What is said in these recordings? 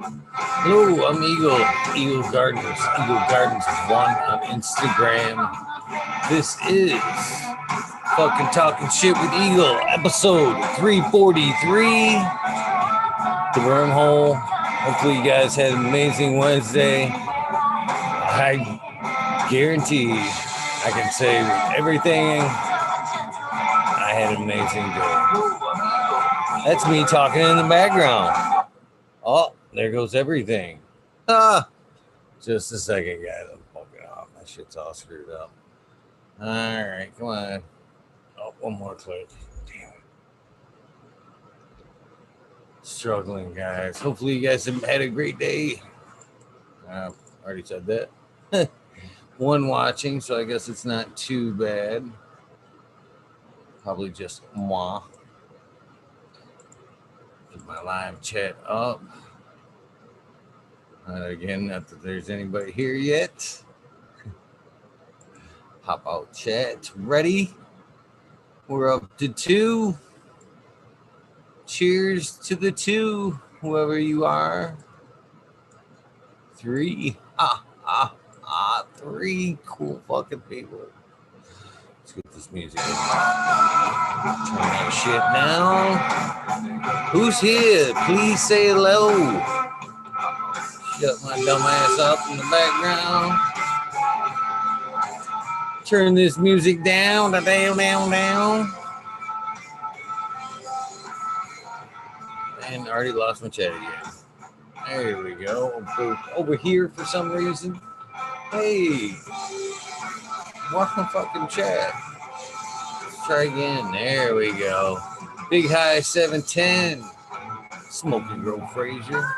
Hello, I'm Eagle Gardens, Eagle Gardens 1 on Instagram. This is fucking Talking Shit with Eagle, episode 343. The Wormhole. Hopefully you guys had an amazing Wednesday. I guarantee I can say with everything I had an amazing day. That's me talking in the background. Oh, there goes everything. Just a second, guys. I'm fucking off. My shit's all screwed up. All right, come on. Oh, one more click. Damn it. Struggling, guys. Hopefully, you guys have had a great day. Already said that. One watching, so I guess it's not too bad. Probably just moi. Get my live chat up. Again, not that there's anybody here yet. Pop out chat. Ready? We're up to 2. Cheers to the 2, whoever you are. 3. 3 cool fucking people. Let's get this music in. Turn that shit down. Who's here? Please say hello. Shut my dumb ass up in the background. Turn this music down, down. And already lost my chat again. There we go. Over here for some reason. Hey, watch my fucking chat. Let's try again. There we go. Big High 710. Smoking Grove Frazier.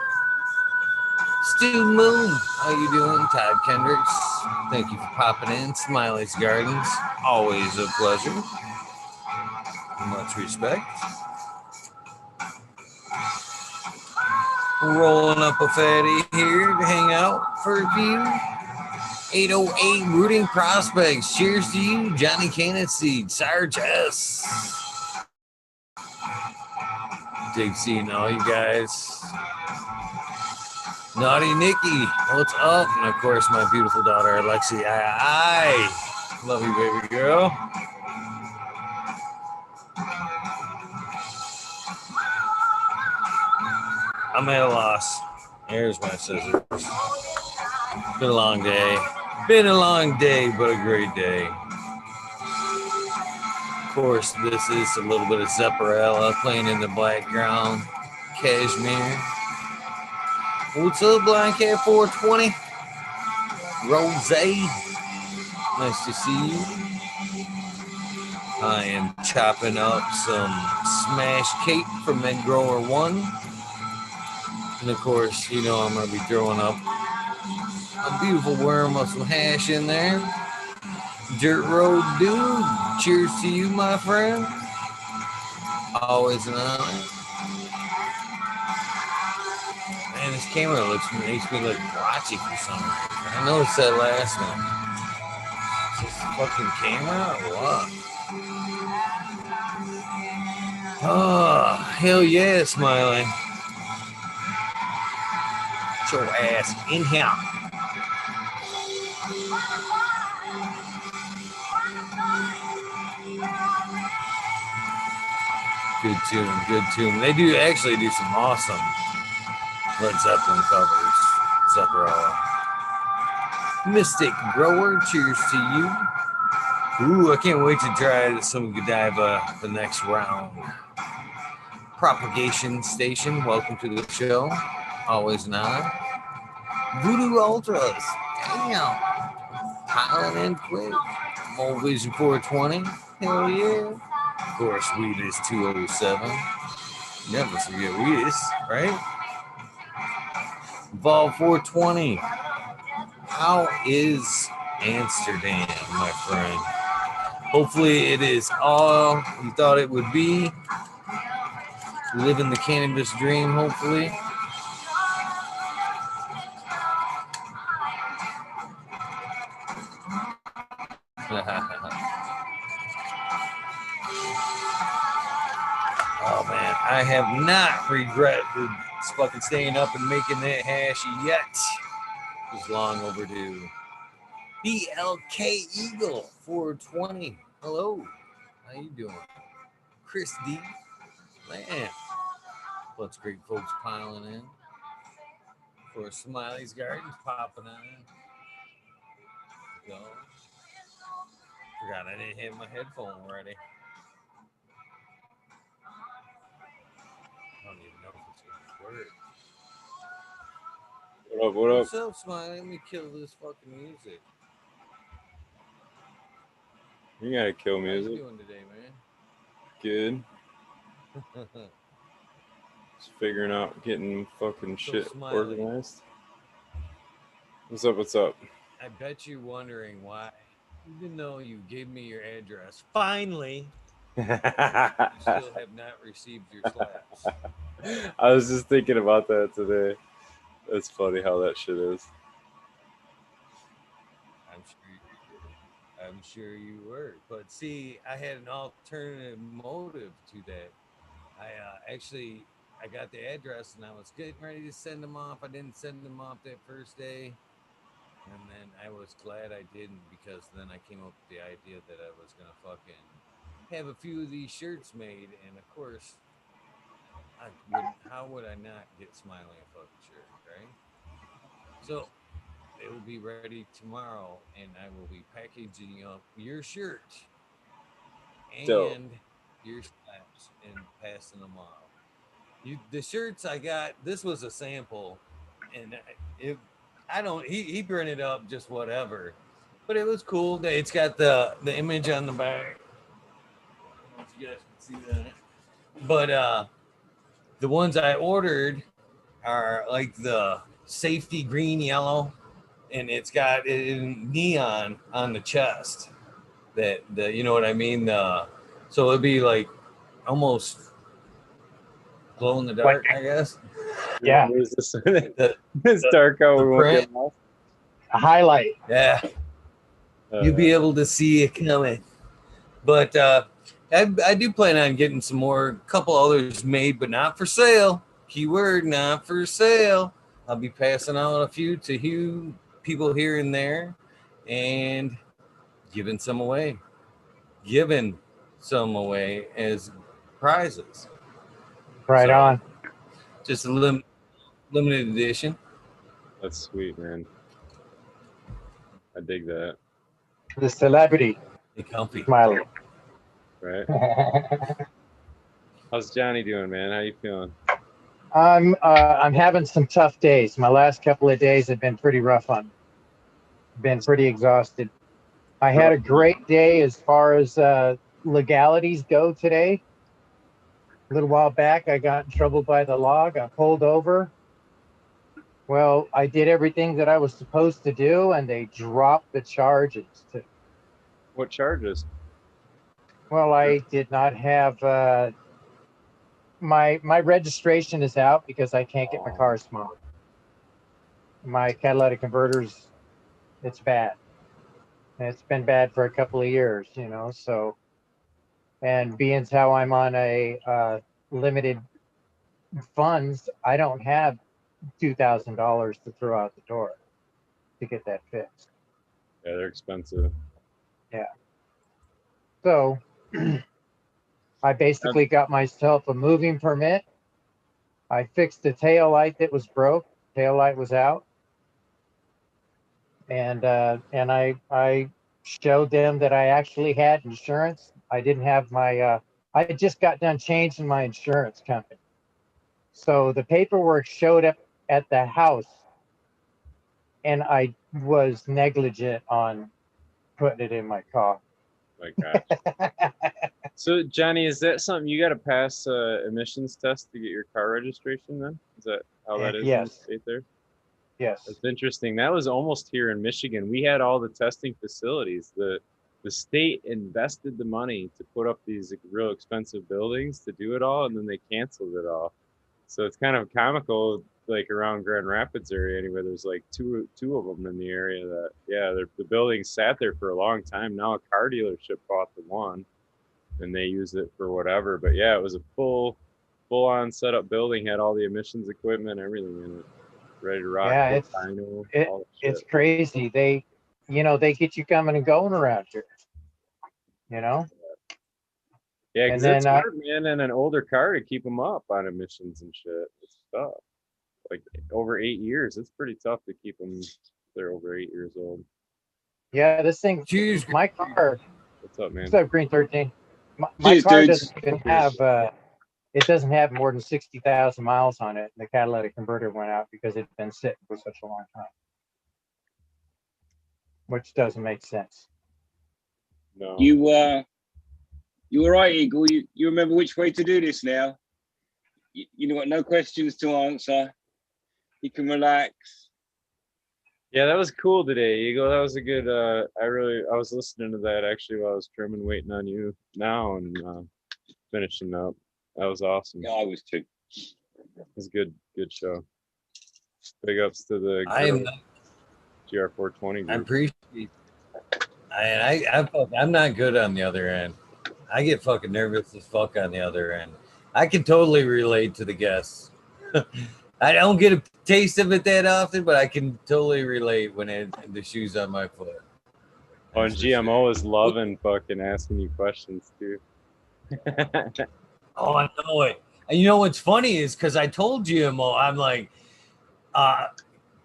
Stu Moon. How you doing? Todd Kendricks. Thank you for popping in. Smileys Gardens. Always a pleasure. Much respect. Rolling up a fatty here to hang out for a few. 808 Rooting Prospects. Cheers to you, Johnny Cannon Seed, Sarge S. Dig seeing all you guys. Naughty Nikki, what's up? And of course, my beautiful daughter, Alexi. I love you, baby girl. I'm at a loss. Here's my scissors. Been a long day. Been a long day, but a great day. Of course, this is a little bit of Zepparella playing in the background. Cashmere. What's up, Blind Cat 420? Rose. Nice to see you. I am chopping up some smash cake from Med Grower 1. And of course, you know I'm going to be throwing up a beautiful worm of some hash in there. Dirt Road Dude, cheers to you, my friend. Always an honor. Man, this camera makes me look blotchy for some reason. I noticed that last one. Is this a fucking camera or what? Oh, hell yeah, Smiley. Get your ass in here. Good tune. They do actually do some awesome Led Zeppelin covers. Zepparella. Mystic Grower, cheers to you. Ooh, I can't wait to try some Godiva the next round. Propagation Station, welcome to the show. Always an honor. Voodoo Ultras, damn. Piling in quick. Old Vision 420, hell yeah. Of course, Weed is 207. Never forget Weed is, right? Vol 420. How is Amsterdam, my friend? Hopefully it is all you thought it would be. Living the cannabis dream, hopefully. Oh man, I have not regretted fucking staying up and making that hash yet. It was long overdue. BLK Eagle 420. Hello. How you doing? Chris D. Man. Lots of great folks piling in. For Smiley's Gardens popping on. Go. Forgot I didn't have my headphone ready. I don't even know if it's gonna work. What up? What up? What's up, Smiley? Let me kill this fucking music. You gotta kill How music. you doing today, Good. man? Just figuring out getting fucking So shit Smiley. organized. What's up? What's up? I bet you're wondering why, even though you gave me your address, finally, you still have not received your slaps. I was just thinking about that today. That's funny how that shit is. I'm sure you were. But see, I had an alternative motive to that. I got the address and I was getting ready to send them off. I didn't send them off that first day. And then I was glad I didn't, because then I came up with the idea that I was going to fucking have a few of these shirts made. And of course, how would I not get Smiley a fucking shirt, right? So it will be ready tomorrow, and I will be packaging up your shirt and Dope. your slaps and passing them off. The shirts I got, this was a sample, and he printed up just whatever, but it was cool. It's got the image on the back. I don't know if you guys can see that, but the ones I ordered are like the safety green yellow, and it's got neon on the chest. You know what I mean? So it'd be like almost glow in the dark, I guess. Yeah. Where's this? It's dark out. We won't get lost. A highlight. Yeah. You'll be able to see it coming. But I do plan on getting some more, couple others made, but not for sale. Keyword, not for sale. I'll be passing out a few to people here and there and giving some away. Giving some away as prizes. Right on. Just a limited edition. That's sweet, man. I dig that. The celebrity. Be comfy. Smiley. Right. How's Johnny doing, man? How you feeling? I'm having some tough days. My last couple of days have been pretty rough on me. Been pretty exhausted. I had a great day as far as legalities go today. A little while back, I got in trouble by the law, got pulled over. Well, I did everything that I was supposed to do, and they dropped the charges. What charges? Well, I did not have my registration is out because I can't get my car smoked. My catalytic converters, it's bad. It's been bad for a couple of years, so, and being as how I'm on a limited funds, I don't have $2,000 to throw out the door to get that fixed. Yeah, they're expensive. Yeah. So I basically got myself a moving permit. I fixed the tail light that was broke. Tail light was out. And I showed them that I actually had insurance. I didn't have my I just got done changing my insurance company. So the paperwork showed up at the house, and I was negligent on putting it in my car. My God. So Johnny, is that something you got to pass emissions test to get your car registration? Then is that how that is? Yes. In the state there? Yes. That's interesting. That was almost here in Michigan. We had all the testing facilities. The state invested the money to put up these real expensive buildings to do it all, and then they canceled it all. So it's kind of comical, like around Grand Rapids area anyway. There's like two of them in the area that, yeah, the buildings sat there for a long time. Now a car dealership bought the one, and they use it for whatever. But yeah, it was a full full on setup building, had all the emissions equipment, everything in it, ready to rock. Yeah, it's crazy. They get you coming and going around here. Yeah, And because then it's hard, man, in an older car to keep them up on emissions and shit. It's tough. Like over 8 years, it's pretty tough to keep them. They're over 8 years old. yeah, this thing, Cheers. my car. What's up, man? What's up, Green 13? My Cheers, car dudes. doesn't even have. It doesn't have more than 60,000 miles on it. The catalytic converter went out because it'd been sitting for such a long time, which doesn't make sense. No. You were right, Eagle. You remember which way to do this now. You got no questions to answer. You can relax. Yeah, that was cool today, Eagle. That was a good. I was listening to that actually while I was trimming, waiting on you now, and finishing up. That was awesome. Yeah, I was too. It was a good show. Big ups to the GR420 group. I appreciate. I'm not good on the other end. I get fucking nervous as fuck on the other end. I can totally relate to the guests. I don't get a taste of it that often, but I can totally relate when the shoe's on my foot. Oh, and GMO is loving fucking asking you questions too. Oh, I know it. And you know what's funny is because I told GMO, I'm like,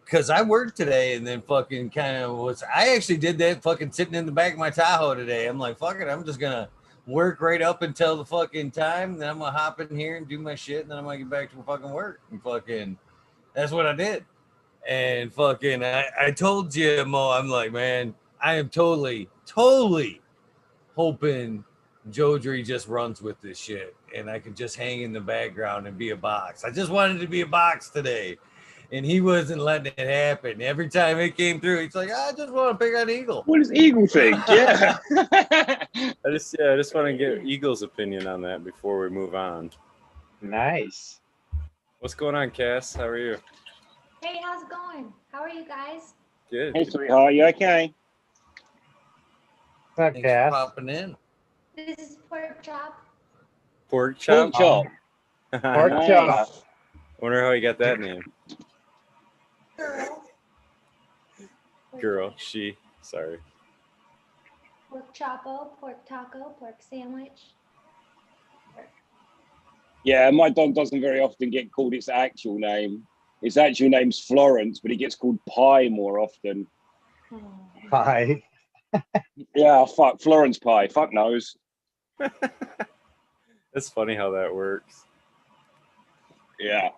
because I worked today and then fucking kind of I actually did that fucking sitting in the back of my Tahoe today. I'm like, fuck it, I'm just gonna work right up until the fucking time. Then I'm gonna hop in here and do my shit, and then I'm gonna get back to fucking work. And fucking, that's what I did. And fucking, I told GMO, I'm like, man, I am totally hoping Jodry just runs with this shit and I could just hang in the background and be a box. I just wanted to be a box today. And he wasn't letting it happen. Every time it came through, he's like, I just want to pick on Eagle. What does Eagle think? Yeah. I just want to get Eagle's opinion on that before we move on. Nice. What's going on, Cass? How are you? Hey, how's it going? How are you guys? Good. Hey, sweetheart, you okay? What's up, Thanks for Cass? popping in. This is pork chop. Pork chop? Pork chop. Pork Nice. chop. Wonder how he got that name. Girl, she. Sorry. Pork chopo, pork taco, pork sandwich. Yeah, my dog doesn't very often get called its actual name. Its actual name's Florence, but he gets called Pie more often. Hi. Yeah, fuck Florence Pie. Fuck knows. It's funny how that works. Yeah.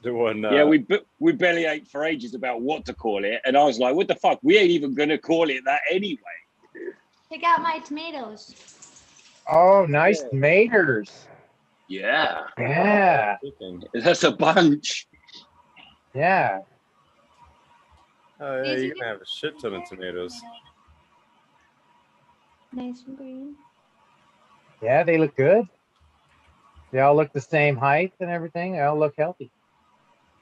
The one. Yeah, we bellyached for ages about what to call it, and I was like, "What the fuck? We ain't even gonna call it that anyway." Check out my tomatoes. Oh, nice tomatoes. Yeah, Yeah. that's a bunch. Yeah. Oh yeah, you're gonna have a shit ton of tomatoes. Nice and green. Yeah, they look good. They all look the same height and everything. They all look healthy.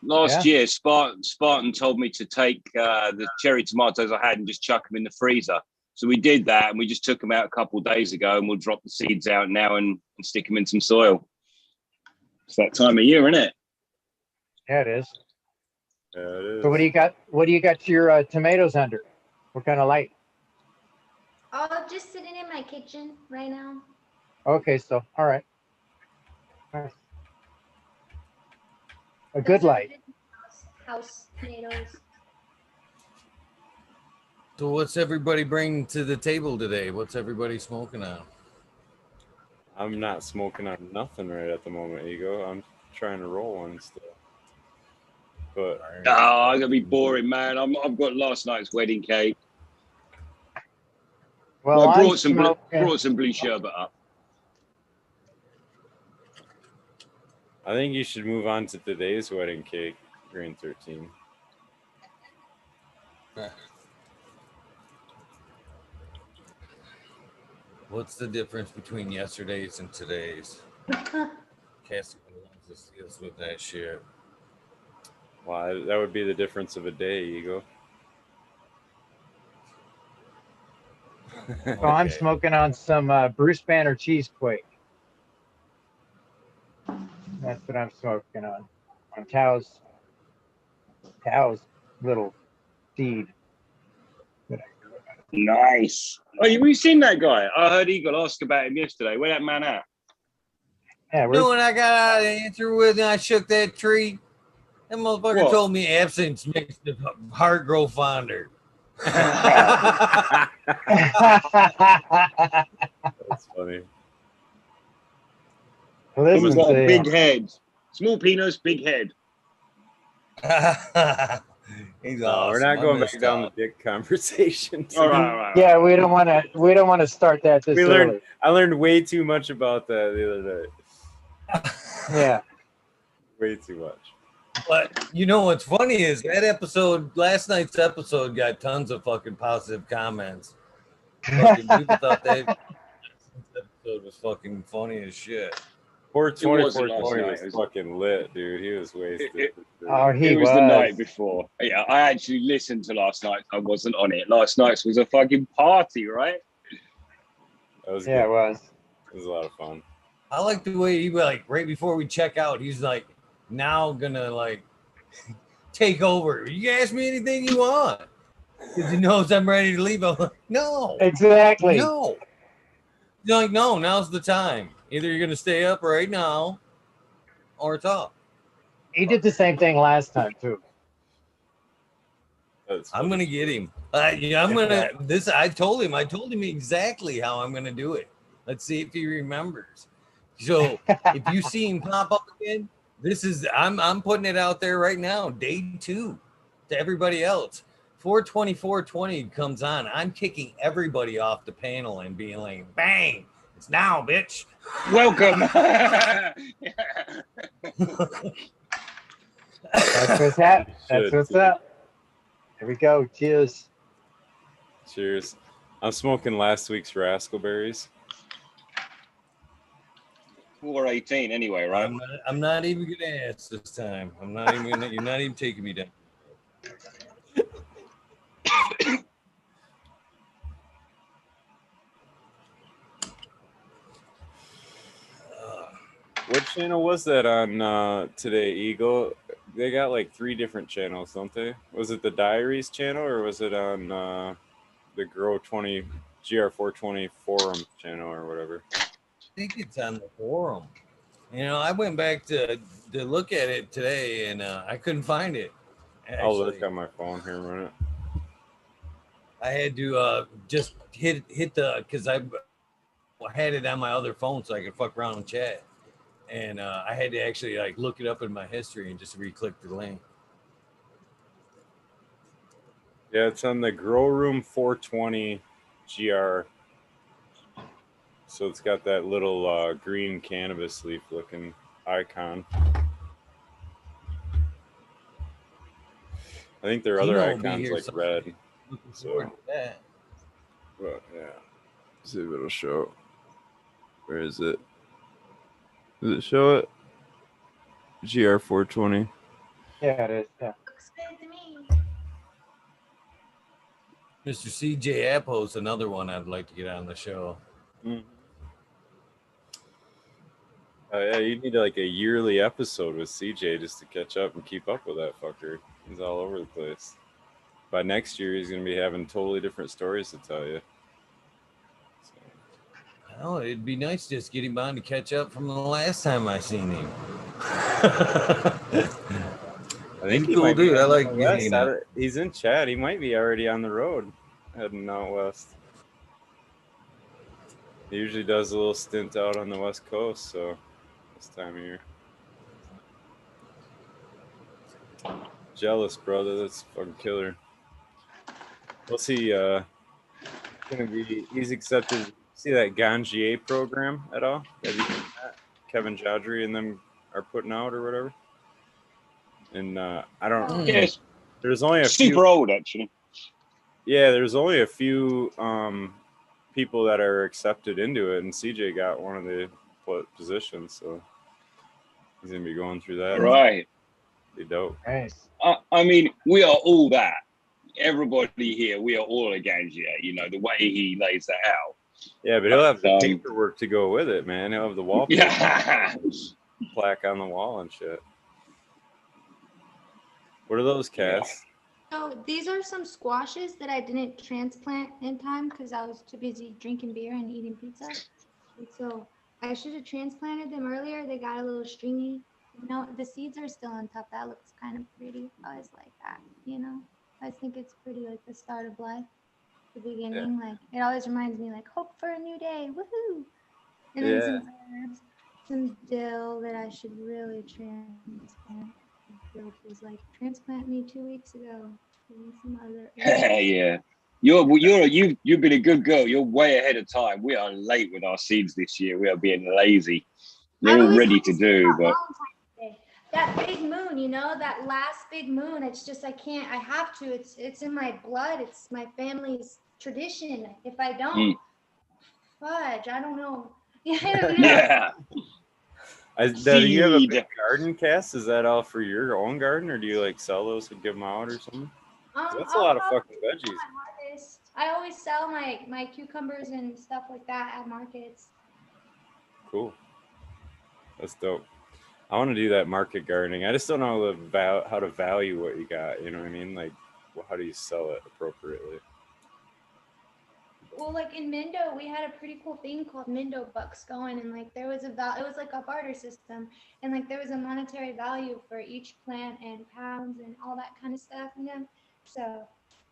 Last year, Spartan told me to take the cherry tomatoes I had and just chuck them in the freezer. So we did that, and we just took them out a couple of days ago, and we'll drop the seeds out now and stick them in some soil. It's that time of year, isn't it? Yeah, it is. Yeah, it is. So what do you got? What do you got your tomatoes under? What kind of light? Oh, just sitting in my kitchen right now. Okay, so all right. Nice. A good Those are light. House tomatoes. So what's everybody bringing to the table today? What's everybody smoking on? I'm not smoking on nothing right at the moment, Ego. I'm trying to roll one still. But Oh, I'm gonna be boring, man. I've got last night's wedding cake. Well, I I'm brought smoking. some blue sherbet up. I think you should move on to today's wedding cake, Green 13. What's the difference between yesterday's and today's? Cassie deals with that shit. Well, that would be the difference of a day, Ego. So I'm smoking on some Bruce Banner cheesequake. That's what I'm smoking on. On Tao's little seed. Nice. Oh, we've seen that guy. I heard Eagle ask about him yesterday. Where that man at? Yeah, You know when I got out of the answer with and I shook that tree? That motherfucker What? told me absence makes the heart grow fonder. That's funny. He's Listen got to a him. big head. Small penis, big head. He's No, awesome. we're not I going missed back down the out. dick conversation. All right. Yeah, we don't want to start that this early. I learned way too much about that the other day. Yeah. Way too much. But you know what's funny is that episode, last night's episode, got tons of fucking positive comments. Fucking people thought that episode was fucking funny as shit. 420 last was night. fucking lit, dude. He was wasted. Oh, It was the night before. Yeah, I actually listened to last night. I wasn't on it. Last night's was a fucking party, right? That was Yeah, good. it was. It was a lot of fun. I like the way he like right before we check out, he's like now gonna like take over. You can ask me anything you want. Because he knows I'm ready to leave. I'm like, no. Exactly. No. He's like, no, now's the time. Either you're gonna stay up right now or talk. He did the same thing last time too. I'm gonna get him. I'm gonna this. I told him exactly how I'm gonna do it. Let's see if he remembers. So if you see him pop up again, this is I'm putting it out there right now. Day 2 to everybody else. 420 comes on. I'm kicking everybody off the panel and being like, bang! It's now, bitch. Welcome. That's what's happening. That's what's up. Here we go. Cheers. Cheers. I'm smoking last week's Raspberries. 418 anyway, right? I'm not even gonna ask this time. I'm not even gonna. You're not even taking me down. What channel was that on today, Eagle? They got like 3 different channels, don't they? Was it the Diaries channel or was it on the GR420 forum channel or whatever? I think it's on the forum. You know, I went back to look at it today and I couldn't find it. Actually. I'll look on my phone here a minute. I had to just hit the because I had it on my other phone so I could fuck around and chat. And I had to actually like look it up in my history and just re-click the link. Yeah, it's on the Grow Room 420 GR. So it's got that little green cannabis leaf looking icon. I think their other icons like red. So, well, yeah. See if it'll show. Where is it? Does it show it? GR420. Yeah, it is. Yeah. Looks good to me. Mr. CJ Apple's another one I'd like to get on the show. Mm-hmm. Yeah, you need like a yearly episode with CJ just to catch up and keep up with that fucker. He's all over the place. By next year, he's going to be having totally different stories to tell you. Oh, it'd be nice to just get him on to catch up from the last time I seen him. I think he's cool dude. I like getting him. He's in chat. He might be already on the road heading out west. He usually does a little stint out on the west coast, so this time of year. Jealous, brother. That's fucking killer. What's he gonna be? He's accepted. See that Ganjier program at all? Have you seen that? Kevin Jodry and them are putting out or whatever. And I don't. Yes. There's only a super old actually. Yeah, there's only a few people that are accepted into it, and CJ got one of the positions, so he's gonna be going through that. Right. Be dope. Nice. I mean, we are all that. Everybody here, we are all a Ganjier. You know the way he lays that out. Yeah, but he'll have the paperwork to go with it, man. He'll have the wallpaper. Yeah. plaque on the wall and shit. What are those, Cass? So these are some squashes that I didn't transplant in time because I was too busy drinking beer and eating pizza. And so I should have transplanted them earlier. They got a little stringy. You know, the seeds are still on top. That looks kind of pretty. I always like that, you know. I think it's pretty, like the start of life, the beginning. Like it always reminds me, like hope for a new day, woohoo! And then some herbs, some dill that I should really transplant. Guilt was like, transplant me 2 weeks ago. And some other Yeah. You've been a good girl. You're way ahead of time. We are late with our seeds this year. We are being lazy. They're all ready to do, but that big moon, you know, that last big moon, it's just I have to. It's in my blood. It's my family's tradition. If I don't, fudge, I don't know. yeah. Do you have a big garden, Cass? Is that all for your own garden, or do you like sell those and give them out or something? That's a lot of fucking veggies. I always sell my cucumbers and stuff like that at markets. Cool. That's dope. I want to do that market gardening. I just don't know how to value what you got. You know what I mean? Like, how do you sell it appropriately? Well, like in Mindo, we had a pretty cool thing called Mindo bucks going, and like there was it was like a barter system, and like there was a monetary value for each plant and pounds and all that kind of stuff, you know. So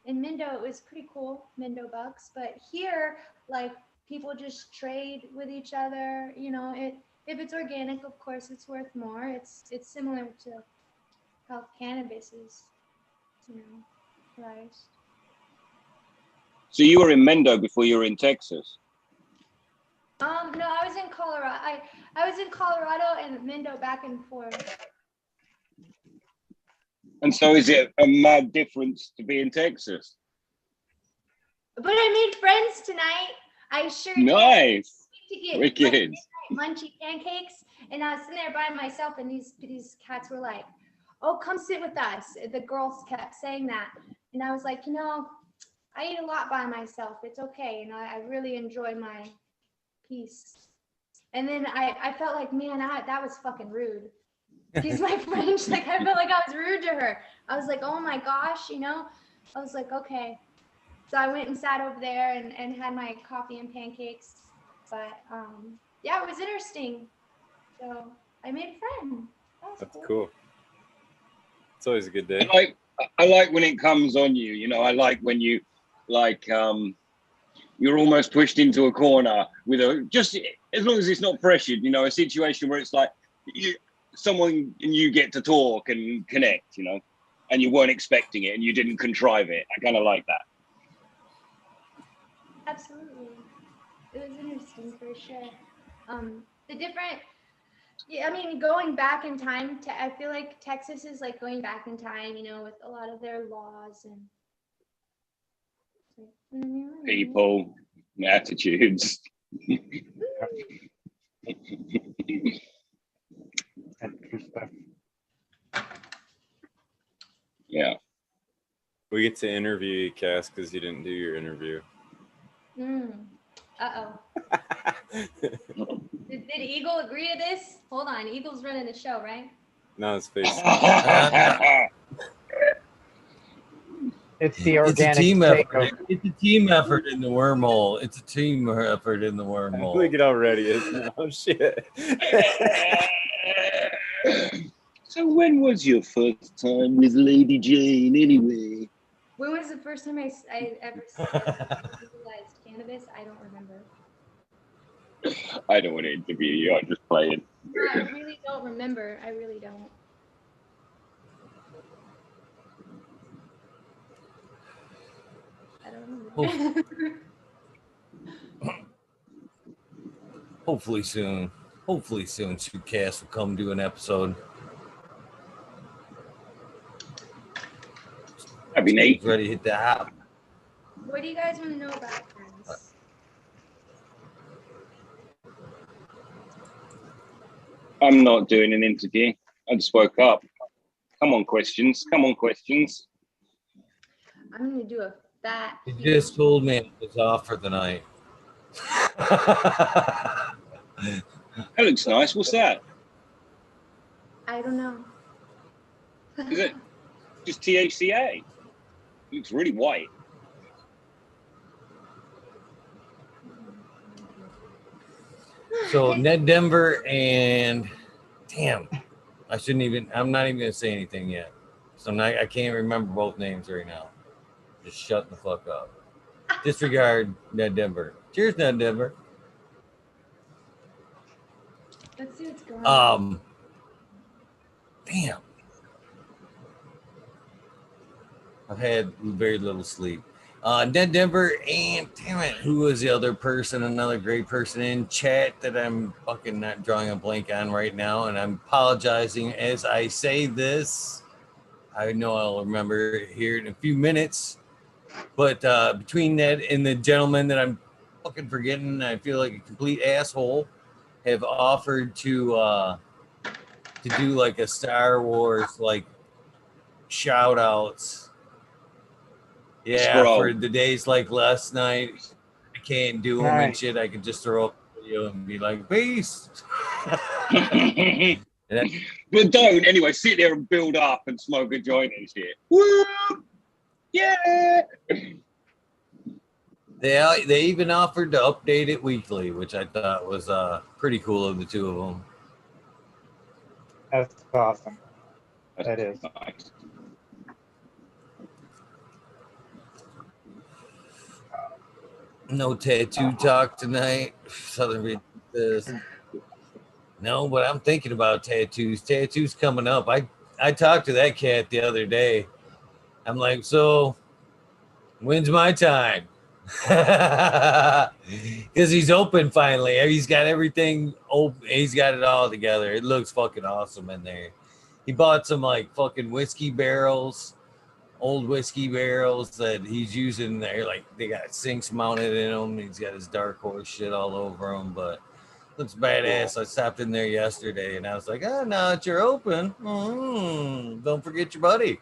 in Mindo, it was pretty cool, Mindo bucks. But here, like people just trade with each other, you know. If it's organic, of course, it's worth more. It's similar to how cannabis is, you know, priced. So you were in Mendo before you were in Texas? No, I was in Colorado. I was in Colorado and Mendo back and forth. And so is it a mad difference to be in Texas? But I made friends tonight. I sure did. Nice. To get Wicked. Munchy pancakes, and I was sitting there by myself, and these cats were like, "Oh, come sit with us." The girls kept saying that, and I was like, you know, I eat a lot by myself. It's okay. And I really enjoy my peace. And then I felt like, man, that was fucking rude. Excuse my French. Like, I felt like I was rude to her. I was like, oh my gosh, you know? I was like, okay. So I went and sat over there and had my coffee and pancakes. But yeah, it was interesting. So I made a friend. That's cool. It's always a good day. I like when it comes on you, you know. I like when you you're almost pushed into a corner with just as long as it's not pressured, you know, a situation where it's like someone and you get to talk and connect, you know, and you weren't expecting it and you didn't contrive it. I kind of like that. Absolutely. It was interesting for sure. The different, yeah, I mean, going back in time, I feel like Texas is like going back in time, you know, with a lot of their laws and people, attitudes. Yeah. We get to interview you, Cass, because you didn't do your interview. Uh-oh. Did Eagle agree to this? Hold on. Eagle's running the show, right? No, his face. It's the organic. It's a team effort. It's a team effort in the wormhole. It's a team effort in the wormhole. Look at already. Oh shit. So when was your first time with Lady Jane, anyway? When was the first time I ever legalized cannabis? I don't remember. I don't want to interview you. I'm just playing. No, I really don't remember. I really don't. I don't remember. Hopefully soon. Hopefully soon, Cass will come do an episode. That'd be neat. Ready to hit the hop. What do you guys want to know about friends? I'm not doing an interview. I just woke up. Come on, questions. Come on, questions. I'm going to do a fat... You just told me it was off for the night. That looks nice. What's that? I don't know. Is it just THCA? It looks really white. So Ned Denver and damn, I'm not even gonna say anything yet. So I can't remember both names right now. Just shut the fuck up. Disregard Ned Denver. Cheers, Ned Denver. Let's see what's going on. Damn. I've had very little sleep. Ned Denver and damn it, who was the other person? Another great person in chat that I'm fucking not drawing a blank on right now, and I'm apologizing as I say this. I know I'll remember it here in a few minutes, but between Ned and the gentleman that I'm fucking forgetting, I feel like a complete asshole, have offered to do like a Star Wars like shout outs. Yeah, for the days like last night, I can't do them and shit. I can just throw up a video and be like, peace. But don't anyway. Sit there and build up and smoke a joint and shit. Woo! Yeah. They even offered to update it weekly, which I thought was pretty cool of the two of them. That's awesome. That is. Nice. No tattoo talk tonight. Southern No, but I'm thinking about tattoos. Tattoos coming up. I talked to that cat the other day. I'm like, so when's my time? Because he's open finally. He's got everything open. He's got it all together. It looks fucking awesome in there. He bought some like fucking whiskey barrels, old whiskey barrels that he's using there. Like they got sinks mounted in them. He's got his dark horse shit all over them, but looks badass. I stopped in there yesterday and I was like, oh, now that you're open, don't forget your buddy.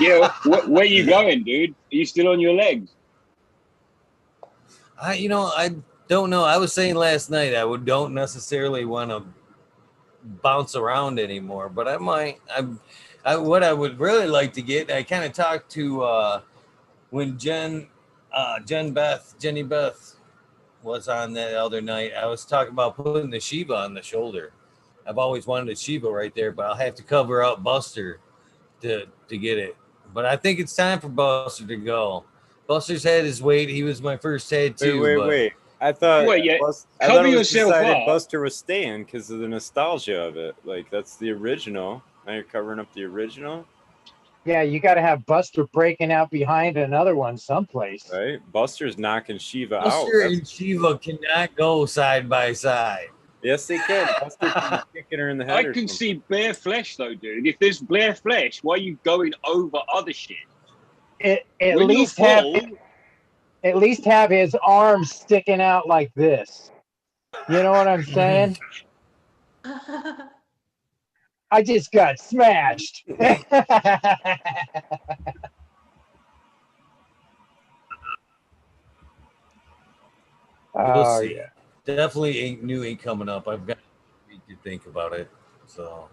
Yeah, where you going, dude? Are you still on your legs? I don't know. I was saying last night I don't necessarily want to bounce around anymore, but I might. What I would really like to get. I kind of talked to when Jenny Beth was on that other night. I was talking about putting the Shiva on the shoulder. I've always wanted a Shiva right there, but I'll have to cover up Buster to get it. But I think it's time for Buster to go. Buster's had his weight. He was my first tattoo. Wait. I thought, cover yourself up. Buster was staying because of the nostalgia of it. Like, that's the original. Now you're covering up the original? Yeah, you got to have Buster breaking out behind another one someplace. Right? Buster's knocking Shiva out. Buster and Shiva cannot go side by side. Yes, they can. Buster can be kicking her in the head. I can see bare flesh, though, dude. If there's bare flesh, why are you going over other shit? At least have his arms sticking out like this. You know what I'm saying? I just got smashed. We'll see. Yeah. Definitely new ink coming up. I've got a week to think about it. So.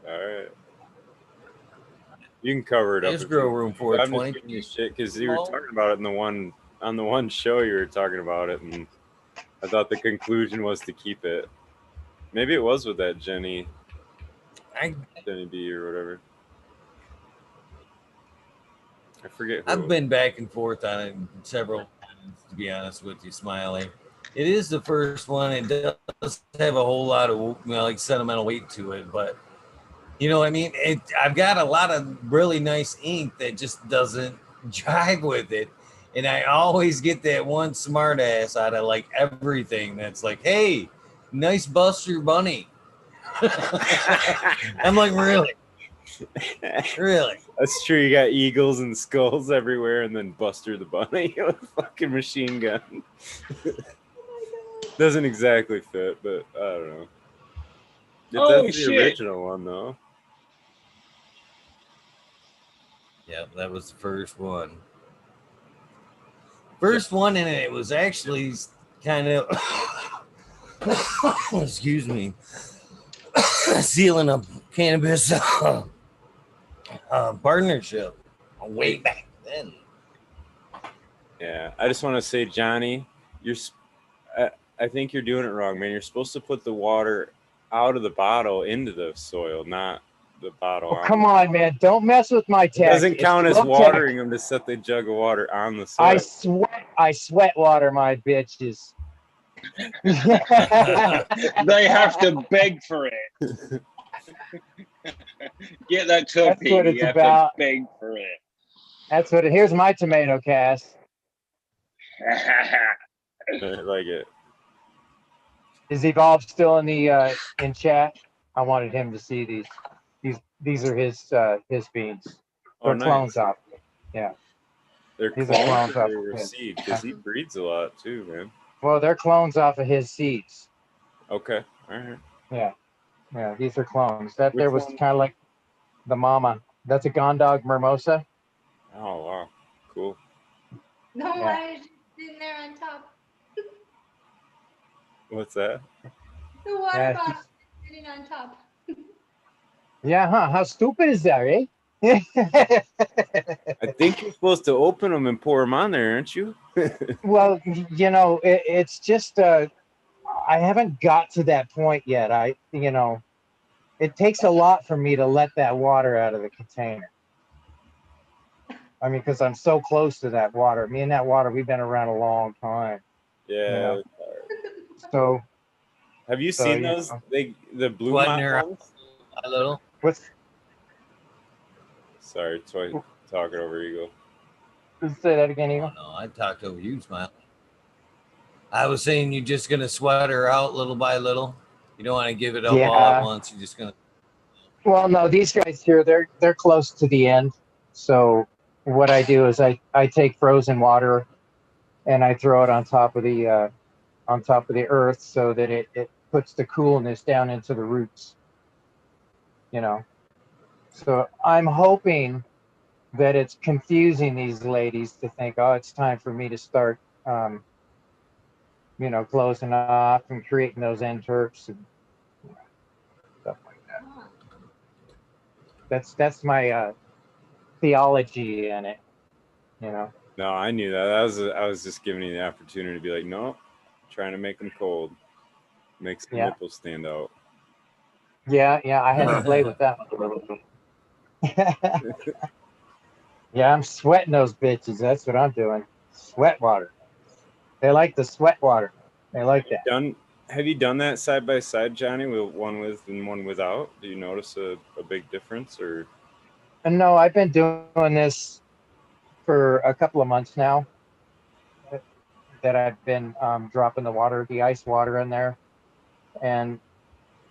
All right. You can cover it up. There's grow room for it. I'm just giving you shit because you were talking about it on the one show you were talking about it, and I thought the conclusion was to keep it. Maybe it was with that Jenny B or whatever. I forget. I've been back and forth on it several times, to be honest with you, Smiley. It is the first one. It does have a whole lot of like sentimental weight to it, but you know what I mean? I've got a lot of really nice ink that just doesn't jive with it. And I always get that one smart ass out of like everything that's like, hey, nice Buster Bunny. I'm like, really? Really? That's true. You got eagles and skulls everywhere, and then Buster the Bunny with a fucking machine gun. Doesn't exactly fit, but I don't know. That's the original one, though. Yeah, that was the first one. First one, and it was actually kind of, excuse me, sealing a cannabis partnership way back then. Yeah, I just want to say, Johnny, I think you're doing it wrong, man. You're supposed to put the water out of the bottle into the soil, not the bottle. Oh, come on, man. Don't mess with my It tech. doesn't count as low tech. watering them to set the jug of water on the soil. I sweat water my bitches. They have to beg for it. Get that That's topic. what it's You have about. to beg for it. That's what it. Here's my tomato cast. I like it. Is Evolve still in chat? I wanted him to see these. These are his beans. They're clones Nice. off. Yeah. They're These are clones off or his. seed because he breeds a lot too, man. Well, they're clones off of his seeds. Okay. All right. Yeah. Yeah. These are clones. That Which there was one? kind of like the mama. That's a Gondog Mimosa. Oh wow, cool. No, Yeah. I was just sitting there on top. What's that? The water Yeah, bottle sitting on top. Yeah, huh? How stupid is that, eh? I think you're supposed to open them and pour them on there, aren't you? Well, it's just I haven't got to that point yet. It takes a lot for me to let that water out of the container. I mean, because I'm so close to that water. Me and that water, we've been around a long time. Yeah. So Have you seen those? The blue Sweating her ones? a little. what's Sorry, talking over Eagle. say that again, Eagle? No, I talked over you, Smile. I was saying you're just gonna sweat her out little by little. You don't want to give it up all at once. You're just gonna. Well, no, these guys here, they're close to the end. So what I do is I take frozen water and I throw it on top of the earth so that it puts the coolness down into the roots. So I'm hoping that it's confusing these ladies to think, oh, it's time for me to start closing off and creating those end terps and stuff like that. That's my theology in it. No, I knew that. I was just giving you the opportunity to be like, no, trying to make them cold, makes the nipples stand out. Yeah, I had to play with that one. Yeah, I'm sweating those bitches. That's what I'm doing. Sweat water. They like the sweat water. They like that. Have you done that side by side, Johnny, with one with and one without? Do you notice a big difference, or? No, I've been doing this for a couple of months now. That I've been dropping the ice water in there, and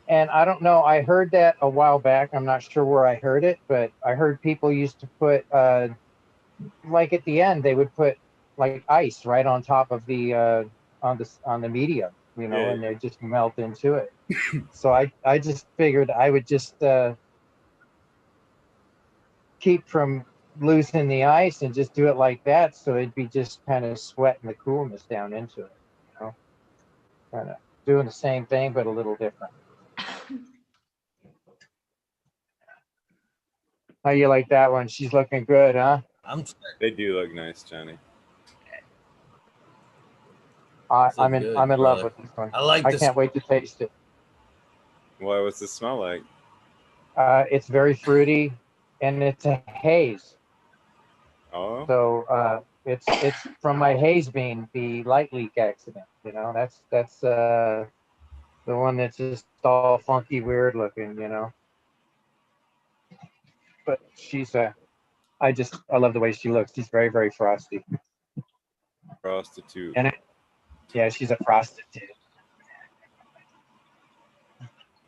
I don't know. I heard that a while back. I'm not sure where I heard it, but I heard people used to put like at the end they would put like ice right on top of the on the medium, and they just melt into it. So I just figured I would just keep from losing the ice and just do it like that, so it'd be just kind of sweating the coolness down into it, kind of doing the same thing but a little different. How you like that one? She's looking good, huh? They do look nice, Johnny. I'm in love with this one. I can't wait to taste it. Why? What's it smell like? It's very fruity, and it's a haze. Oh. So it's from my haze bean, the light leak accident. That's the one that's just all funky, weird looking. But she's I love the way she looks. She's very, very frosty. Prostitute. Yeah, she's a prostitute.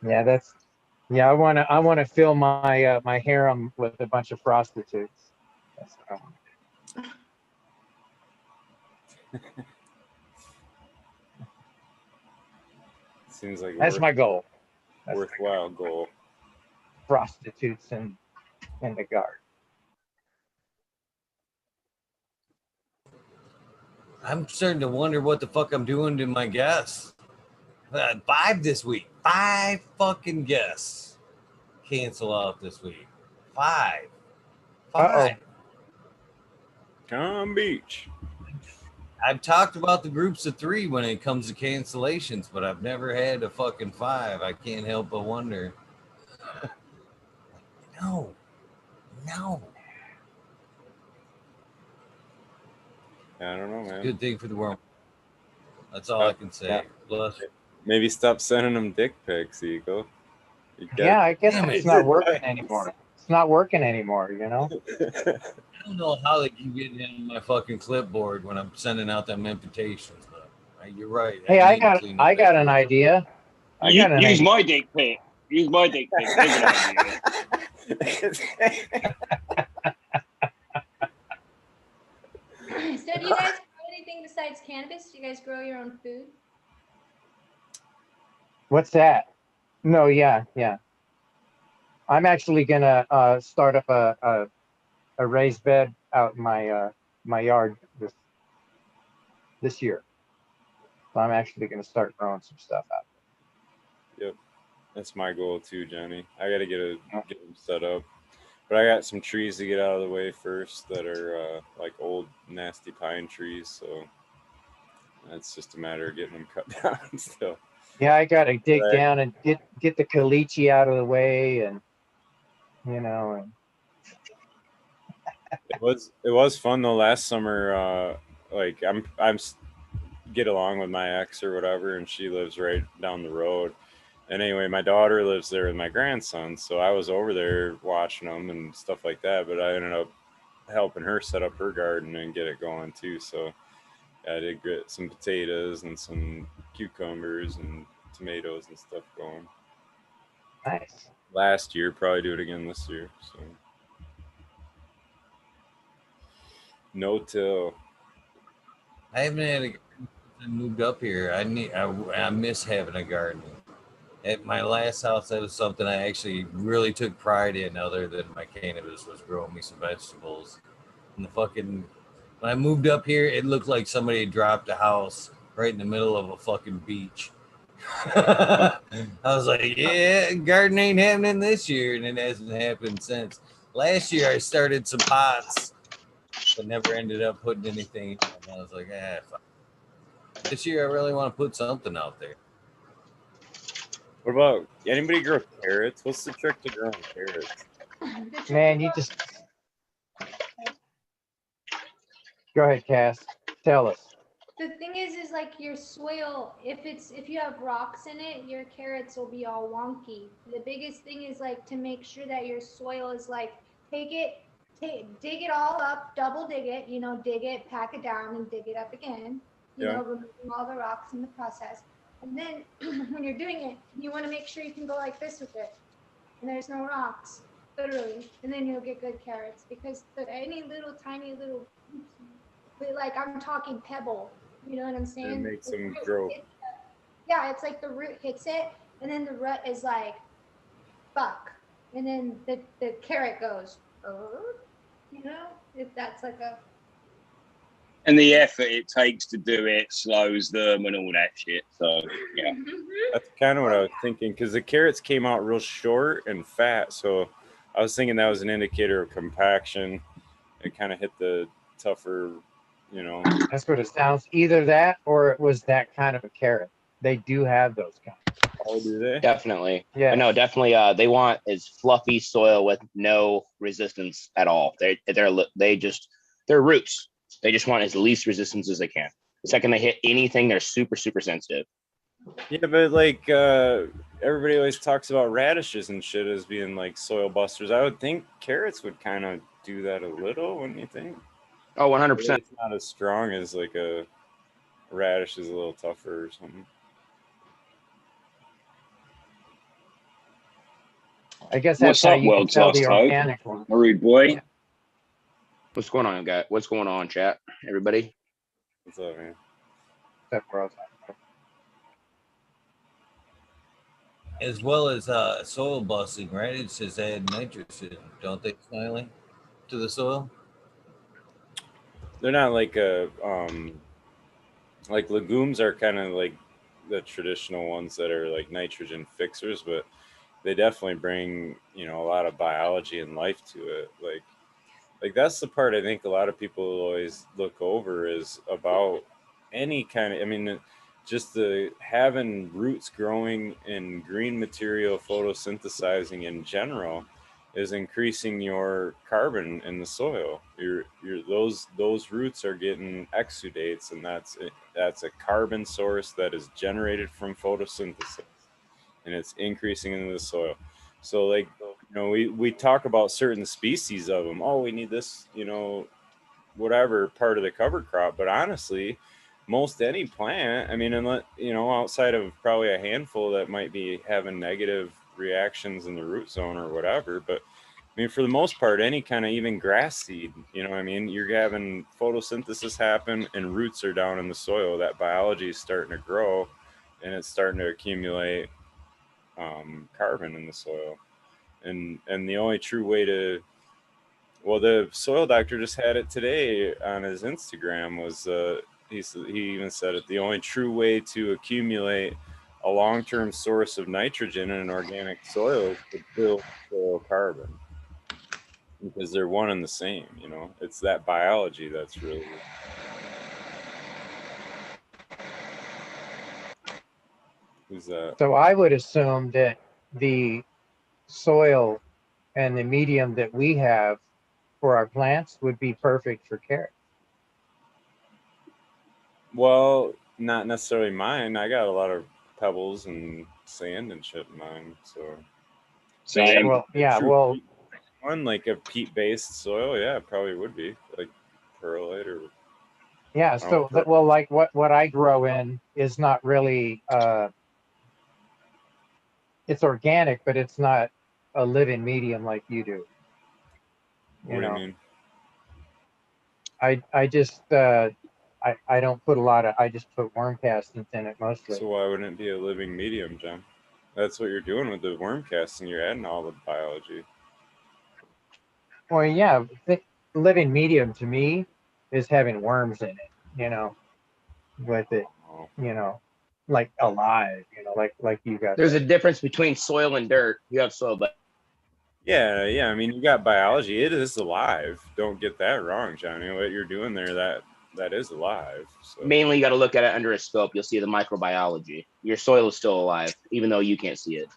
Yeah, I wanna fill my my harem with a bunch of prostitutes. That's what I want to do. Seems like that's my goal. Worthwhile goal. Prostitutes in the garden. I'm starting to wonder what the fuck I'm doing to my guests. I had 5 this week. 5 fucking guests cancel out this week. 5. Uh-oh. Calm Beach. I've talked about the groups of 3 when it comes to cancellations, but I've never had a fucking 5. I can't help but wonder. No. I don't know, man. Good thing for the world. That's all I can say. Yeah. Plus, Maybe stop sending them dick pics, Eagle. Yeah, I guess Damn it's it. not working anymore. It's not working anymore, you know? I don't know how they can get in my fucking clipboard when I'm sending out them invitations. But you're right. Hey, I need to clean up got that an shit. idea. Use my dick pic. Use my dick pic. There's an idea. So do you guys grow anything besides cannabis? Do you guys grow your own food? What's that? No, yeah. I'm actually gonna start up a raised bed out in my my yard this year. So I'm actually gonna start growing some stuff out. Yep, that's my goal too, Johnny. I gotta get them set up, but I got some trees to get out of the way first that are like old nasty pine trees. So that's just a matter of getting them cut down still. Yeah, I gotta dig down and get the caliche out of the way, and you know. And it was fun though last summer. Like I'm get along with my ex or whatever, and she lives right down the road. And anyway, my daughter lives there with my grandson, so I was over there watching them and stuff like that. But I ended up helping her set up her garden and get it going too. So I did get some potatoes and some cucumbers and tomatoes and stuff going. nice. Last year, probably do it again this year. So no till. I haven't had a garden since I moved up here. I miss having a garden. At my last house, that was something I actually really took pride in, other than my cannabis, was growing me some vegetables. And when I moved up here, it looked like somebody had dropped a house right in the middle of a fucking beach. I was like, yeah, garden ain't happening this year, and it hasn't happened since. Last year, I started some pots, but never ended up putting anything in. And I was like, fuck. This year, I really want to put something out there. What about anybody grow carrots? What's the trick to growing carrots? Man, you just go ahead, Cass. Tell us. The thing is like your soil, if you have rocks in it, your carrots will be all wonky. The biggest thing is like to make sure that your soil is like, dig it all up, double dig it, dig it, pack it down, and dig it up again, removing all the rocks in the process. And then when you're doing it, you want to make sure you can go like this with it, and there's no rocks, literally, and then you'll get good carrots, because any little tiny little, like I'm talking pebble, you know what I'm saying? It makes them grow. Yeah, it's like the root hits it, and then the root is like, fuck, and then the carrot goes, if that's like a. And the effort it takes to do it slows them and all that shit. So, yeah. That's kind of what I was thinking, because the carrots came out real short and fat. So I was thinking that was an indicator of compaction. It kind of hit the tougher, That's what it sounds. Either that or it was that kind of a carrot. They do have those kinds. Oh, do they? Definitely. Yeah. No, definitely. They want is fluffy soil with no resistance at all. They're roots. They just want as least resistance as they can. The second they hit anything, they're super, super sensitive. Yeah, but like everybody always talks about radishes and shit as being like soil busters. I would think carrots would kind of do that a little, wouldn't you think? Oh, 100%. It's not as strong as like a radish is a little tougher or something. I guess that's What's how up, you can world tell class the type? organic one. A rude boy. Yeah. What's going on, guys? What's going on, chat? Everybody? What's up, man? That's where I was at. As well as soil busting, right? It says add nitrogen, don't they, Smiley, to the soil? They're not like like legumes are kind of like the traditional ones that are like nitrogen fixers, but they definitely bring, you know, a lot of biology and life to it. Like that's the part I think a lot of people always look over is about any kind of, I mean, just the having roots growing in green material, photosynthesizing in general is increasing your carbon in the soil. Your those roots are getting exudates, and that's a carbon source that is generated from photosynthesis, and it's increasing into the soil. So like, you know, we talk about certain species of them. Oh, we need this, you know, whatever part of the cover crop. But honestly, most any plant, I mean, unless, you know, outside of probably a handful that might be having negative reactions in the root zone or whatever, but I mean, for the most part, any kind of even grass seed, you know what I mean? You're having photosynthesis happen and roots are down in the soil. That biology is starting to grow and it's starting to accumulate carbon in the soil. And the only true way to, well, the soil doctor just had it today on his Instagram was he even said it, the only true way to accumulate a long-term source of nitrogen in an organic soil is to build soil carbon, because they're one and the same, you know. It's that biology that's really, who's that? So I would assume that the soil and the medium that we have for our plants would be perfect for carrots. Well, not necessarily mine. I got a lot of pebbles and sand and shit in mine, so Same. Well, yeah, true well, peat one, like a peat-based soil, yeah, it probably would be like perlite or yeah. I don't So, know. well, like what I grow in is not really, it's organic, but it's not a living medium like you do. What You do you know, mean? I just, I don't put a lot of, I just put worm castings in it mostly. So why wouldn't it be a living medium, John? That's what you're doing with the worm casting. You're adding all the biology. Well, yeah, living medium to me is having worms in it, you know, with it, Oh. you know, like alive, you know, like you got There's a there. difference between soil and dirt. You have soil, but Yeah. I mean, you got biology. It is alive. Don't get that wrong, Johnny. What you're doing there, that is alive. So mainly you got to look at it under a scope. You'll see the microbiology. Your soil is still alive, even though you can't see it.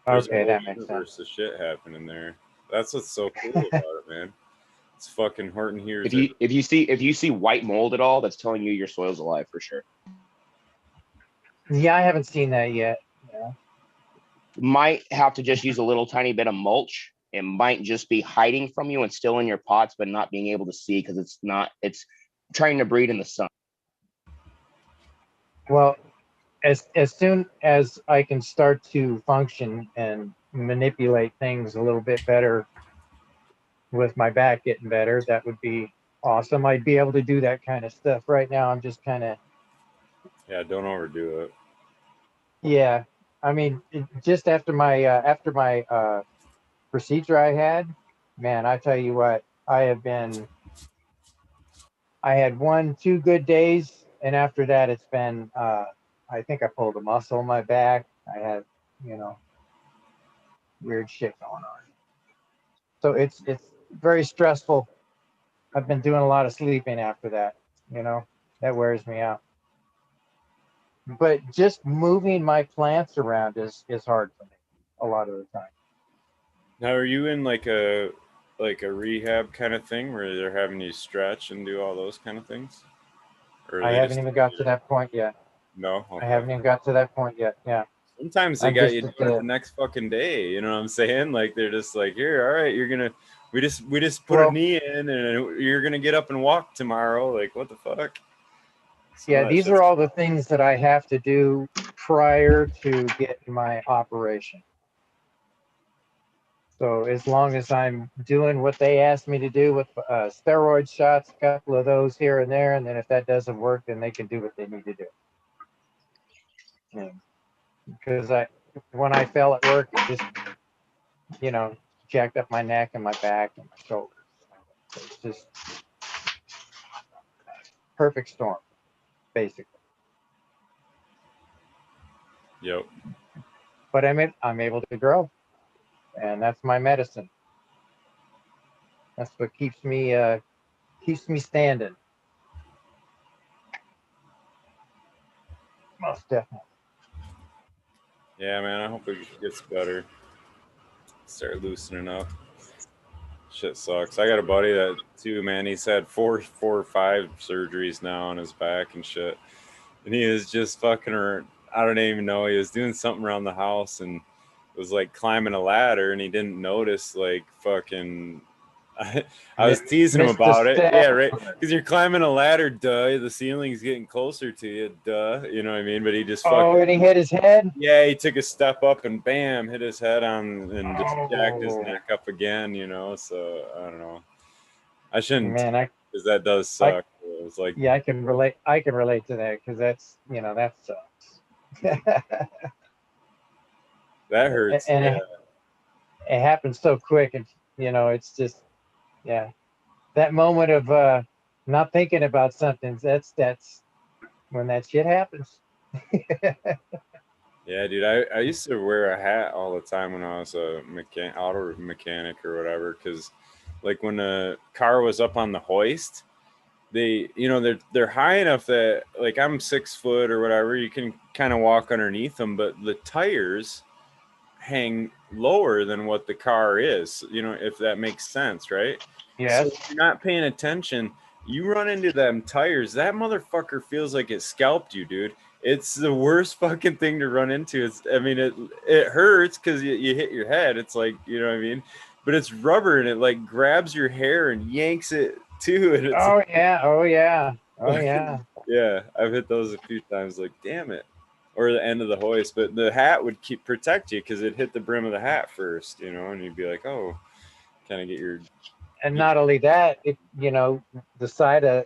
there's a Okay, whole that makes universe sense. of shit happening there. That's what's so cool about it, man. It's fucking Horton hears If it. you see white mold at all, that's telling you your soil's alive for sure. Yeah, I haven't seen that yet. Yeah. Might have to just use a little tiny bit of mulch. It might just be hiding from you and still in your pots, but not being able to see because it's trying to breed in the sun. Well, as soon as I can start to function and manipulate things a little bit better with my back getting better, that would be awesome. I'd be able to do that kind of stuff. Right now, I'm just kind of, Yeah, don't overdo it. yeah. I mean, just after my procedure I had, man, I tell you what, I had 2 good days, and after that, it's been, I think I pulled a muscle in my back. I had, you know, weird shit going on. So it's very stressful. I've been doing a lot of sleeping after that, you know, that wears me out. But just moving my plants around is hard for me a lot of the time. Now, are you in like a rehab kind of thing where they're having you stretch and do all those kind of things, or are I they haven't just even got to that point yet. no? I Okay. haven't even got to that point yet. Yeah. Sometimes they I'm got just you at doing it the, the next fucking day. You know what I'm saying? Like they're just like, here, all right, you're gonna, we just put a well, knee in, and you're gonna get up and walk tomorrow. Like what the fuck? Some yeah, of that these shit's are all the things that I have to do prior to getting my operation. So as long as I'm doing what they asked me to do with steroid shots, a couple of those here and there, and then if that doesn't work, then they can do what they need to do. Yeah. Because when I fell at work, it just, you know, jacked up my neck and my back and my shoulders. So it's just perfect storm, basically. Yep. But I'm able to grow, and that's my medicine. That's what keeps me standing. Most definitely. Yeah, man. I hope it gets better. Start loosening up. Shit sucks. I got a buddy that too, man. He's had four or five surgeries now on his back and shit. And he was just fucking, I don't even know. He was doing something around the house and was like climbing a ladder, and he didn't notice like fucking. I was teasing him about it. Yeah, right. Because you're climbing a ladder, duh. The ceiling's getting closer to you, duh. You know what I mean? But he just fucking. And he hit his head? Yeah, he took a step up and bam, hit his head on and just jacked his neck up again, you know. So I don't know. I shouldn't, man, because that does suck. It was like, yeah, I can relate to that, because that's, that sucks. that hurts. And yeah. it happens so quick, and it's just, yeah, that moment of not thinking about something, that's when that shit happens. Yeah, dude, I used to wear a hat all the time when I was a auto mechanic or whatever, because like when the car was up on the hoist, they're high enough that like I'm 6 foot or whatever, you can kind of walk underneath them, but the tires hang lower than what the car is, if that makes sense, right? Yes. So if you're not paying attention, you run into them tires, that motherfucker feels like it scalped you, dude. It's the worst fucking thing to run into. It hurts because you hit your head. It's like, you know what I mean? But it's rubber and it like grabs your hair and yanks it too. And it's oh yeah. yeah, I've hit those a few times. Like, damn it. Or the end of the hoist, but the hat would protect you because it hit the brim of the hat first, and you'd be like, oh, kind of get your. And not only that, the side of,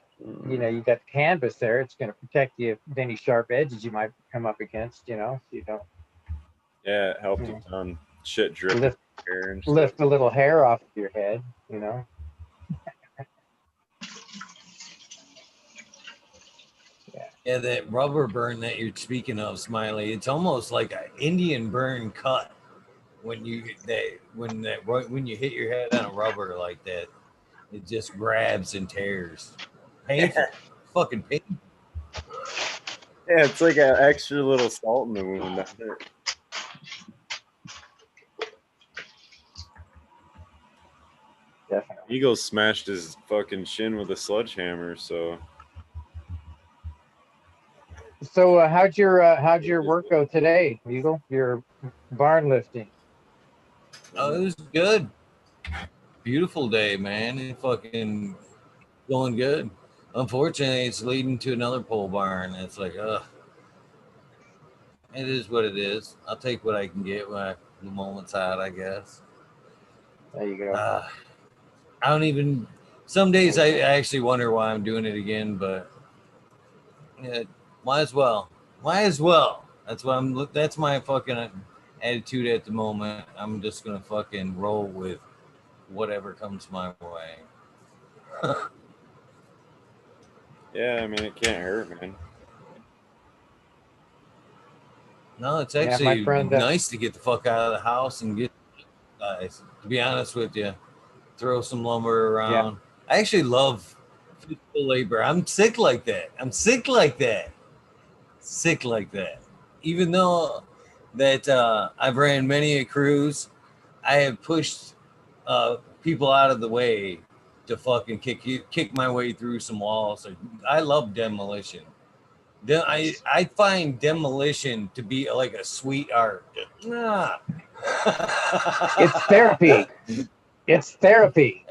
you got the canvas there. It's going to protect you from any sharp edges you might come up against. So you don't. Yeah, it helped a ton. Shit dripping. Lift a little hair off of your head. Yeah, that rubber burn that you're speaking of, Smiley, it's almost like an Indian burn cut when you when you hit your head on a rubber like that. It just grabs and tears. Painful. Fucking painful. Yeah, it's like an extra little salt in the wound. Definitely. Eagle smashed his fucking shin with a sledgehammer, so. So how'd your work go today, Eagle? Your barn lifting? Oh, it was good. Beautiful day, man. It fucking going good. Unfortunately, it's leading to another pole barn. It's like, it is what it is. I'll take what I can get when the moment's out, I guess. There you go. I don't even. Some days I actually wonder why I'm doing it again, but yeah, might as well. Might as well. That's what I'm. That's my fucking attitude at the moment. I'm just gonna fucking roll with whatever comes my way. Yeah, I mean, it can't hurt, man. No, it's actually nice to get the fuck out of the house and get guys. To be honest with you, throw some lumber around. Yeah. I actually love physical labor. I'm sick like that. Sick like that. Even though that I've ran many a cruise, I have pushed people out of the way to fucking kick my way through some walls. I love demolition. I find demolition to be like a sweet art. It's therapy. It's therapy.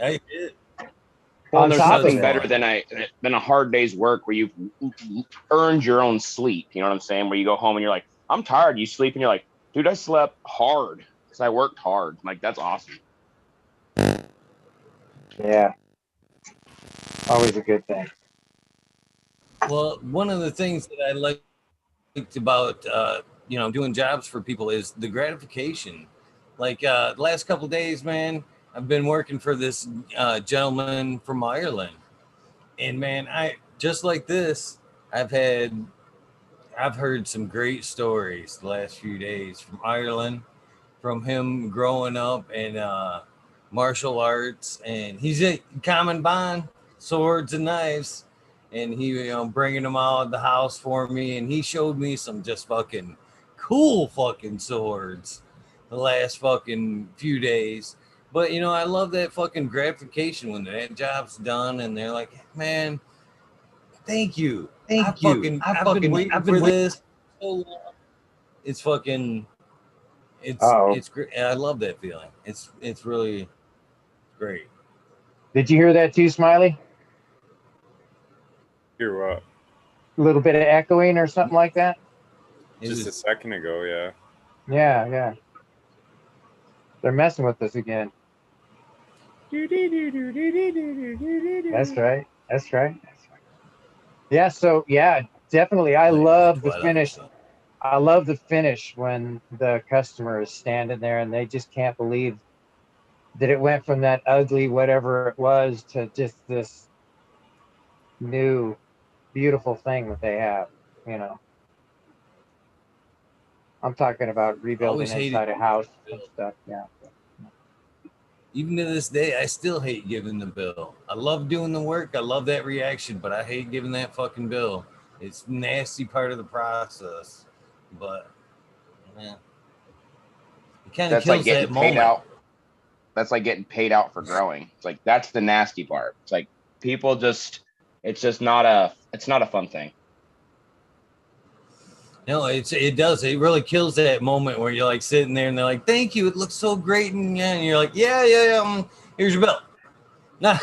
Well, there's nothing better than a hard day's work where you've earned your own sleep. You know what I'm saying? Where you go home and you're like, I'm tired. You sleep and you're like, dude, I slept hard because I worked hard. Like, that's awesome. Yeah. Always a good thing. Well, one of the things that I liked about doing jobs for people is the gratification. Like the last couple of days, man, I've been working for this gentleman from Ireland, and man, I just like this. I've had I've heard some great stories the last few days from Ireland, from him growing up in martial arts, and he's a common bond, swords and knives, and he bringing them out of the house for me, and he showed me some just fucking cool fucking swords the last fucking few days. But I love that fucking gratification when that job's done and they're like, man, thank you. I've been waiting for this so long. It's fucking it's great. I love that feeling. It's really great. Did you hear that too, Smiley? Hear what? A little bit of echoing or something like that? Just a second ago, yeah. Yeah. They're messing with us again. That's right. Yeah, so yeah, definitely. I love the finish. I love the finish when the customer is standing there and they just can't believe that it went from that ugly whatever it was to just this new beautiful thing that they have, I'm talking about rebuilding inside a house and stuff. Yeah. Even to this day, I still hate giving the bill. I love doing the work. I love that reaction, but I hate giving that fucking bill. It's nasty part of the process. But man, it kind of kills that moment. That's like getting paid out for growing. It's like that's the nasty part. It's like people just it's not a fun thing. No, it does. It really kills that moment where you're like sitting there and they're like, "Thank you. It looks so great." And you're like, "Yeah. Here's your bill." Nah.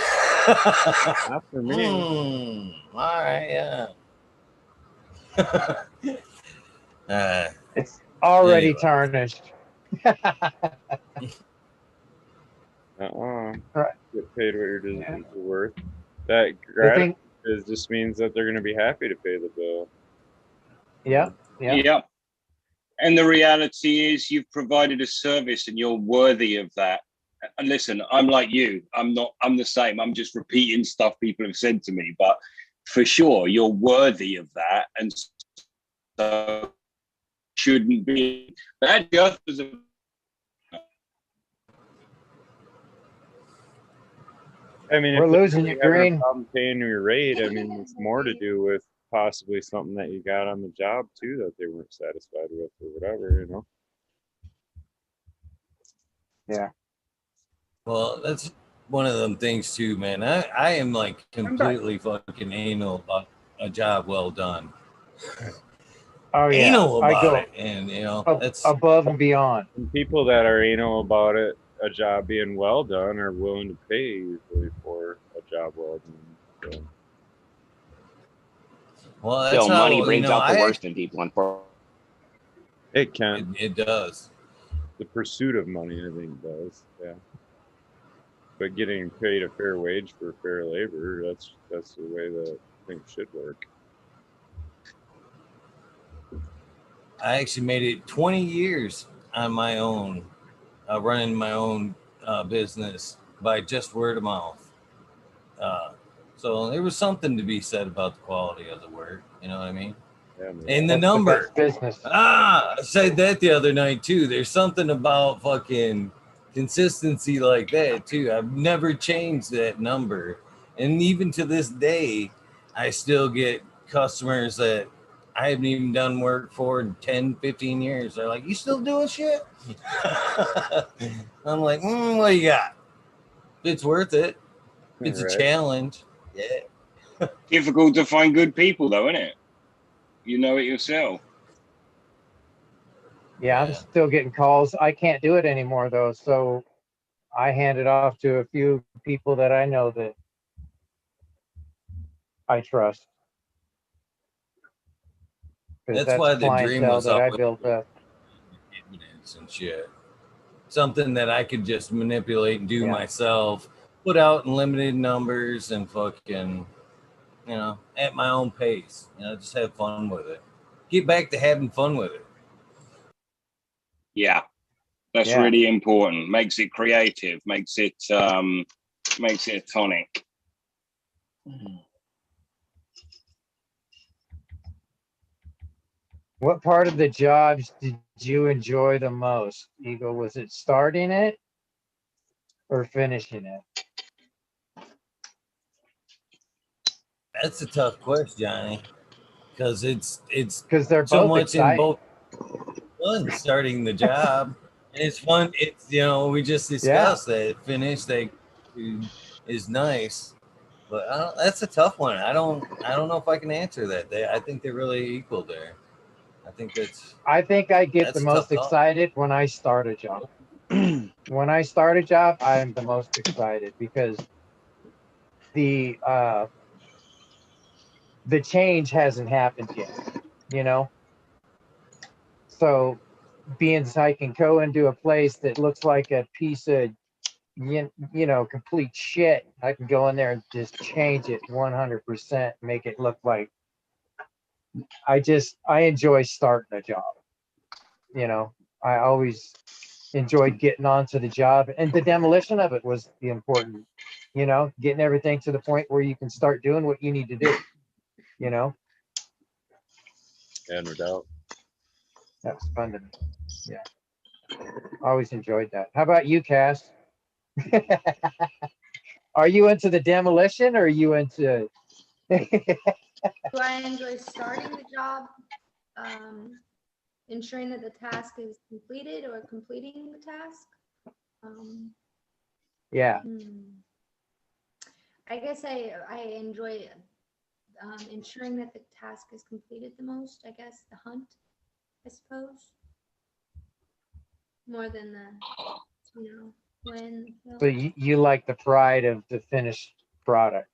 Not for me. All right. Yeah. It's already tarnished. Right. Right. Get paid what you're worth. That gratitude just means that they're going to be happy to pay the bill. Yeah. And the reality is you've provided a service and you're worthy of that. And listen, I'm like you. I'm the same. I'm just repeating stuff people have said to me, but for sure you're worthy of that. And so shouldn't be. That just was a I mean, we're losing you, Green. Problem paying your rate. I mean, it's more to do with possibly something that you got on the job too that they weren't satisfied with or whatever, Yeah. Well, that's one of them things too, man. I am like completely fucking anal about a job well done. Oh yeah. Anal about it, and that's above and beyond. And people that are anal about it, a job being well done, are willing to pay usually for a job well done. So. Well, that's still money brings out the worst in people. It can. It does. The pursuit of money, I think, does. Yeah. But getting paid a fair wage for fair labor, that's the way that things should work. I actually made it 20 years on my own, running my own business by just word of mouth. So there was something to be said about the quality of the work. You know what I mean? Yeah, and the number. Business. I said that the other night too. There's something about fucking consistency like that too. I've never changed that number. And even to this day, I still get customers that I haven't even done work for in 10, 15 years. They're like, "You still doing shit?" I'm like, "What do you got? It's worth it. It's a challenge." Yeah. Difficult to find good people though, isn't it? You know it yourself. Yeah, I'm still getting calls. I can't do it anymore though, so I hand it off to a few people that I know that I trust. That's why the dream was that I built up. And shit. Something that I could just manipulate and do myself, put out in limited numbers and fucking, at my own pace. Just have fun with it. Get back to having fun with it. Yeah. That's really important. Makes it creative, makes it a tonic. What part of the jobs did you enjoy the most, Eagle? Was it starting it or finishing it? That's a tough question, Johnny, because it's Because they're so both much in exciting. both. Fun starting the job, and it's fun. It's we just discussed that finish that is nice, but that's a tough one. I don't know if I can answer that. I think they're really equal there. I think I get the a most tough call. excited when I start a job. When I start a job, I am the most excited because the change hasn't happened yet. So being I can go into a place that looks like a piece of complete shit. I can go in there and just change it 100%, make it look like I enjoy starting a job. I always enjoyed getting onto the job, and the demolition of it was the important, getting everything to the point where you can start doing what you need to do. Yeah, no doubt. That was fun to me. Yeah. Always enjoyed that. How about you, Cass? Are you into the demolition or are you into Do I enjoy starting the job, ensuring that the task is completed or completing the task? Yeah. I guess I enjoy ensuring that the task is completed the most. I guess the hunt, I suppose, more than the when. So you like the pride of the finished product.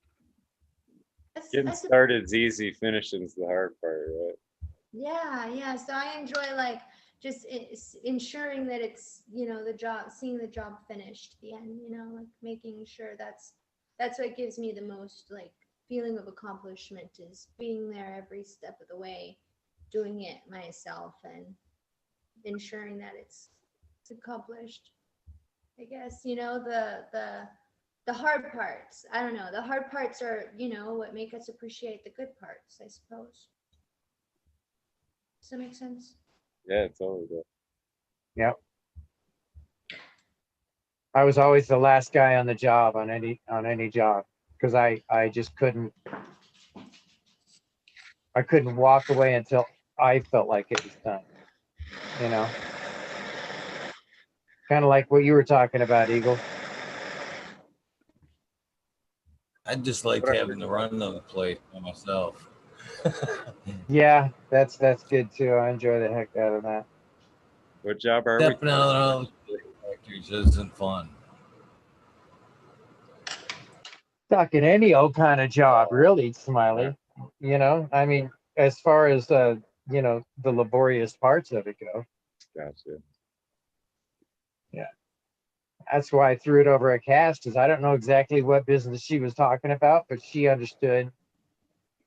Getting started is easy, finishing's the hard part, right? Yeah. So I enjoy like just ensuring that it's the job, seeing the job finished at the end. Like making sure that's what gives me the most like feeling of accomplishment, is being there every step of the way, doing it myself and ensuring that it's accomplished. I guess the hard parts. I don't know. The hard parts are what make us appreciate the good parts, I suppose. Does that make sense? Yeah, it's totally does. Yep. I was always the last guy on the job on any job because I just couldn't walk away until I felt like it was done. Kind of like what you were talking about, Eagle. I just like having to run the place by myself. Yeah, that's good too. I enjoy the heck out of that. What job are Stepping out of factories isn't fun. Talking any old kind of job, really, Smiley. I mean, as far as the laborious parts of it go. Gotcha. Yeah. That's why I threw it over at Cass, because I don't know exactly what business she was talking about, but she understood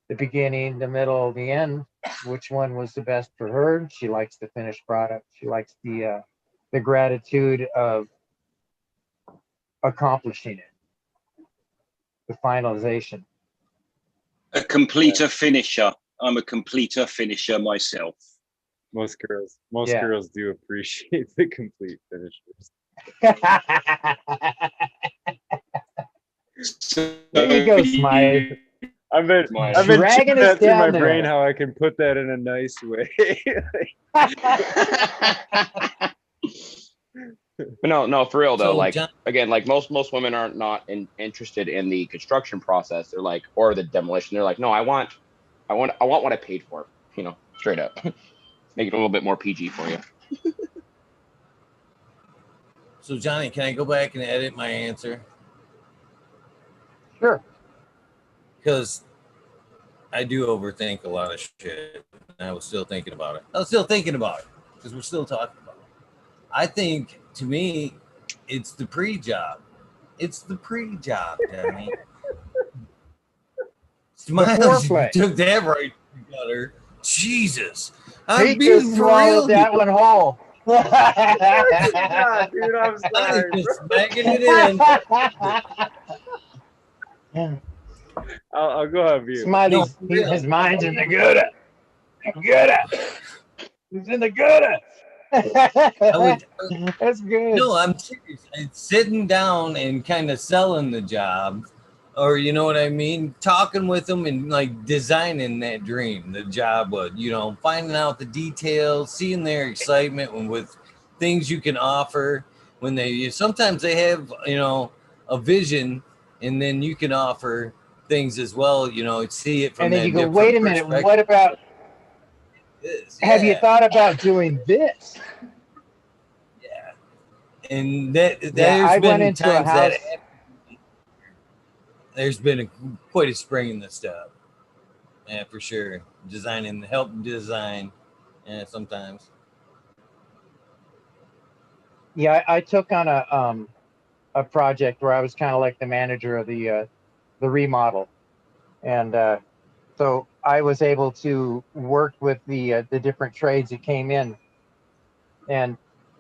the beginning, the middle, the end, which one was the best for her. She likes the finished product. She likes the gratitude of accomplishing it, the finalization. A completer finisher. I'm a completer finisher myself. Most girls do appreciate the complete finishers. There you go, Smiley. I've been dragging us through my down brain there. how I can put that in a nice way. No, for real though. So, like John, again, like most women are not interested in the construction process. They're like, or the demolition. They're like, no, I want what I paid for. Straight up. Make it a little bit more PG for you. So Johnny, can I go back and edit my answer? Sure. Because I do overthink a lot of shit. And I was still thinking about it. Because we're still talking about it. I think, to me, it's the pre-job. It's the pre-job, Johnny. Smiles, you took that right together. Jesus. I'm being for real. That one whole. God, dude, I'm sorry. I'm just smacking it in. I'll go have you. Smiley's his mind's in the gutter. It's in the gutter. That's good. No, I'm serious. It's sitting down and kind of selling the job, or you know what I mean, talking with them and like designing that dream, the job, finding out the details, seeing their excitement and with things you can offer when sometimes they have a vision, and then you can offer things as well. See it from and then that you go, different wait a minute, perspective. what about? Have you Yeah. thought about doing this? Yeah. And that Yeah, there's I went been into a times that house. there's been quite a spring in the step. Yeah, for sure. Help design, sometimes. Yeah, I took on a project where I was kind of like the manager of the remodel, and so I was able to work with the different trades that came in. And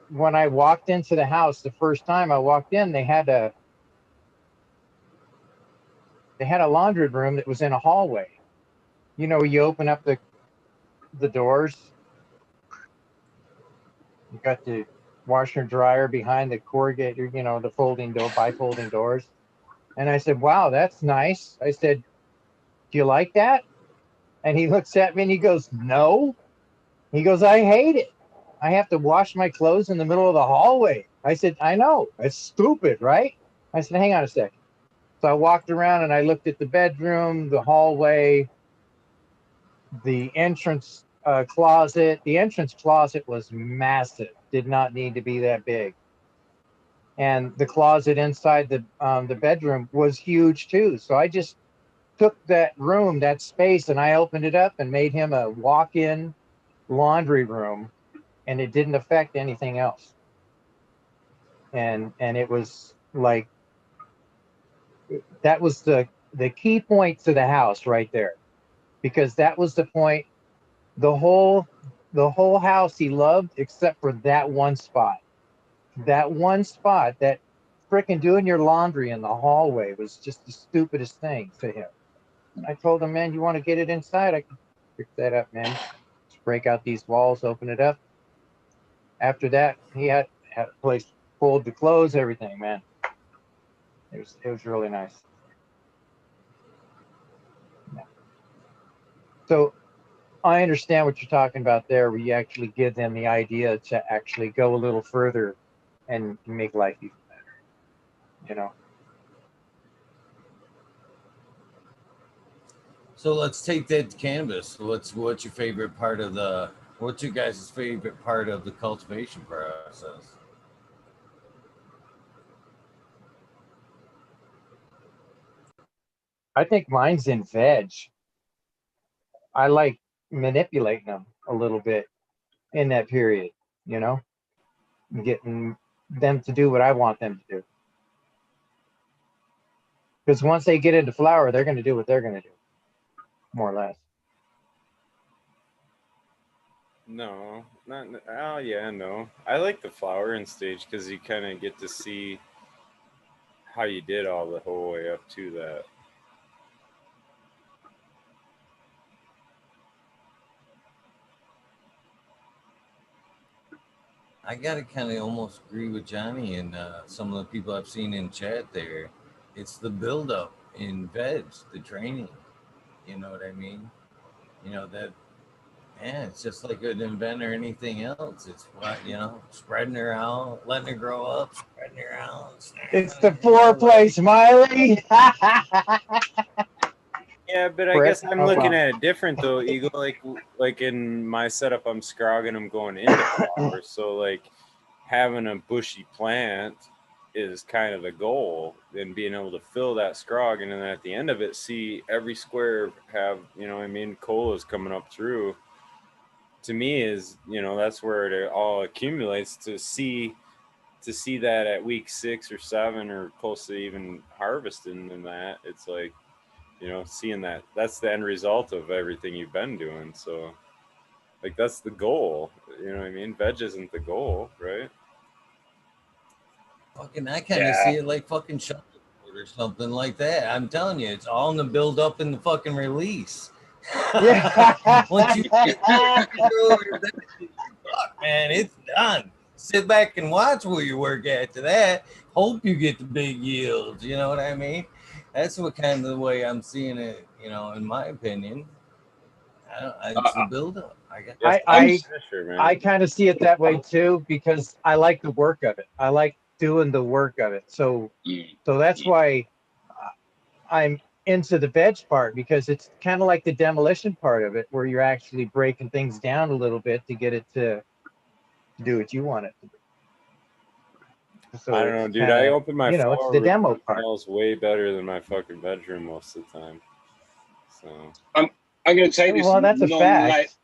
when I walked into the house, the first time I walked in, they had a laundry room that was in a hallway. You know, you open up the doors, you got the washer and dryer behind the corrugator, the bifolding doors. And I said, wow, that's nice. I said, do you like that? And he looks at me and he goes, no. He goes, I hate it. I have to wash my clothes in the middle of the hallway. I said, I know. It's stupid, right? I said, hang on a second. So I walked around and I looked at the bedroom, the hallway, the entrance closet. The entrance closet was massive, did not need to be that big. And the closet inside the bedroom was huge too. So I just took that room, that space, and I opened it up and made him a walk-in laundry room, and it didn't affect anything else. And it was like, that was the key point to the house right there, because that was the point. The whole house he loved except for that one spot. That one spot, that freaking doing your laundry in the hallway, was just the stupidest thing to him. I told him, man, you want to get it inside? I can pick that up, man. Just break out these walls, open it up. After that, he had a place full to clothes, everything, man. It was really nice. Yeah. So I understand what you're talking about there, where you actually give them the idea to actually go a little further and make life even better. So let's take that to cannabis. What's your favorite part of what's your guys' favorite part of the cultivation process? I think mine's in veg. I like manipulating them a little bit in that period, getting them to do what I want them to do. Because once they get into flower, they're going to do what they're going to do, more or less. No, not. Oh yeah, no. I like the flowering stage because you kind of get to see how you did all the whole way up to that. I gotta kind of almost agree with Johnny and some of the people I've seen in chat there. It's the buildup in veg, the training. You know what I mean? That. Yeah, it's just like an invent or anything else. It's spreading her out, letting her grow up, spreading her out. It's the foreplay, Smiley. Yeah, but I guess I'm looking at it different though, Eagle. Like in my setup, I'm scrogging them going into flower. So like having a bushy plant is kind of the goal, and being able to fill that scrog, and then at the end of it, see every square have colas coming up through. To me, is that's where it all accumulates. To see that at week 6 or 7 or close to even harvesting in that, it's like seeing that's the end result of everything you've been doing. So like that's the goal. You know what I mean? Veg isn't the goal, right? Fucking, I kind of see it like fucking shuffleboard or something like that. I'm telling you, it's all in the build up and the fucking release. Yeah. Once you fuck, man, it's done. Sit back and watch where you work after that. Hope you get the big yields. You know what I mean? That's what kind of the way I'm seeing it. You know, in my opinion, it's the buildup. I kind of see it that way too, because I like the work of it. I like doing the work of it. So that's why I'm into the veg part, because it's kind of like the demolition part of it, where you're actually breaking things down a little bit to get it to do what you want it to do. So I don't know, dude. I open my flower it's the demo room, part. It smells way better than my fucking bedroom most of the time. So I'm going to take this. Well, that's a fact.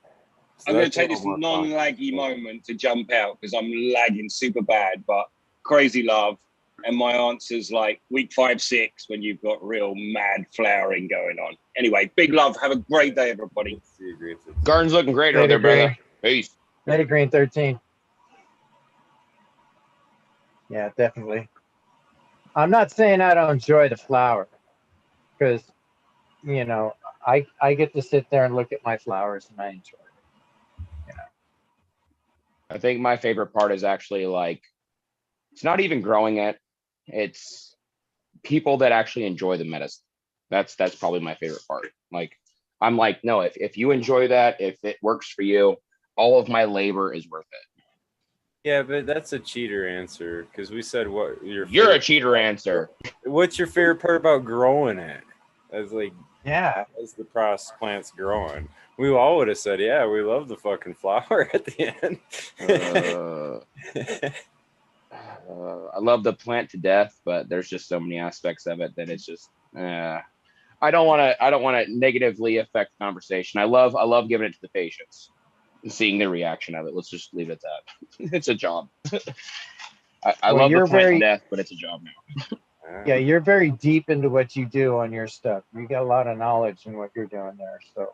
I'm going to take this non-laggy moment to jump out because I'm lagging super bad, but crazy love. And my answer's like week 5, 6 when you've got real mad flowering going on. Anyway, big love. Have a great day, everybody. Garden's looking great over there, brother. Peace. Later, Green 13. Yeah, definitely. I'm not saying I don't enjoy the flower, because, you know, I get to sit there and look at my flowers and I enjoy it. Yeah. I think my favorite part is actually like, it's not even growing it. It's people that actually enjoy the medicine. That's probably my favorite part. Like, I'm like, no, if you enjoy that, if it works for you, all of my labor is worth it. Yeah, but that's a cheater answer, because we said what you're a cheater answer. What's your favorite part about growing it? As like, yeah, as the plant's growing, we all would have said, yeah, we love the fucking flower at the end. I love the plant to death, but there's just so many aspects of it that it's just I don't want to negatively affect the conversation. I love giving it to the patients and seeing their reaction of it. Let's just leave it at that. It's a job. I love the plant to death, but it's a job now. Yeah, you're very deep into what you do on your stuff. You got a lot of knowledge in what you're doing there. So,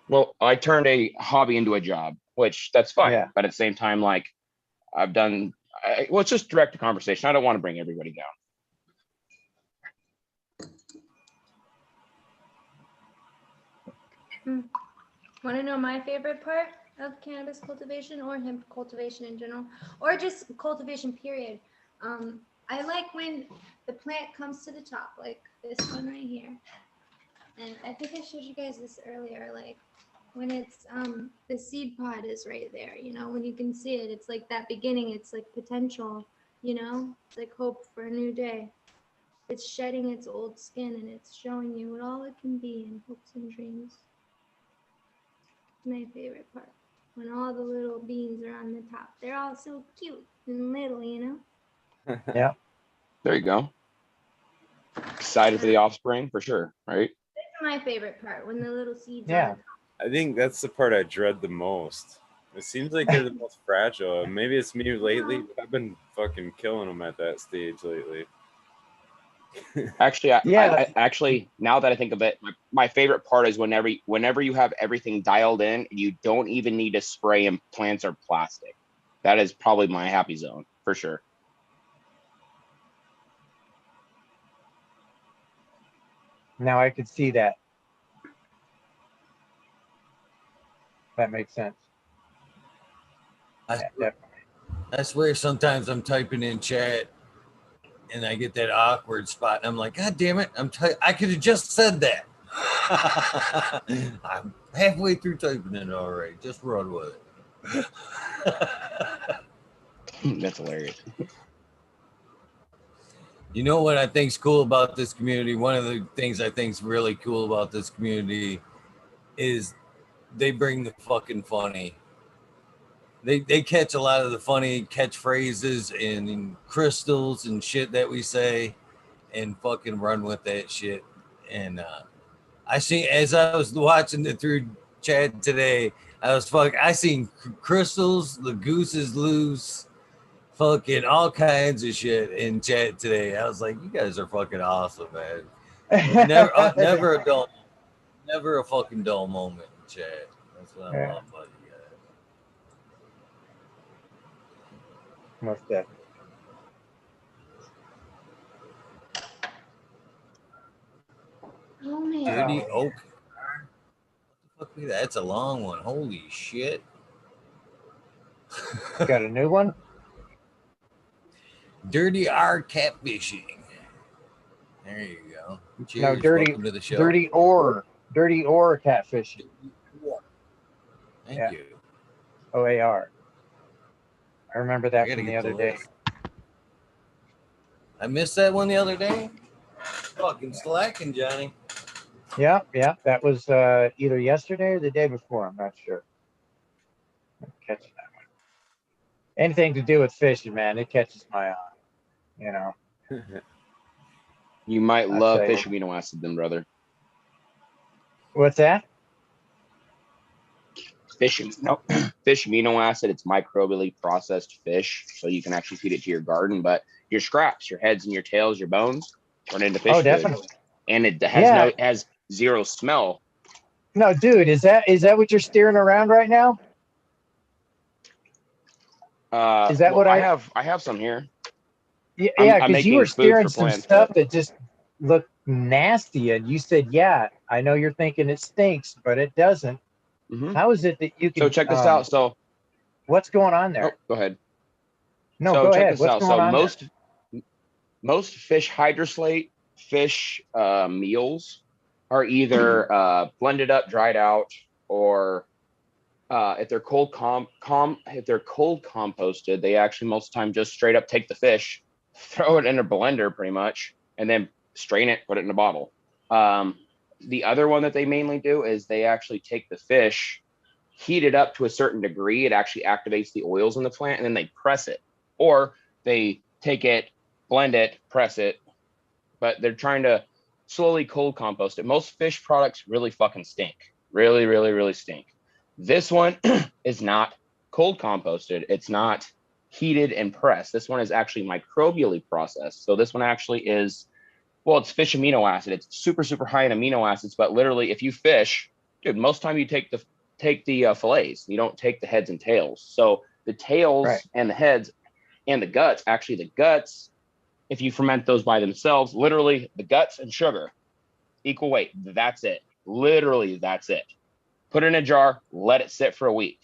well, I turned a hobby into a job, which that's fine. Yeah. But at the same time, like I've done, it's just direct a conversation. I don't want to bring everybody down. Want to know my favorite part of cannabis cultivation or hemp cultivation in general, or just cultivation period? I like when the plant comes to the top, like this one right here. And I think I showed you guys this earlier, like when it's the seed pod is right there, you know, when you can see it, it's like that beginning, it's like potential, you know, it's like hope for a new day. It's shedding its old skin and it's showing you what all it can be in hopes and dreams. My favorite part, when all the little beans are on the top. They're all so cute and little, you know? Yeah. There you go. Excited for the offspring for sure, right? That's my favorite part, when the little seeds Yeah. I think that's the part I dread the most. It seems like they're the most fragile. Maybe it's me lately, but I've been fucking killing them at that stage lately. Actually, I actually, now that I think of it, my favorite part is whenever you have everything dialed in, you don't even need to spray and plants are plastic. That is probably my happy zone for sure. Now I could see that. That makes sense. I swear sometimes I'm typing in chat and I get that awkward spot and I'm like, God damn it, I could have just said that. I'm halfway through typing it already. Just run with it. That's hilarious. You know what I think's cool about this community? One of the things I think's really cool about this community is they bring the fucking funny. They catch a lot of the funny catchphrases and crystals and shit that we say and fucking run with that shit. And I see, as I was watching it through chat today, I seen crystals, the goose is loose, fucking all kinds of shit in chat today. I was like, you guys are fucking awesome, man. Never a fucking dull moment in chat. That's what I love about you guys. Most definitely. Oh man. Dirty oak. What the fuck is that? That's a long one. Holy shit. Got a new one? Dirty R catfishing. There you go. Cheers. No, dirty, Welcome to the show. dirty ore catfishing. Thank you. OAR. I remember that I gotta from the get other day. list. I missed that one the other day. Fucking slacking, Johnny. Yeah, that was either yesterday or the day before. I'm not sure. I'm catching that one. Anything to do with fishing, man, it catches my eye. You know. You might I'll love tell you. fish amino acid, then, brother. What's that? Fish amino acid. It's microbially processed fish, so you can actually feed it to your garden. But your scraps, your heads and your tails, your bones, turn into fish Oh, food. definitely. And it has has zero smell. No, dude, is that what you're steering around right now? Is that what I have? I have some here. Yeah, I'm because you were making food steering for some plants, stuff but- that just looked nasty, and you said, "Yeah, I know you're thinking it stinks, but it doesn't." Mhm. How is it that you can? So check this out. So what's going on there? go ahead. No, so go check ahead. this What's out. going So on most fish hydroslate fish meals are either blended up, dried out, or if they're cold composted, they actually most of the time just straight up take the fish, throw it in a blender pretty much, and then strain it, put it in a bottle. The other one that they mainly do is they actually take the fish, heat it up to a certain degree, it actually activates the oils in the plant, and then they press it. Or they take it, blend it, press it, but they're trying to slowly cold compost it. Most fish products really fucking stink. Really, really, really stink. This one is not cold composted. It's not heated and pressed. This one is actually microbially processed. So this one actually is, well, it's fish amino acid. It's super, super high in amino acids, but literally if you fish, dude, most time you take the fillets, you don't take the heads and tails. So the tails and the heads and the guts, actually the guts, if you ferment those by themselves, literally the guts and sugar, equal weight. That's it. Literally, that's it. Put it in a jar, let it sit for a week.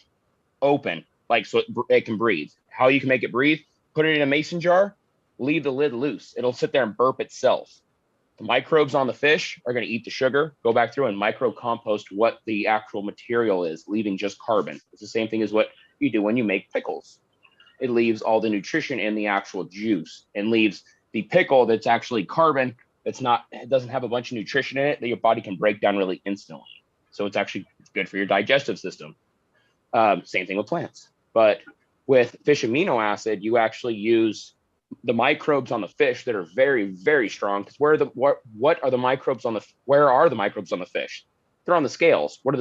Open, like so it can breathe. How you can make it breathe, put it in a mason jar, leave the lid loose. It'll sit there and burp itself. The microbes on the fish are going to eat the sugar, go back through and micro compost what the actual material is, leaving just carbon. It's the same thing as what you do when you make pickles. It leaves all the nutrition in the actual juice and leaves the pickle that's actually carbon. It doesn't have a bunch of nutrition in it that your body can break down really instantly. So it's actually good for your digestive system. Same thing with plants. But with fish amino acid, you actually use the microbes on the fish that are very, very strong. Because what are the microbes on the fish? They're on the scales. What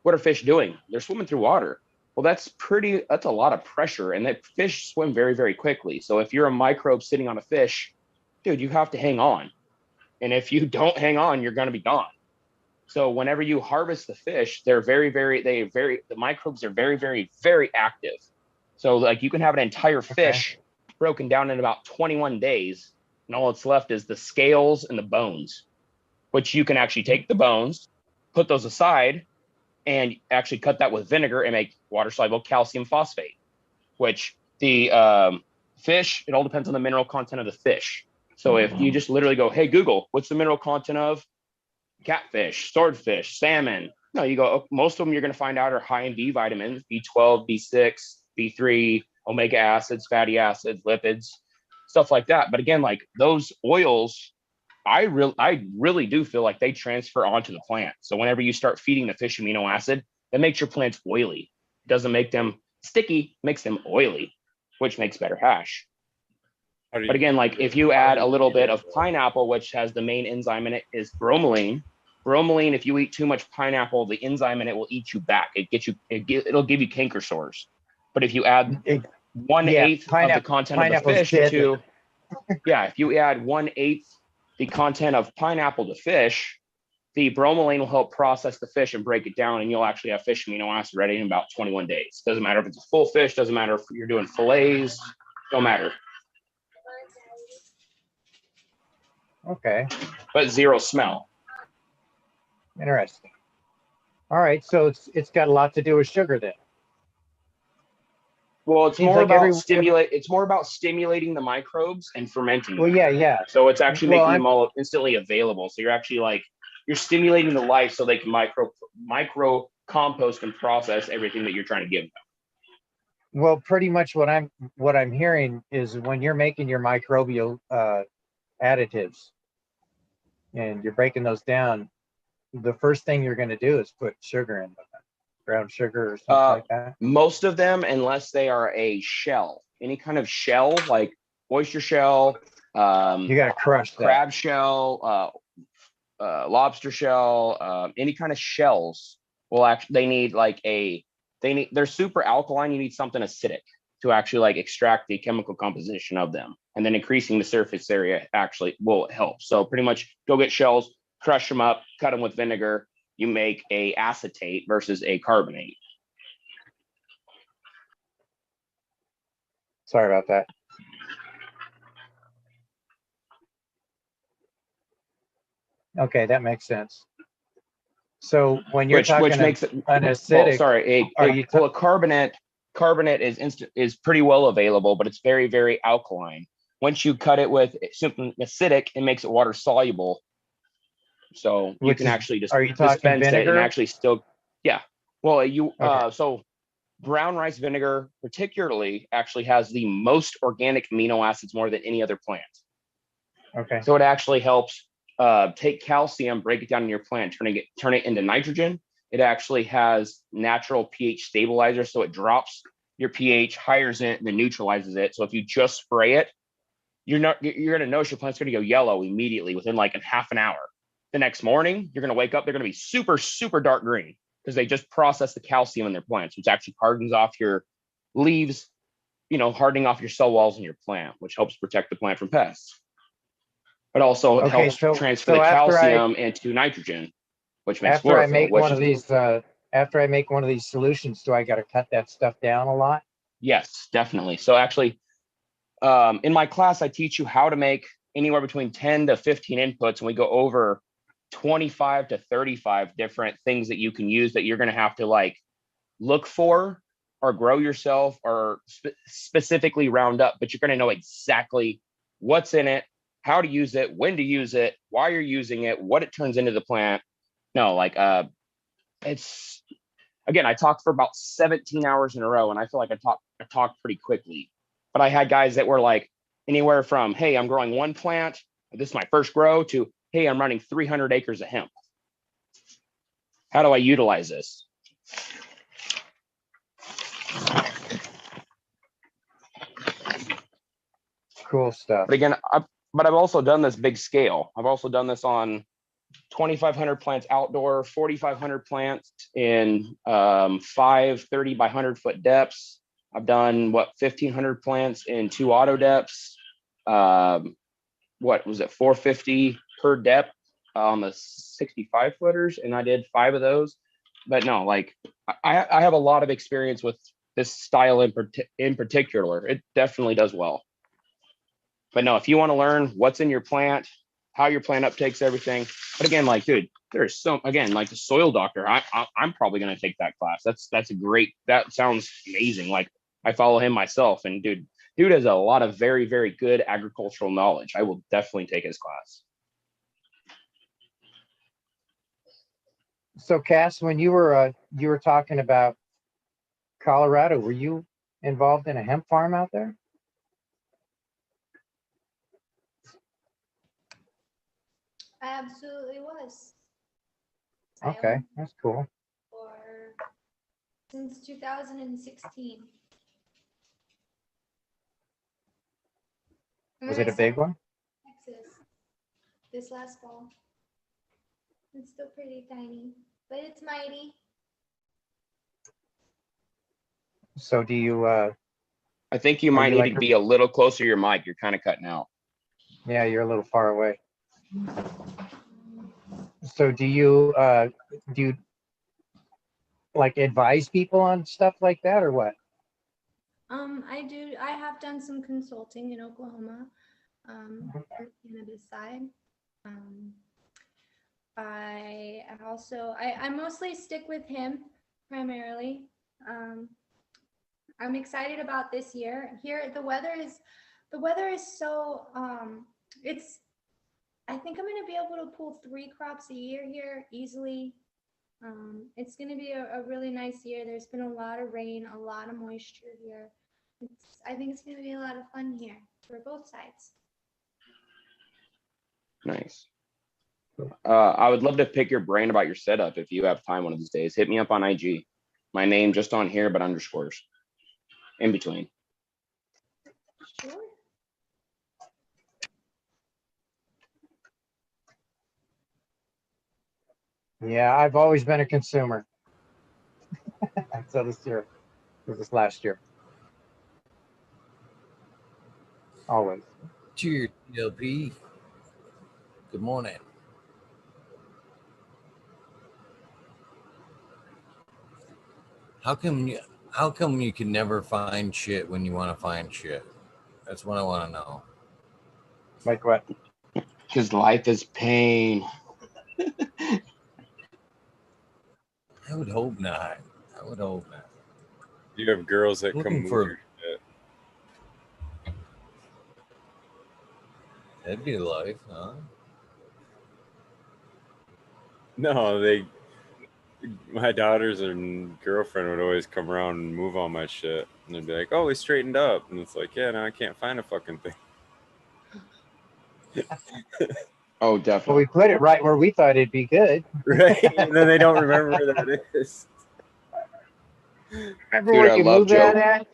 are fish doing? They're swimming through water. Well, that's a lot of pressure, and that fish swim very, very quickly. So if you're a microbe sitting on a fish, dude, you have to hang on. And if you don't hang on, you're going to be gone. So whenever you harvest the fish, the microbes are very, very, very active. So like you can have an entire fish broken down in about 21 days, and all that's left is the scales and the bones, which you can actually take the bones, put those aside, and actually cut that with vinegar and make water-soluble calcium phosphate, which the fish, it all depends on the mineral content of the fish. So if you just literally go, hey, Google, what's the mineral content of catfish, swordfish, salmon? No, you go, most of them you're going to find out are high in B vitamins, B12, B6, B3, omega acids, fatty acids, lipids, stuff like that. But again, like those oils, I really do feel like they transfer onto the plant. So whenever you start feeding the fish amino acid, that makes your plants oily. It doesn't make them sticky, makes them oily, which makes better hash. But again, like if you add a little bit of pineapple, which has the main enzyme in it is bromelain. Bromelain, if you eat too much pineapple, the enzyme in it will eat you back. It'll give you canker sores. But if you add 1/8 of the content of the fish to, if you add 1/8 the content of pineapple to fish, the bromelain will help process the fish and break it down, and you'll actually have fish amino acid ready in about 21 days. Doesn't matter if it's a full fish, doesn't matter if you're doing fillets, don't matter. Okay. But zero smell. Interesting. All right, so it's got a lot to do with sugar then. Well, it's Seems more like about It's more about stimulating the microbes and fermenting. Well, them. yeah. So it's actually Well, making them all instantly available. So you're actually like you're stimulating the life so they can micro compost and process everything that you're trying to give them. Well, pretty much what I'm hearing is when you're making your microbial additives and you're breaking those down, the first thing you're going to do is put sugar in them, brown sugar or something like that. Most of them, unless they are a shell, any kind of shell like oyster shell, You got to crush that. crab shell, lobster shell, any kind of shells will actually they're super alkaline. You need something acidic to actually like extract the chemical composition of them, and then increasing the surface area actually will help. So pretty much go get shells, crush them up, cut them with vinegar. You make a acetate versus a carbonate. Sorry about that. Okay, that makes sense. So when you're talking which makes it an acidic, a carbonate is pretty well available, but it's very, very alkaline. Once you cut it with something acidic, it makes it water soluble. So you can actually just dispense it and actually still, yeah. Well, so brown rice vinegar particularly actually has the most organic amino acids more than any other plant. Okay. So it actually helps take calcium, break it down in your plant, turn it into nitrogen. It actually has natural pH stabilizer, so it drops your pH, hires it, and then neutralizes it. So if you just spray it, you're going to notice your plant's going to go yellow immediately within like a half an hour. The next morning, you're going to wake up, they're going to be super, super dark green because they just process the calcium in their plants, which actually hardens off your leaves, hardening off your cell walls in your plant, which helps protect the plant from pests. But also it helps transfer the calcium into nitrogen, which makes chlorophyll. After I make one of these solutions, do I got to cut that stuff down a lot? Yes, definitely. So actually, in my class, I teach you how to make anywhere between 10 to 15 inputs, and we go over 25 to 35 different things that you can use that you're going to have to like look for or grow yourself or specifically round up, but you're going to know exactly what's in it, how to use it, when to use it, why you're using it, what it turns into the plant. No, like it's again, I talked for about 17 hours in a row, and I feel like I talked pretty quickly. But I had guys that were like anywhere from, hey, I'm growing one plant, this is my first grow, to hey, I'm running 300 acres of hemp. How do I utilize this? Cool stuff. But again, I've also done this big scale. I've also done this on 2,500 plants outdoor, 4,500 plants in 530 by 100 foot depths. I've done 1,500 plants in 2 auto depths. What was it, 450 per depth on the 65 footers, and I did 5 of those. But no, like I have a lot of experience with this style in particular. It definitely does well. But no, if you want to learn what's in your plant, how your plant uptakes everything. But again, like, dude, there's like the soil doctor. I'm probably going to take that class. That sounds amazing. Like I follow him myself, and dude has a lot of very, very good agricultural knowledge. I will definitely take his class. So Cass, when you were talking about Colorado, were you involved in a hemp farm out there? I absolutely was. Okay, that's cool. Since 2016. Was it a big one? Texas. This last fall. It's still pretty tiny, but it's mighty. So do you I think you might need to be a little closer to your mic. You're kind of cutting out. Yeah, you're a little far away. So do you like advise people on stuff like that or what? I do. I have done some consulting in Oklahoma for the cannabis side. I mostly stick with hemp primarily. I'm excited about this year. Here, the weather is so it's I think I'm gonna be able to pull 3 crops a year here easily. It's gonna be a really nice year. There's been a lot of rain, a lot of moisture here. I think it's gonna be a lot of fun here for both sides. Nice. I would love to pick your brain about your setup if you have time one of these days. Hit me up on IG. My name just on here, but underscores in between. Sure. Yeah, I've always been a consumer. So this last year. Always. Cheers, LP. Good morning. How come you can never find shit when you want to find shit? That's what I want to know. Like what? Because life is pain. I would hope not. You have girls that Looking come for- move your shit. That'd be life, huh? No, my daughters and girlfriend would always come around and move all my shit. And they'd be like, oh, we straightened up. And it's like, yeah, now I can't find a fucking thing. Oh, Well, definitely. we put it right where we thought it'd be good. Right? And then they don't remember where that is. Remember Dude, where I you love moved that Joe. at?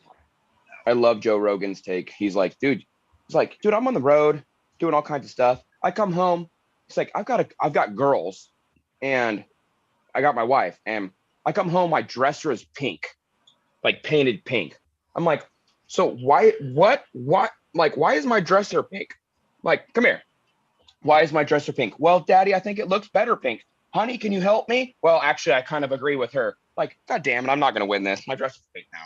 I love Joe Rogan's take. He's like, dude, I'm on the road doing all kinds of stuff. I come home. It's like, I've got girls and I got my wife, and I come home, my dresser is pink, like painted pink. I'm like, so why is my dresser pink? Like, come here. Why is my dresser pink? Well, Daddy, I think it looks better pink. Honey, can you help me? Well, actually, I kind of agree with her. Like, God damn it, I'm not going to win this. My dresser's pink now.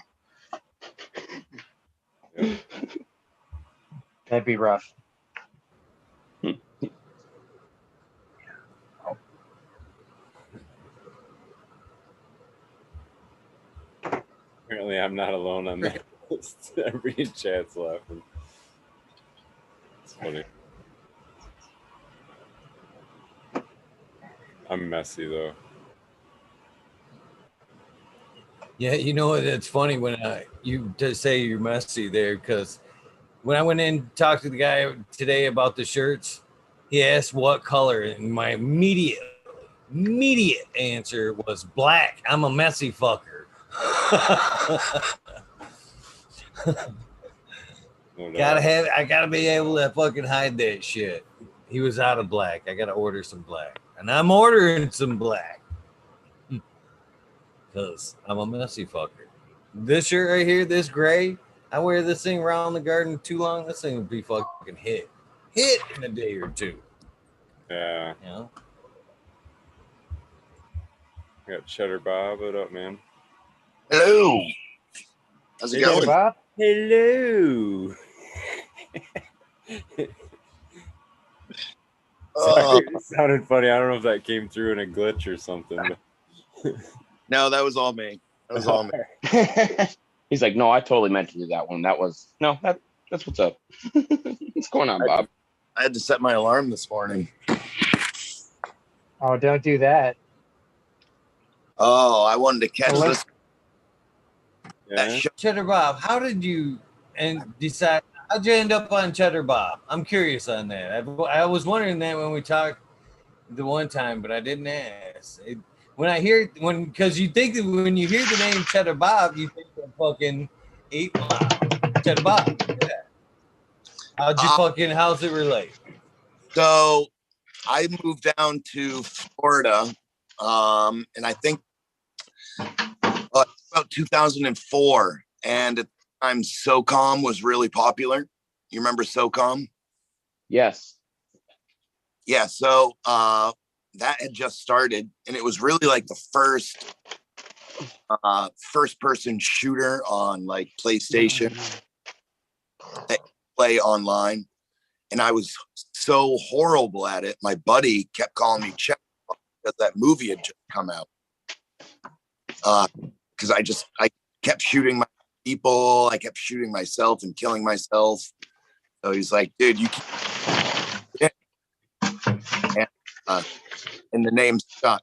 Yep. That'd be rough. Apparently, I'm not alone on that list. Every chat's laughing. It's funny. I'm messy, though. Yeah, you know what? It's funny when you just say you're messy there, because when I went in to talk to the guy today about the shirts, he asked what color, and my immediate answer was black. I'm a messy fucker. No doubt. I gotta be able to fucking hide that shit. He was out of black. I gotta order some black, and I'm ordering some black because I'm a messy fucker. This shirt right here, this gray, I wear this thing around the garden too long. This thing would be fucking hit in a day or two. Yeah. You know? I got Cheddar Bob. What up, man? Hello. How's it Hey, Hey, going? Bob. Hello. Sorry, it sounded funny. I don't know if that came through in a glitch or something. But... No, that was all me. That was all me. He's like, no, I totally meant to do that one. That's what's up. What's going on, Bob? I had to set my alarm this morning. Oh, don't do that. Oh, I wanted to catch Hello? this. That Yeah. show. Cheddar Bob, how did you decide? How'd you end up on Cheddar Bob? I'm curious on that. I was wondering that when we talked the one time, but I didn't ask. Because you think that when you hear the name Cheddar Bob, you think of fucking Cheddar Bob. Yeah. How's it relate? So I moved down to Florida, and I think about 2004. And at the time, SOCOM was really popular. You remember SOCOM? Yes. Yeah. So that had just started, and it was really like the first person shooter on like PlayStation that you play online. And I was so horrible at it. My buddy kept calling me Cheddar because that movie had just come out. Because I kept shooting my people. I kept shooting myself and killing myself. So he's like, dude, you can't. And the name stuck.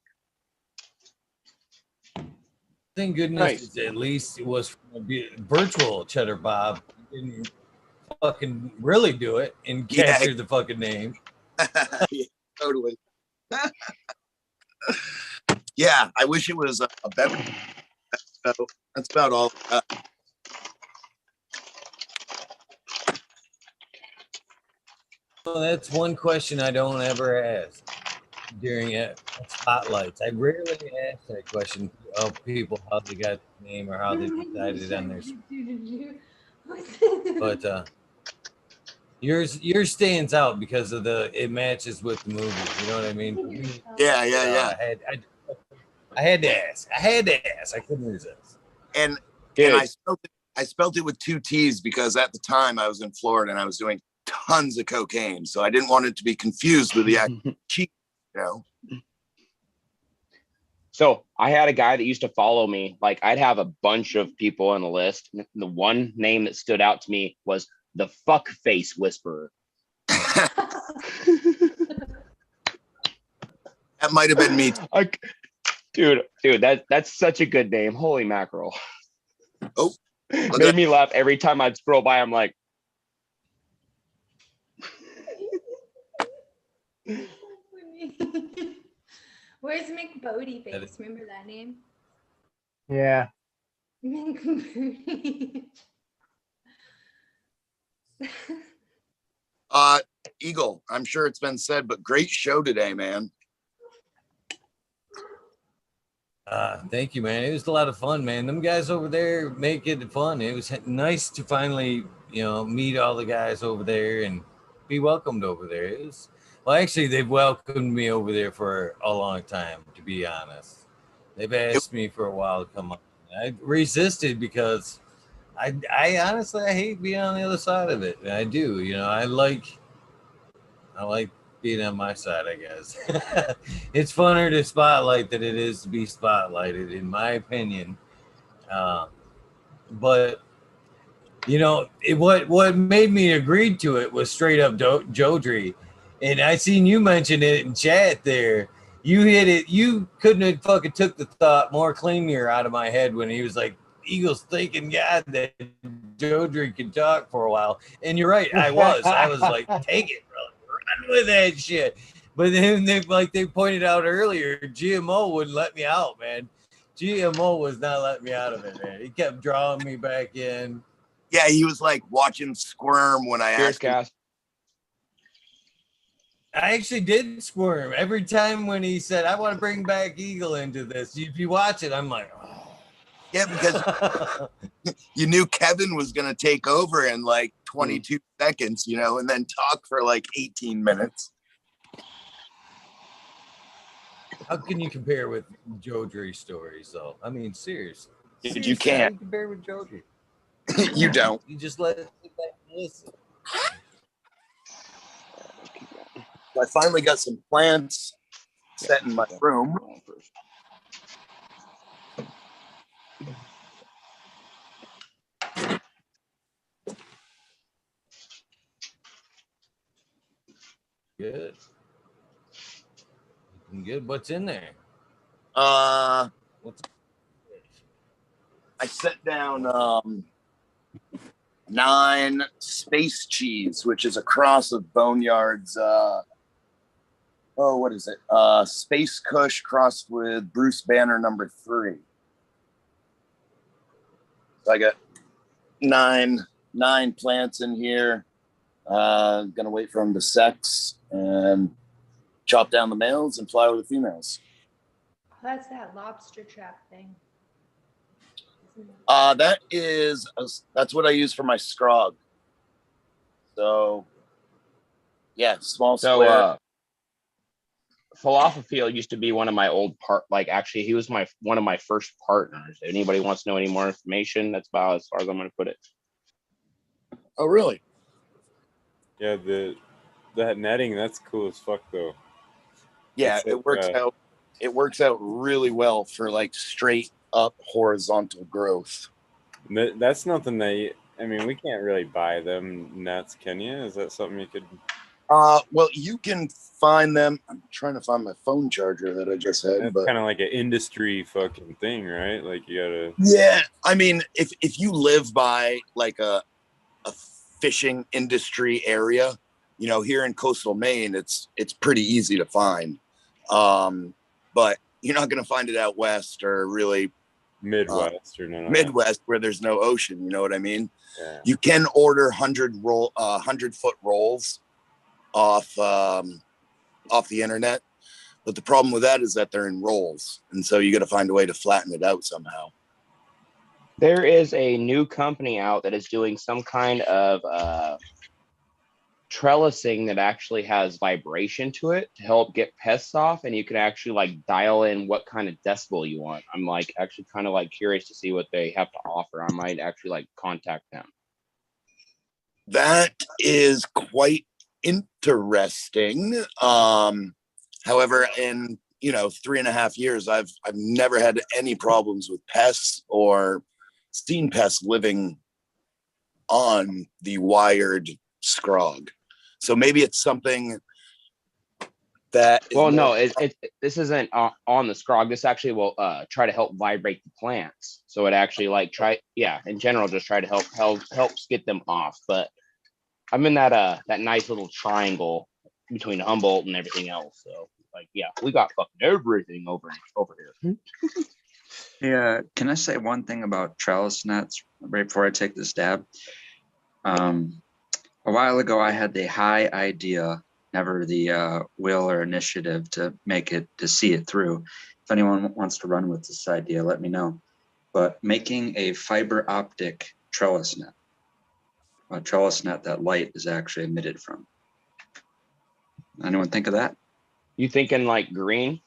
Thank goodness at least it was from a virtual Cheddar Bob. He didn't fucking really do it and capture the fucking name. Yeah, totally. Yeah, I wish it was a better. So that's about all. Well, that's one question I don't ever ask during spotlights. I rarely ask that question of people how they got the name or how they decided on their. But yours stands out because of it matches with the movie. You know what I mean? Yeah. I had to ask. I couldn't resist. And I spelled it with 2 T's because at the time I was in Florida and I was doing tons of cocaine, so I didn't want it to be confused with the actual cheat, you know. So I had a guy that used to follow me. Like I'd have a bunch of people on the list. The one name that stood out to me was the fuck face whisperer. That might have been me. Dude, that's such a good name. Holy mackerel. Oh, made me laugh every time I'd scroll by. I'm like, where's McBodie face? Remember that name? Yeah. McBodie. Eagle, I'm sure it's been said, but great show today, man. Thank you, man. It was a lot of fun, man. Them guys over there make it fun. It was nice to finally, meet all the guys over there and be welcomed over there. Actually, they've welcomed me over there for a long time, to be honest. They've asked me for a while to come up. I resisted because I honestly, I hate being on the other side of it. I do, I like being on my side, I guess. It's funner to spotlight than it is to be spotlighted, in my opinion. But what made me agree to it was straight up Jodry, and I seen you mention it in chat there. You hit it. You couldn't have fucking took the thought more cleaner out of my head when he was like, Eagles thinking God that Jodry could talk for a while. And you're right, I was like, take it, bro. Run with that shit. But then they pointed out earlier, GMO wouldn't let me out, man. GMO was not letting me out of it, man. He kept drawing me back in. Yeah, he was like watching squirm when I asked him. I actually did squirm every time when he said, I want to bring back Eagle into this. If you watch it, I'm like, oh. Yeah, because you knew Kevin was going to take over in like 22 seconds, and then talk for like 18 minutes. How can you compare with Jodry's stories, though? I mean, seriously. You can't. How do you compare with Jodry? You don't. You just let it sit back and listen. I finally got some plants set in my room. Good. Good. What's in there? I set down 9 space cheese, which is a cross of Boneyard's what is it? Space Kush crossed with Bruce Banner #3. So I got nine plants in here. Gonna wait for them to sex and chop down the males and fly with the females. That's that lobster trap thing. That's what I use for my scrog. So yeah, small square. Falafel Field used to be one of my old actually he was one of my first partners. If anybody wants to know any more information, that's about as far as I'm going to put it. Oh, really? Yeah, that netting, that's cool as fuck though. Yeah, it works out really well for like straight up horizontal growth. That's nothing that I mean, we can't really buy them nets, can you? Is that something you could? Well, you can find them. I'm trying to find my phone charger that I just had, It's but kind of like an industry fucking thing, right? Like you gotta. yeah, I mean, if you live by like a fishing industry area, here in coastal Maine, it's pretty easy to find. But you're not going to find it out west or really Midwest or no, Midwest where there's no ocean. You know what I mean? Yeah. You can order 100-foot rolls off the internet, but the problem with that is that they're in rolls, and so you got to find a way to flatten it out somehow. There is a new company out that is doing some kind of trellising that actually has vibration to it to help get pests off, and you can actually like dial in what kind of decibel you want. I'm like actually kind of like curious to see what they have to offer. I might actually like contact them. That is quite interesting. However, in 3.5 years, I've never had any problems with pests or seen pests living on the wired scrog. So maybe it's something that. Well, no, this isn't on the scrog. This actually will try to help vibrate the plants. So it actually like in general, just try to helps get them off. But I'm in that nice little triangle between Humboldt and everything else. So like, yeah, we got fucking everything over here. Yeah, can I say one thing about trellis nets right before I take this stab? A while ago, I had the high idea, never the will or initiative to see it through. If anyone wants to run with this idea, let me know. But making a fiber optic trellis net, a trellis net that light is actually emitted from. Anyone think of that? You thinking like green?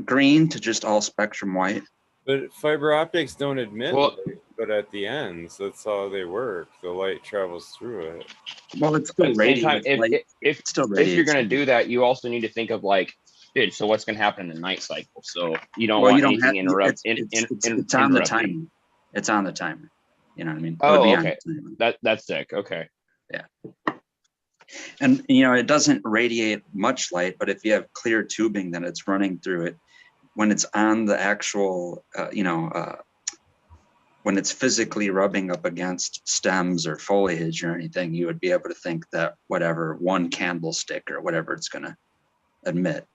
Green to just all spectrum white. But fiber optics don't emit Well, light, but at the ends, that's how they work. The light travels through it. Well, it's still at the same time, if you're gonna do that, you also need to think of like, dude, so what's gonna happen in the night cycle? So you don't want anything interrupt. It's on the timer. It's on the timer. You know what I mean? Oh, okay. That's sick. Okay. Yeah. And it doesn't radiate much light, but if you have clear tubing that it's running through it, when it's on the actual, when it's physically rubbing up against stems or foliage or anything, you would be able to think that whatever one candlestick or whatever it's going to emit.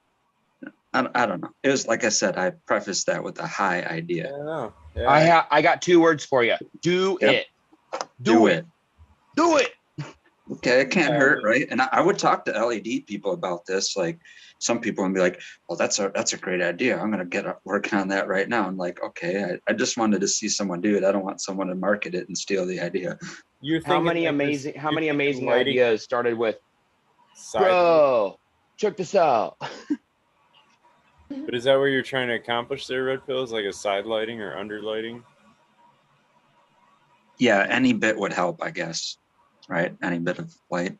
I don't know. It was like I said, I prefaced that with a high idea. Yeah. I got 2 words for you. Do it. Do it. Do it. Okay, it can't hurt, right? And I would talk to LED people about this. Like some people would be like, "Well, that's a great idea. I'm gonna get working on that right now." I'm like, "Okay, I just wanted to see someone do it. I don't want someone to market it and steal the idea." How many amazing ideas started with, "Bro, check this out." But is that what you're trying to accomplish there, Red Pills? Like a side lighting or under lighting? Yeah, any bit would help, I guess. Right, any bit of light.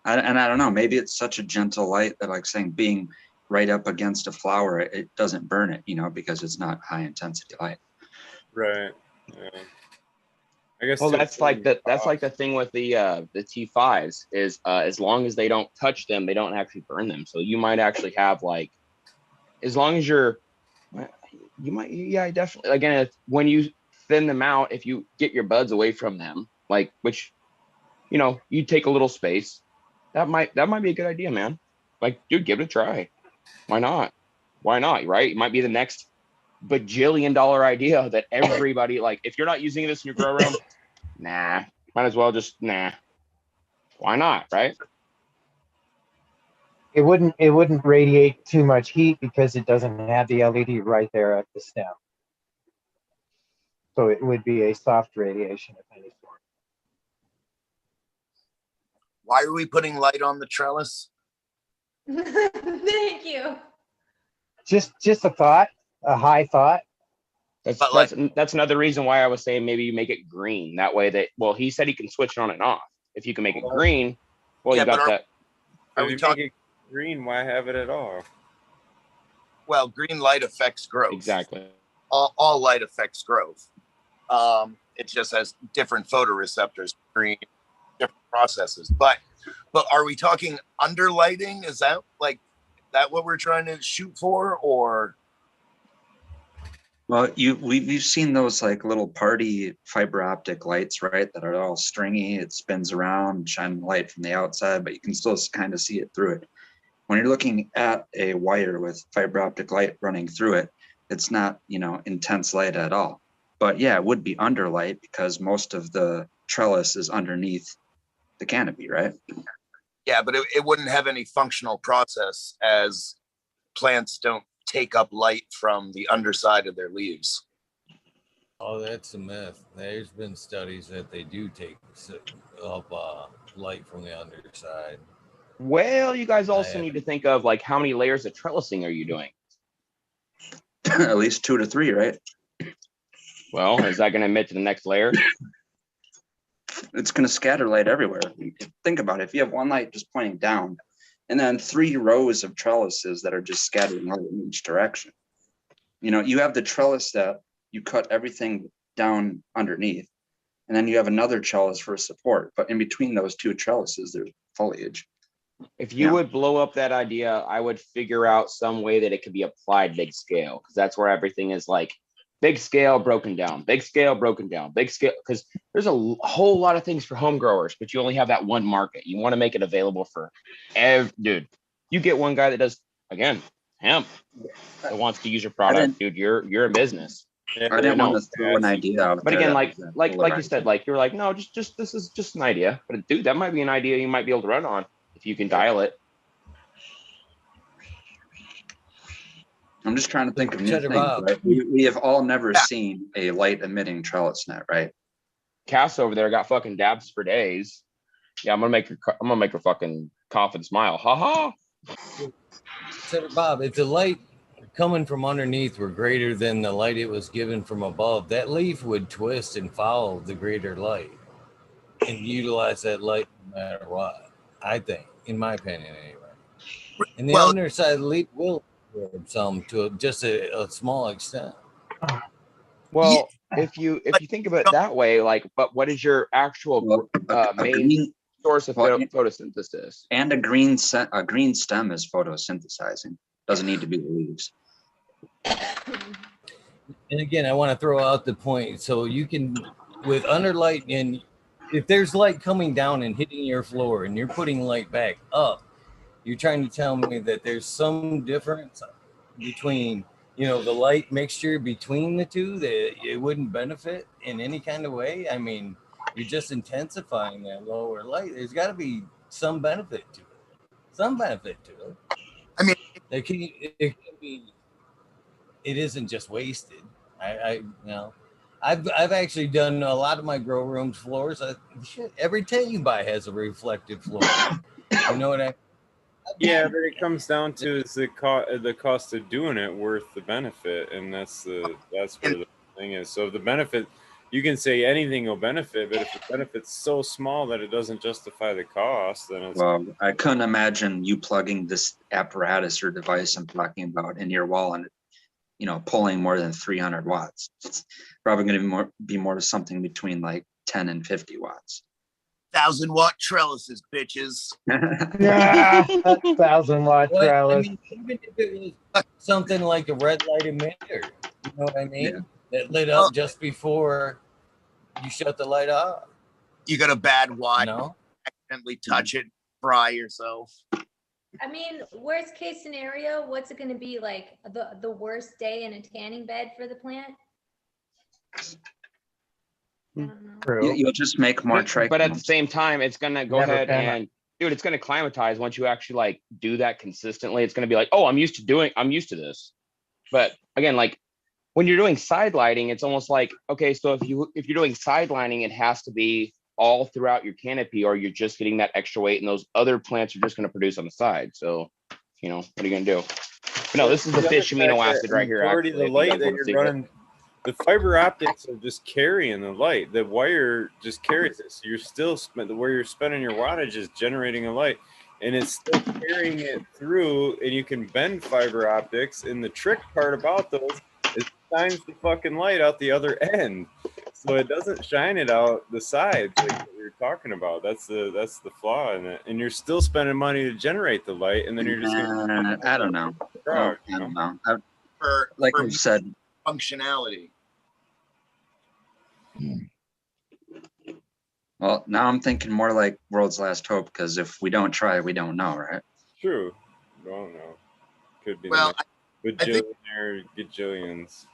And I don't know, maybe it's such a gentle light that, like saying, being right up against a flower, it doesn't burn it, because it's not high intensity light. Right. Yeah. I guess. Well, that's like the thing with the T5s is as long as they don't touch them, they don't actually burn them. So you might actually have like, as long as you might, yeah, definitely. Again, when you thin them out, if you get your buds away from them, like which. You take a little space. That might be a good idea, man. Like, dude, give it a try. Why not? Right? It might be the next bajillion-dollar idea that everybody like. If you're not using this in your grow room, nah. Might as well just nah. Why not? Right? It wouldn't radiate too much heat because it doesn't have the LED right there at the stem. So it would be a soft radiation of any sort. Why are we putting light on the trellis? Thank you. Just a thought, a high thought. That's another reason why I was saying maybe you make it green. That way he said he can switch it on and off. If you can make it green, well, yeah, you got that. Are we talking green? Why have it at all? Well, green light affects growth. Exactly. all light affects growth. It just has different photoreceptors, green, different processes. But are we talking underlighting? Is that what we're trying to shoot for, or? Well, we've seen those like little party fiber optic lights, right? That are all stringy. It spins around, shining light from the outside, but you can still kind of see it through it. When you're looking at a wire with fiber optic light running through it, it's not, intense light at all. But yeah, it would be underlight because most of the trellis is underneath the canopy, right? Yeah, but it wouldn't have any functional process, as plants don't take up light from the underside of their leaves. Oh, that's a myth. There's been studies that they do take up light from the underside. Well, you guys also need to think of like how many layers of trellising are you doing? At least 2 to 3, right? Well, is that going to emit to the next layer? It's going to scatter light everywhere. Think about it. If you have one light just pointing down, and then 3 rows of trellises that are just scattering light in each direction. You have the trellis that you cut everything down underneath, and then you have another trellis for support. But in between those 2 trellises, there's foliage. If you would blow up that idea, I would figure out some way that it could be applied big scale, because that's where everything is like big scale broken down, big scale broken down, big scale. Because there's a whole lot of things for home growers, but you only have that one market. You want to make it available for dude. You get one guy that does, again, hemp, that wants to use your product, dude. You're a business. I didn't want to throw an idea out. But again, like you said, like you're like, no, just this is just an idea. But dude, that might be an idea you might be able to run on if you can dial it. I'm just trying to think of new things, right? We have all never seen a light emitting trellis net, right? Cass over there got fucking dabs for days. Yeah, I'm gonna make her fucking cough and smile. Ha ha. Senator Bob, if the light coming from underneath were greater than the light it was given from above, that leaf would twist and follow the greater light and utilize that light no matter what. I think, in my opinion, anyway. And the underside of the leaf will absorb some to just a small extent. Well, if you think about it that way, like, but what is your actual main source of photosynthesis? And a green stem is photosynthesizing. Doesn't need to be the leaves. And again, I want to throw out the point. So you can, with underlight, and if there's light coming down and hitting your floor and you're putting light back up, you're trying to tell me that there's some difference between, the light mixture between the two, that it wouldn't benefit in any kind of way. I mean, you're just intensifying that lower light. There's got to be some benefit to it. I mean, it can be. It isn't just wasted. I've actually done a lot of my grow rooms floors. Every tent you buy has a reflective floor. You know what I mean? Yeah, but it comes down to is the cost of doing it worth the benefit, and that's where the thing is. So the benefit, you can say anything will benefit, but if the benefit's so small that it doesn't justify the cost, then it's... Well, I couldn't imagine you plugging this apparatus or device I'm talking about in your wall and pulling more than 300 watts. It's probably going to be more something between like 10 and 50 watts. 1,000-watt trellises, bitches. Yeah, 1,000-watt trellis. I mean, even if it was something like a red light emitter, you know what I mean? Yeah. That lit up just before you shut the light off. You got a bad watt. Accidentally touch it, fry yourself. I mean, worst case scenario, what's it going to be like? The worst day in a tanning bed for the plant? True. You'll just make more trichomes. But at the same time, it's gonna go ahead and dude, it's gonna climatize once you actually like do that consistently. It's gonna be like, oh, I'm used to this. But again, like when you're doing side lighting, it's almost like, okay, so if you're doing side lighting, it has to be all throughout your canopy, or you're just getting that extra weight, and those other plants are just gonna produce on the side. So, what are you gonna do? But no, this is the fish amino acid right here. Already the light that you're running. The fiber optics are just carrying the light. The wire just carries it. So you're still where you're spending your wattage is generating a light, and it's still carrying it through. And you can bend fiber optics. And the trick part about those is shines the fucking light out the other end, so it doesn't shine it out the sides like what you're talking about. That's the flaw in it, and you're still spending money to generate the light, and then you're just gonna. I don't know. Crowd, I don't know. For Like I said, functionality. well, now I'm thinking more like World's Last Hope, because if we don't try, we don't know, right? True. Don't know. Could be. Well, bajillionaire gajillions.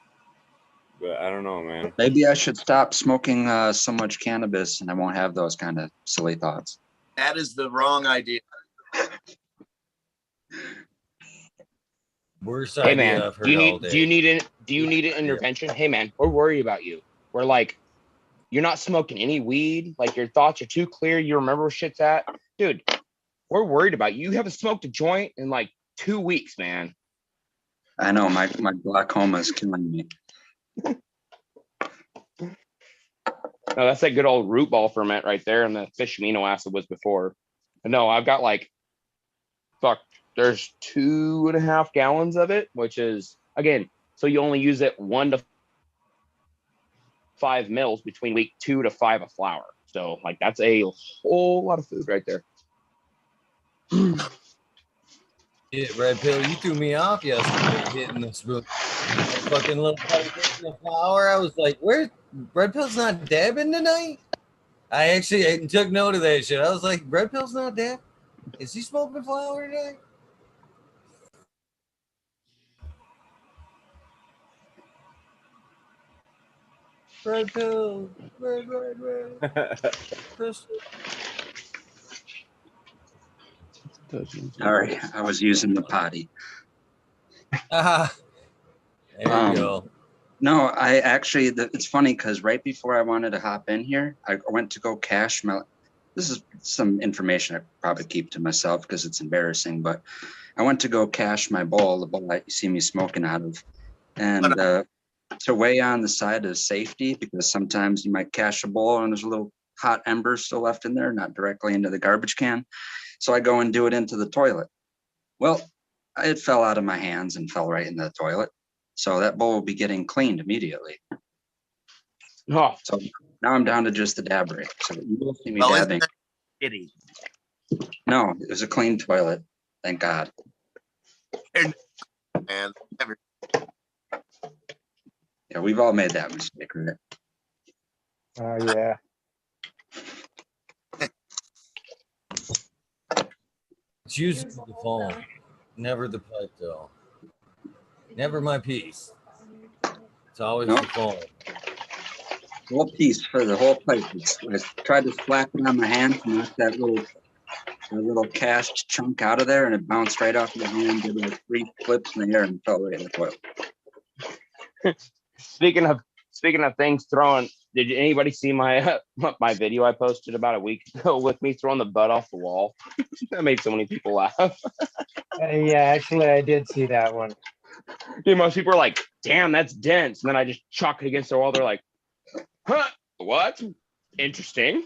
But I don't know, man. Maybe I should stop smoking so much cannabis, and I won't have those kind of silly thoughts. that is the wrong idea. Worst Hey idea man, I've heard do you all need day. do you need an intervention? Hey man, we're worried about you. We're like, you're not smoking any weed. Like your thoughts are too clear. You remember where shit's at, dude. We're worried about you. You haven't smoked a joint in like 2 weeks, man. I know my glaucoma is killing me. No, that's that good old root ball ferment right there, and the fish amino acid was before. No, I've got like, fuck. There's 2.5 gallons of it, which is again. So you only use it 1 to 5 mils between week 2 to 5 of flour. So like that's a whole lot of food right there. Yeah, Red Pill, you threw me off yesterday hitting this real fucking little pipe in the flour. I was like, where Red Pill's not dabbing tonight? I took note of that shit. I was like, Red Pill's not dabbing? Is he smoking flour today? Red Pill, red. Crystal. Sorry, I was using the potty. There you go. No, I actually, it's funny because right before I wanted to hop in here, I went to go cash my, this is some information I probably keep to myself because it's embarrassing, but I went to go cash my bowl, the bowl that you see me smoking out of, and to weigh on the side of safety, because sometimes you might cash a bowl and there's a little hot ember still left in there, not directly into the garbage can. So I go and do it into the toilet. Well, it fell out of my hands and fell right in the toilet. So that bowl will be getting cleaned immediately. Oh, So now I'm down to just the dab rig. So you will see me Well, dabbing. isn't that shitty? No, it was a clean toilet. Thank God. Man, Yeah, we've all made that mistake, right? Oh yeah. It's usually the phone, never the pipe though. Never my piece. It's always Nope. the phone. Whole piece for the whole plate. I tried to slap it on my hand to knock that little cashed chunk out of there, and it bounced right off my hand, did like 3 flips in the air and fell right in the toilet. speaking of things throwing, did anybody see my my video I posted about a week ago with me throwing the butt off the wall? That made so many people laugh. Yeah, actually, I did see that one. Dude, most people are like, "Damn, that's dense," and then I just chuck it against the wall. They're like, "Huh? What? Interesting."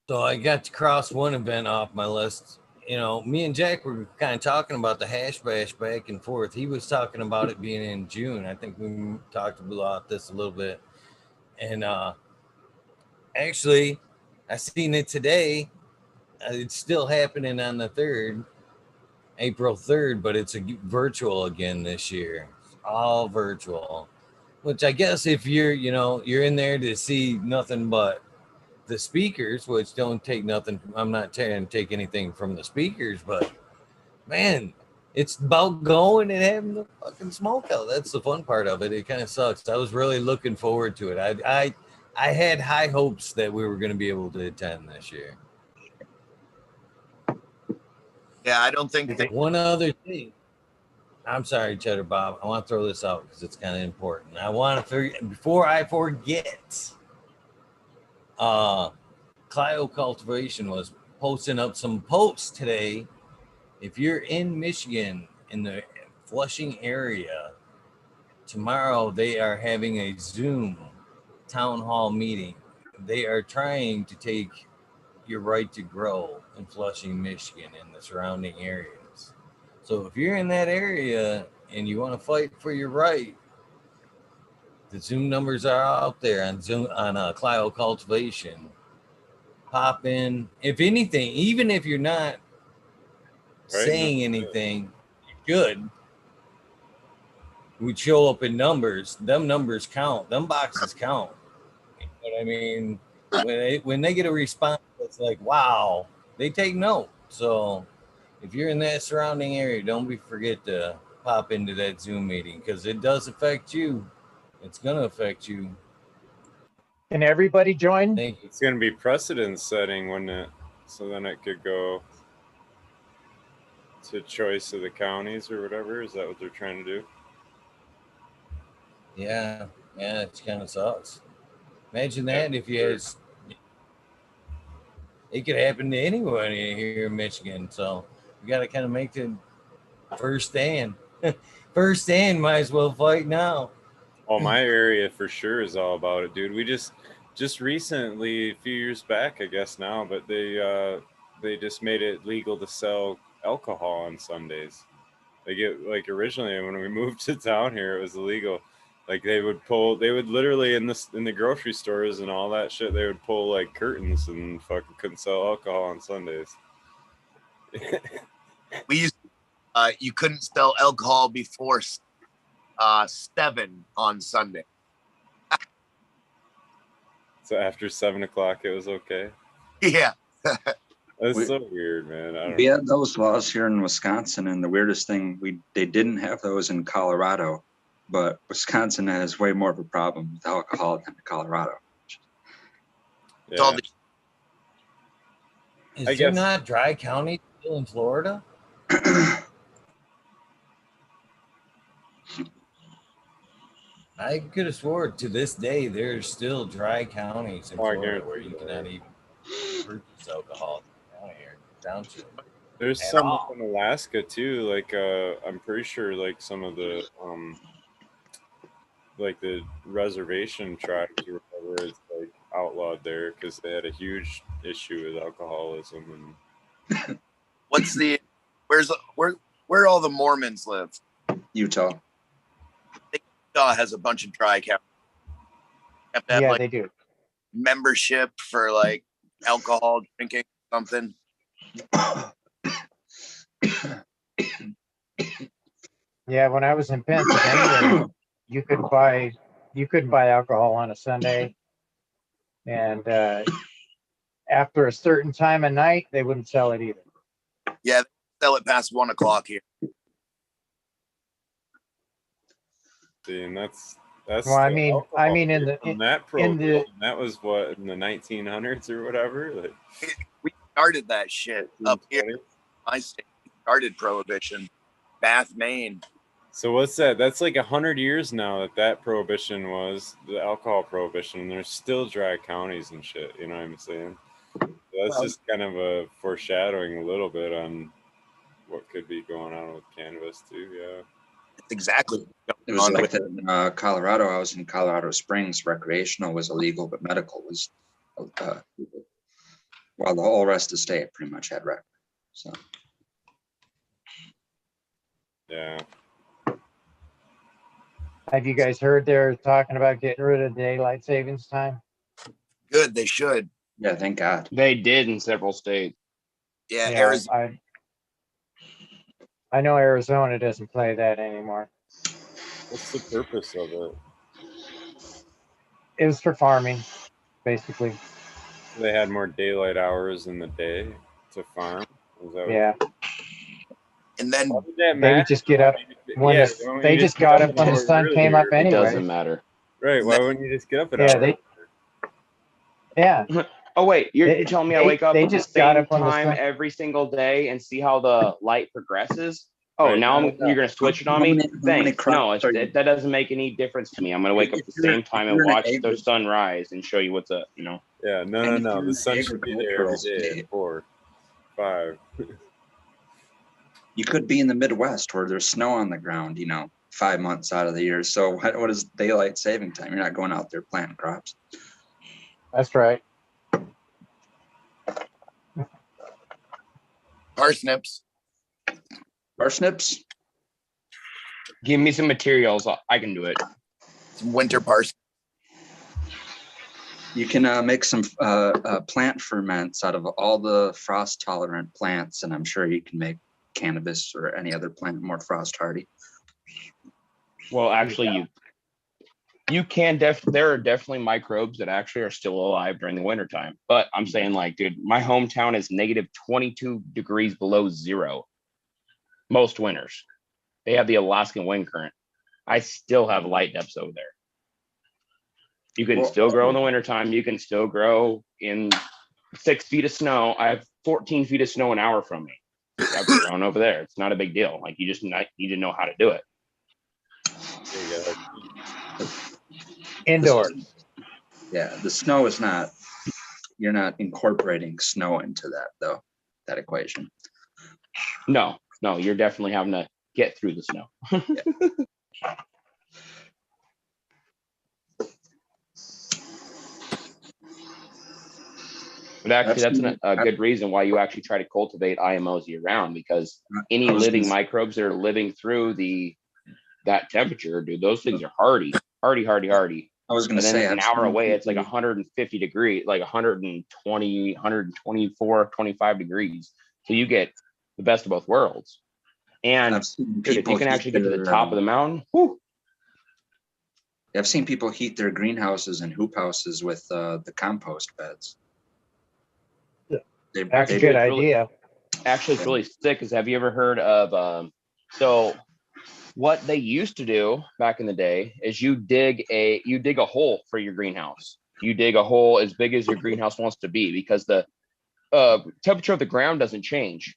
So I got to cross one event off my list. You know, me and Jack were kind of talking about the hash bash back and forth. He was talking about it being in June. I think we talked about this a little bit. And actually, I seen it today. It's still happening on the 3rd, April 3rd, but it's a virtual again this year. It's all virtual, which I guess if you're in there to see nothing but the speakers, which don't take nothing. I'm not trying to take anything from the speakers, but man, it's about going and having the fucking smoke out. That's the fun part of it. It kind of sucks. I was really looking forward to it. I had high hopes that we were going to be able to attend this year. yeah, I don't think One other thing. I'm sorry, Cheddar Bob. I want to throw this out because it's kind of important. I want to, before I forget, Clio Cultivation was posting up some posts today. If you're in Michigan, in the Flushing area, tomorrow they are having a Zoom town hall meeting. They are trying to take your right to grow in Flushing, Michigan and the surrounding areas. So if you're in that area and you want to fight for your right, the Zoom numbers are out there on Zoom on Clio Cultivation. Pop in. If anything, even if you're not saying anything, you should. We'd show up in numbers. Them numbers count. Them boxes count. You know what I mean? When they get a response, it's like, wow, they take note. So if you're in that surrounding area, don't forget to pop into that Zoom meeting because it does affect you. It's gonna affect you. Can everybody join? Thank you. It's going to be precedent setting, wouldn't it? So then it could go to choice of the counties or whatever. Is that what they're trying to do? Yeah, it kind of sucks. Imagine that if you had, it could happen to anyone here in Michigan. So you got to kind of make the first stand. First stand, might as well fight now. Oh, my area for sure is all about it, dude. We just recently, a few years back, I guess now, but they just made it legal to sell alcohol on Sundays. Like originally when we moved to town here, it was illegal. Like they would literally in the grocery stores and all that shit, they would pull like curtains and fucking couldn't sell alcohol on Sundays. We used you couldn't sell alcohol before 7 on Sunday. So after 7 o'clock, it was okay. Yeah. That's so weird, man. We had those laws here in Wisconsin, and the weirdest thing, they didn't have those in Colorado, but Wisconsin has way more of a problem with alcohol than Colorado. Yeah. Is there not dry county still in Florida? I could have sworn to this day there's still dry counties in Florida where you cannot even purchase alcohol down here, township. There's some up in Alaska too. Like I'm pretty sure like some of the like the reservation tribes or whatever, it's like outlawed there because they had a huge issue with alcoholism. And where all the Mormons live? Utah. Utah has a bunch of dry counties. Yeah, they do. Membership for like alcohol drinking or something. Yeah, when I was in Pennsylvania, you couldn't buy alcohol on a Sunday, and after a certain time of night, they wouldn't sell it either. Yeah, they sell it past 1 o'clock here. See, and that's well, I mean, in that was what in the 1900s or whatever. Like, we started that shit up here. My state started prohibition, Bath, Maine. So what's that? That's like 100 years now that prohibition was the alcohol prohibition, and there's still dry counties and shit. You know what I'm saying? That's just kind of a foreshadowing a little bit on what could be going on with cannabis too. Yeah. Exactly. It was like that in Colorado. I was in Colorado Springs. Recreational was illegal, but medical was, while the whole rest of the state pretty much had rec. So, yeah. Have you guys heard they're talking about getting rid of daylight savings time? Good, they should. Yeah, thank God. They did in several states. Yeah, Arizona. I know Arizona doesn't play that anymore. What's the purpose of it? It was for farming, basically. They had more daylight hours in the day to farm. Yeah. And then they would just get up when they just got up when the sun came up anyway. It doesn't matter. Right. Why wouldn't you just get up at Yeah. Oh wait, you're telling me I wake up they at the just got same up on time every single day and see how the light progresses? Oh, Right. now you're gonna switch it on me? Thanks. No, that doesn't make any difference to me. I'm gonna wake up at the same time and watch the sun rise and show you what's up. You know? Yeah. No. The sun should be there every day at 4, 5. You could be in the Midwest where there's snow on the ground, 5 months out of the year. So what is daylight saving time? You're not going out there planting crops. That's right. Parsnips. Parsnips? Give me some materials. I can do it. Some winter parsnips. You can make some plant ferments out of all the frost tolerant plants, and I'm sure you can make cannabis or any other plant more frost hardy. Well, actually, you can there are definitely microbes that actually are still alive during the wintertime. But I'm saying, like, dude, my hometown is negative 22 degrees below zero most winters. They have the Alaskan wind current. I still have light depths over there. You can still grow in the wintertime. You can still grow in 6 feet of snow. I have 14 feet of snow an hour from me. I've grown over there. It's not a big deal. Like, you just need to know how to do it. There you go. Indoors. Yeah, the snow is not, you're not incorporating snow into that, though, that equation. No, you're definitely having to get through the snow. But actually, that's a good reason why you actually try to cultivate IMOs year round, because any living microbes that are living through that temperature, dude, those things are hardy. I was going to say, an hour away, it's like 150 degrees, like 120, 124, 25 degrees. So you get the best of both worlds. And dude, if you can actually get to the top of the mountain, whoo. I've seen people heat their greenhouses and hoop houses with the compost beds. That's a good idea. Actually, it's really sick. Because have you ever heard of so what they used to do back in the day is you dig a hole for your greenhouse. You dig a hole as big as your greenhouse wants to be, because the temperature of the ground doesn't change.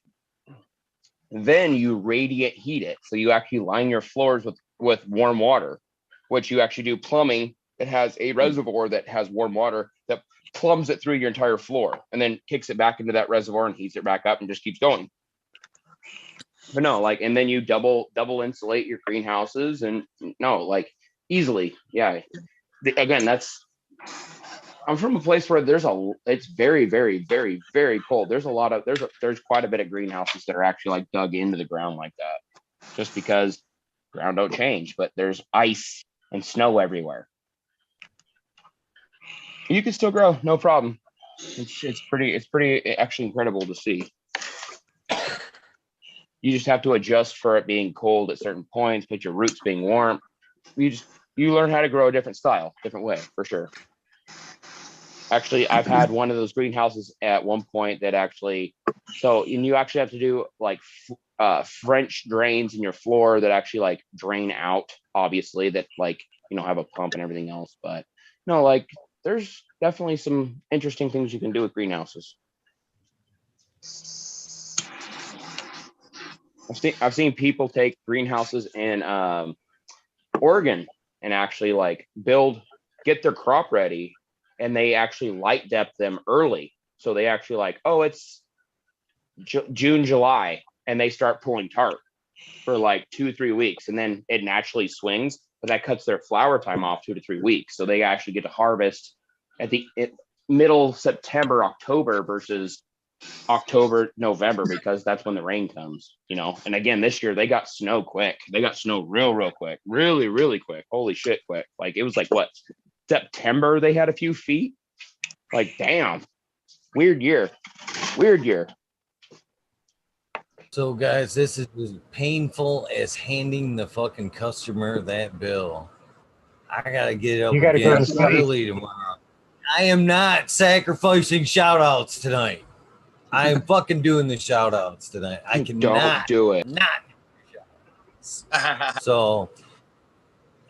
Then you radiant heat it. So you actually line your floors with warm water, which you actually do plumbing. It has a reservoir that has warm water that plumbs it through your entire floor and then kicks it back into that reservoir and heats it back up and just keeps going. But no, like, and then you double insulate your greenhouses, and no, like, easily. Yeah. Again, I'm from a place where it's very, very, very, very cold. There's quite a bit of greenhouses that are actually like dug into the ground like that, just because ground don't change, but there's ice and snow everywhere. You can still grow, no problem. It's pretty actually incredible to see. You just have to adjust for it being cold at certain points, but your roots being warm. You learn how to grow a different style, different way, for sure. Actually, I've had one of those greenhouses at one point that actually, and you actually have to do like French drains in your floor that actually like drain out, obviously, that like, have a pump and everything else. But no, like, there's definitely some interesting things you can do with greenhouses. I've seen people take greenhouses in Oregon and actually like get their crop ready, and they actually light depth them early. So they actually like, it's June, July, and they start pulling tart for like 2-3 weeks, and then it naturally swings, but that cuts their flower time off 2 to 3 weeks. So they actually get to harvest at the middle September, October versus October, November, because that's when the rain comes, And again, this year they got snow quick. They got snow real quick, really, really quick. Holy shit, quick. Like, it was like what, September they had a few feet. Like, damn, weird year. So guys, this is as painful as handing the fucking customer that bill. I gotta get up again early tomorrow. I am not sacrificing shout outs tonight. I am fucking doing the shout outs tonight. I cannot do it. Not do so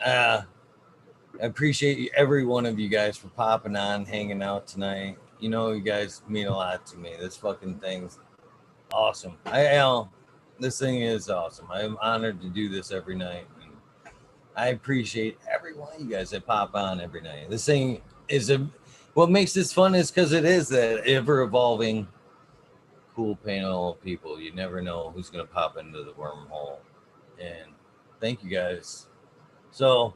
I appreciate every one of you guys for popping on, hanging out tonight. You guys mean a lot to me. This fucking thing's awesome. This thing is awesome. I'm honored to do this every night. And I appreciate every one of you guys that pop on every night. This thing is what makes this fun is because it is that ever evolving cool panel of people. You never know who's going to pop into the wormhole. And thank you guys. So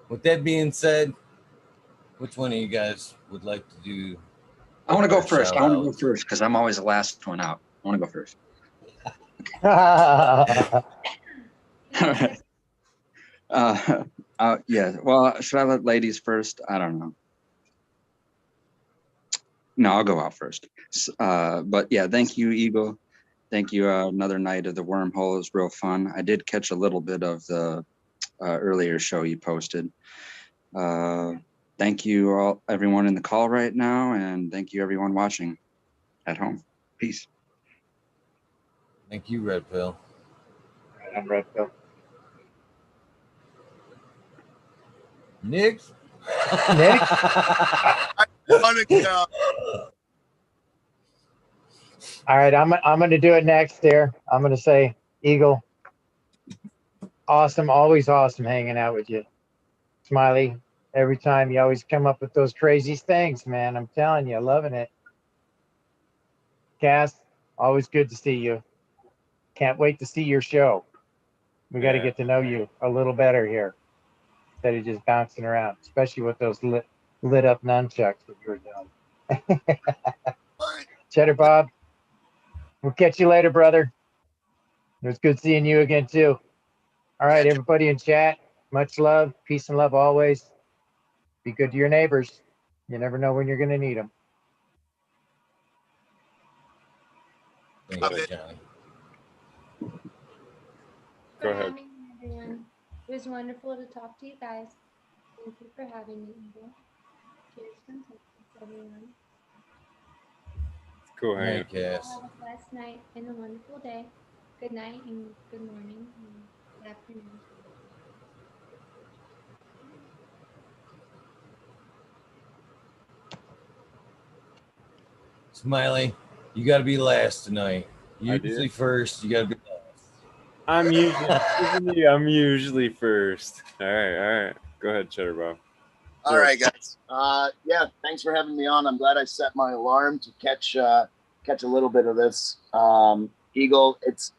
with that being said, which one of you guys would like to do? I want to go first. Because I'm always the last one out. I want to go first. Yeah. Well, should I let ladies first? I don't know. No, I'll go out first. But yeah, thank you, Eagle. Thank you. Another night of the wormhole was real fun. I did catch a little bit of the earlier show you posted. Thank you all, everyone in the call right now, and thank you everyone watching at home. Peace. Thank you, Red Pill. I'm Red Pill. Nick? Nick? All right, I'm going to do it next there. I'm going to say, Eagle, awesome, always awesome hanging out with you. Smiley, every time you always come up with those crazy things, man. I'm telling you, loving it. Cass, always good to see you. Can't wait to see your show. We got to get to know you a little better here instead of just bouncing around, especially with those lit up nunchucks that you were doing. Cheddar Bob, we'll catch you later, brother. It was good seeing you again, too. All right, everybody in chat, much love, peace and love always. Be good to your neighbors. You never know when you're going to need them. Thank you, Johnny. Go ahead. Everyone. It was wonderful to talk to you guys. Thank you for having me, Eagle. Cheers from Texas, everyone. Go ahead. Night, Cass. Have a blessed night and a wonderful day. Good night and good morning and good afternoon. Smiley, you got to be last tonight. Usually first, you got to be last. I'm usually first. All right. Go ahead, Cheddar Bob. All right, guys. Yeah, thanks for having me on. I'm glad I set my alarm to catch a little bit of this. Eagle, it's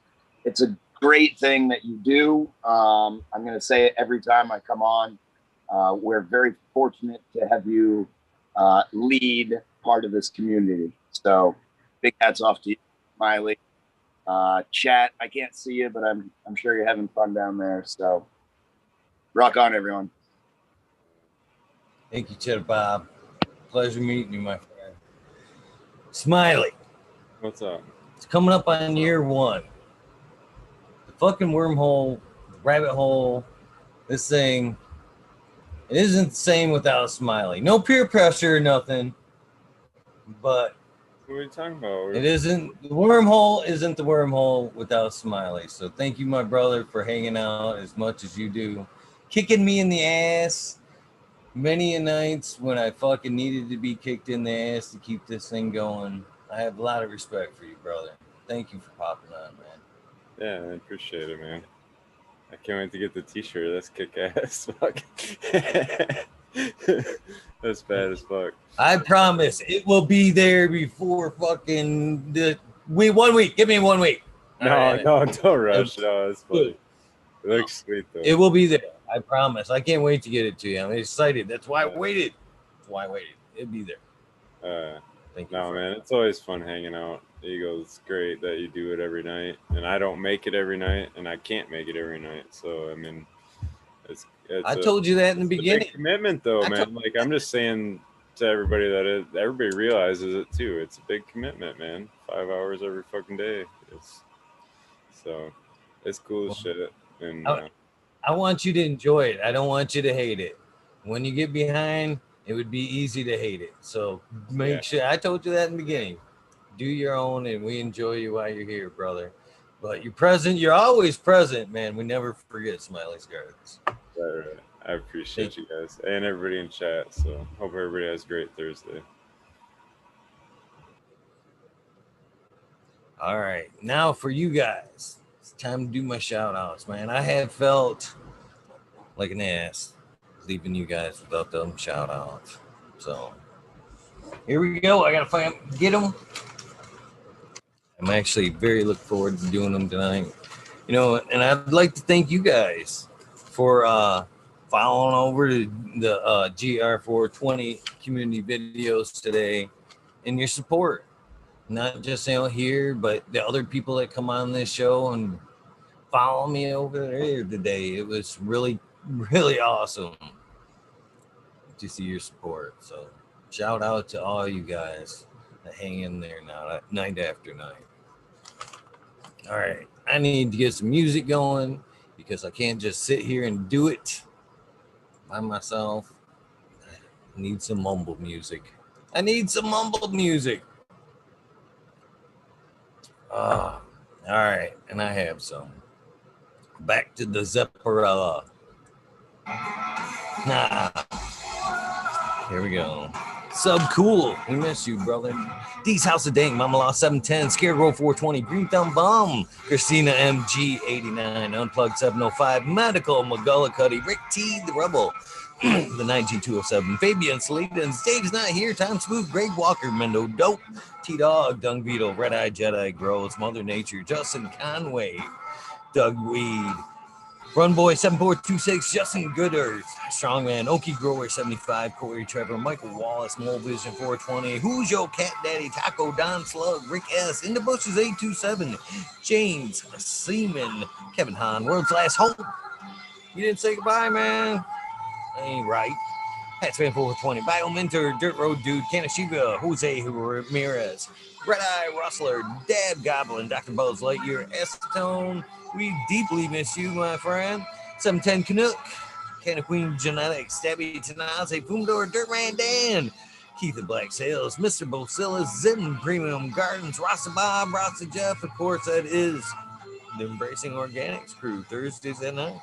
a great thing that you do. I'm going to say it every time I come on. We're very fortunate to have you lead part of this community. So big hats off to you, Smiley. Chat, I can't see you, but I'm sure you're having fun down there. So rock on, everyone. Thank you, Cheddar Bob. Pleasure meeting you, my friend. Smiley. What's up? It's coming up on year 1. The fucking wormhole, the rabbit hole, this thing, it isn't the same without Smiley. No peer pressure or nothing, but what are you talking about? It isn't, the wormhole isn't the wormhole without Smiley. So thank you, my brother, for hanging out as much as you do. Kicking me in the ass many a nights when I fucking needed to be kicked in the ass to keep this thing going. I have a lot of respect for you, brother. Thank you for popping on, man. Yeah, I appreciate it, man. I can't wait to get the t-shirt. That's kick-ass. Fuck. That's bad as fuck. I promise it will be there before fucking 1 week. Give me 1 week. No, don't rush. No, that's funny. It looks sweet though. It will be there. I promise. I can't wait to get it to you. I'm excited. That's why I waited. It'll be there. Thank you. No, man, it's always fun hanging out. Eagle, it's great that you do it every night, and I don't make it every night, and I can't make it every night. So I mean, I told you that in the beginning. Big commitment, though, man. Like I'm just saying to everybody that everybody realizes it too. It's a big commitment, man. 5 hours every fucking day. It's cool as shit. And I want you to enjoy it. I don't want you to hate it. When you get behind, it would be easy to hate it. So make sure. I told you that in the beginning. Do your own, and we enjoy you while you're here, brother. But you're present. You're always present, man. We never forget Smiley's Gardens. Right. I appreciate you guys and everybody in chat. So hope everybody has a great Thursday. All right. Now for you guys, it's time to do my shout outs, man. I have felt like an ass leaving you guys without them shout outs. So here we go. I got to get them. I'm actually very looking forward to doing them tonight. You know, and I'd like to thank you guys for following over to the GR420 community videos today and your support. not just here, but the other people that come on this show and follow me over there today. It was really, really awesome to see your support. So shout out to all you guys that hang in there now, night after night. All right, I need to get some music going because I can't just sit here and do it by myself. I need some mumble music. I need some mumble music. All right, and I have some. Back to the Zepparella. Nah. Here we go. Sub Cool. We miss you, brother. D's House of Dang. Mama Law 710. Scarecrow 420. Green Thumb Bum. Christina MG 89. Unplugged 705. Medical McGullicuddy. Rick T. The Rebel. The 19207. Fabian Salinas. Dave's not here. Time Smooth. Greg Walker. Mendo Dope. T Dog. Dung Beetle. Red Eye Jedi Grows. Mother Nature. Justin Conway. Doug Weed. Run Boy 7426, Justin Gooder, Strongman, Okie Grower 75, Corey Trevor, Michael Wallace, Mole Vision 420, Who's Your Cat Daddy, Taco Don Slug, Rick S, In the Bushes 827, James Seaman, Kevin Hahn, World's Last Hope. You didn't say goodbye, man. Ain't right. Patsman 420, Biomentor, Dirt Road Dude, Kanashiba, Jose Ramirez, Red Eye Rustler, Dab Goblin, Dr. Buzz Lightyear, S-Tone. We deeply miss you, my friend. 710 Canuck, Canna Queen Genetics, Stabby Tanaze, Boomdor, Dirtman Dan, Keith the Black Sails, Mr. Bosilis, Zen Premium Gardens, Rasta Bob, Rasta Jeff. Of course, that is the Embracing Organics crew, Thursdays at night.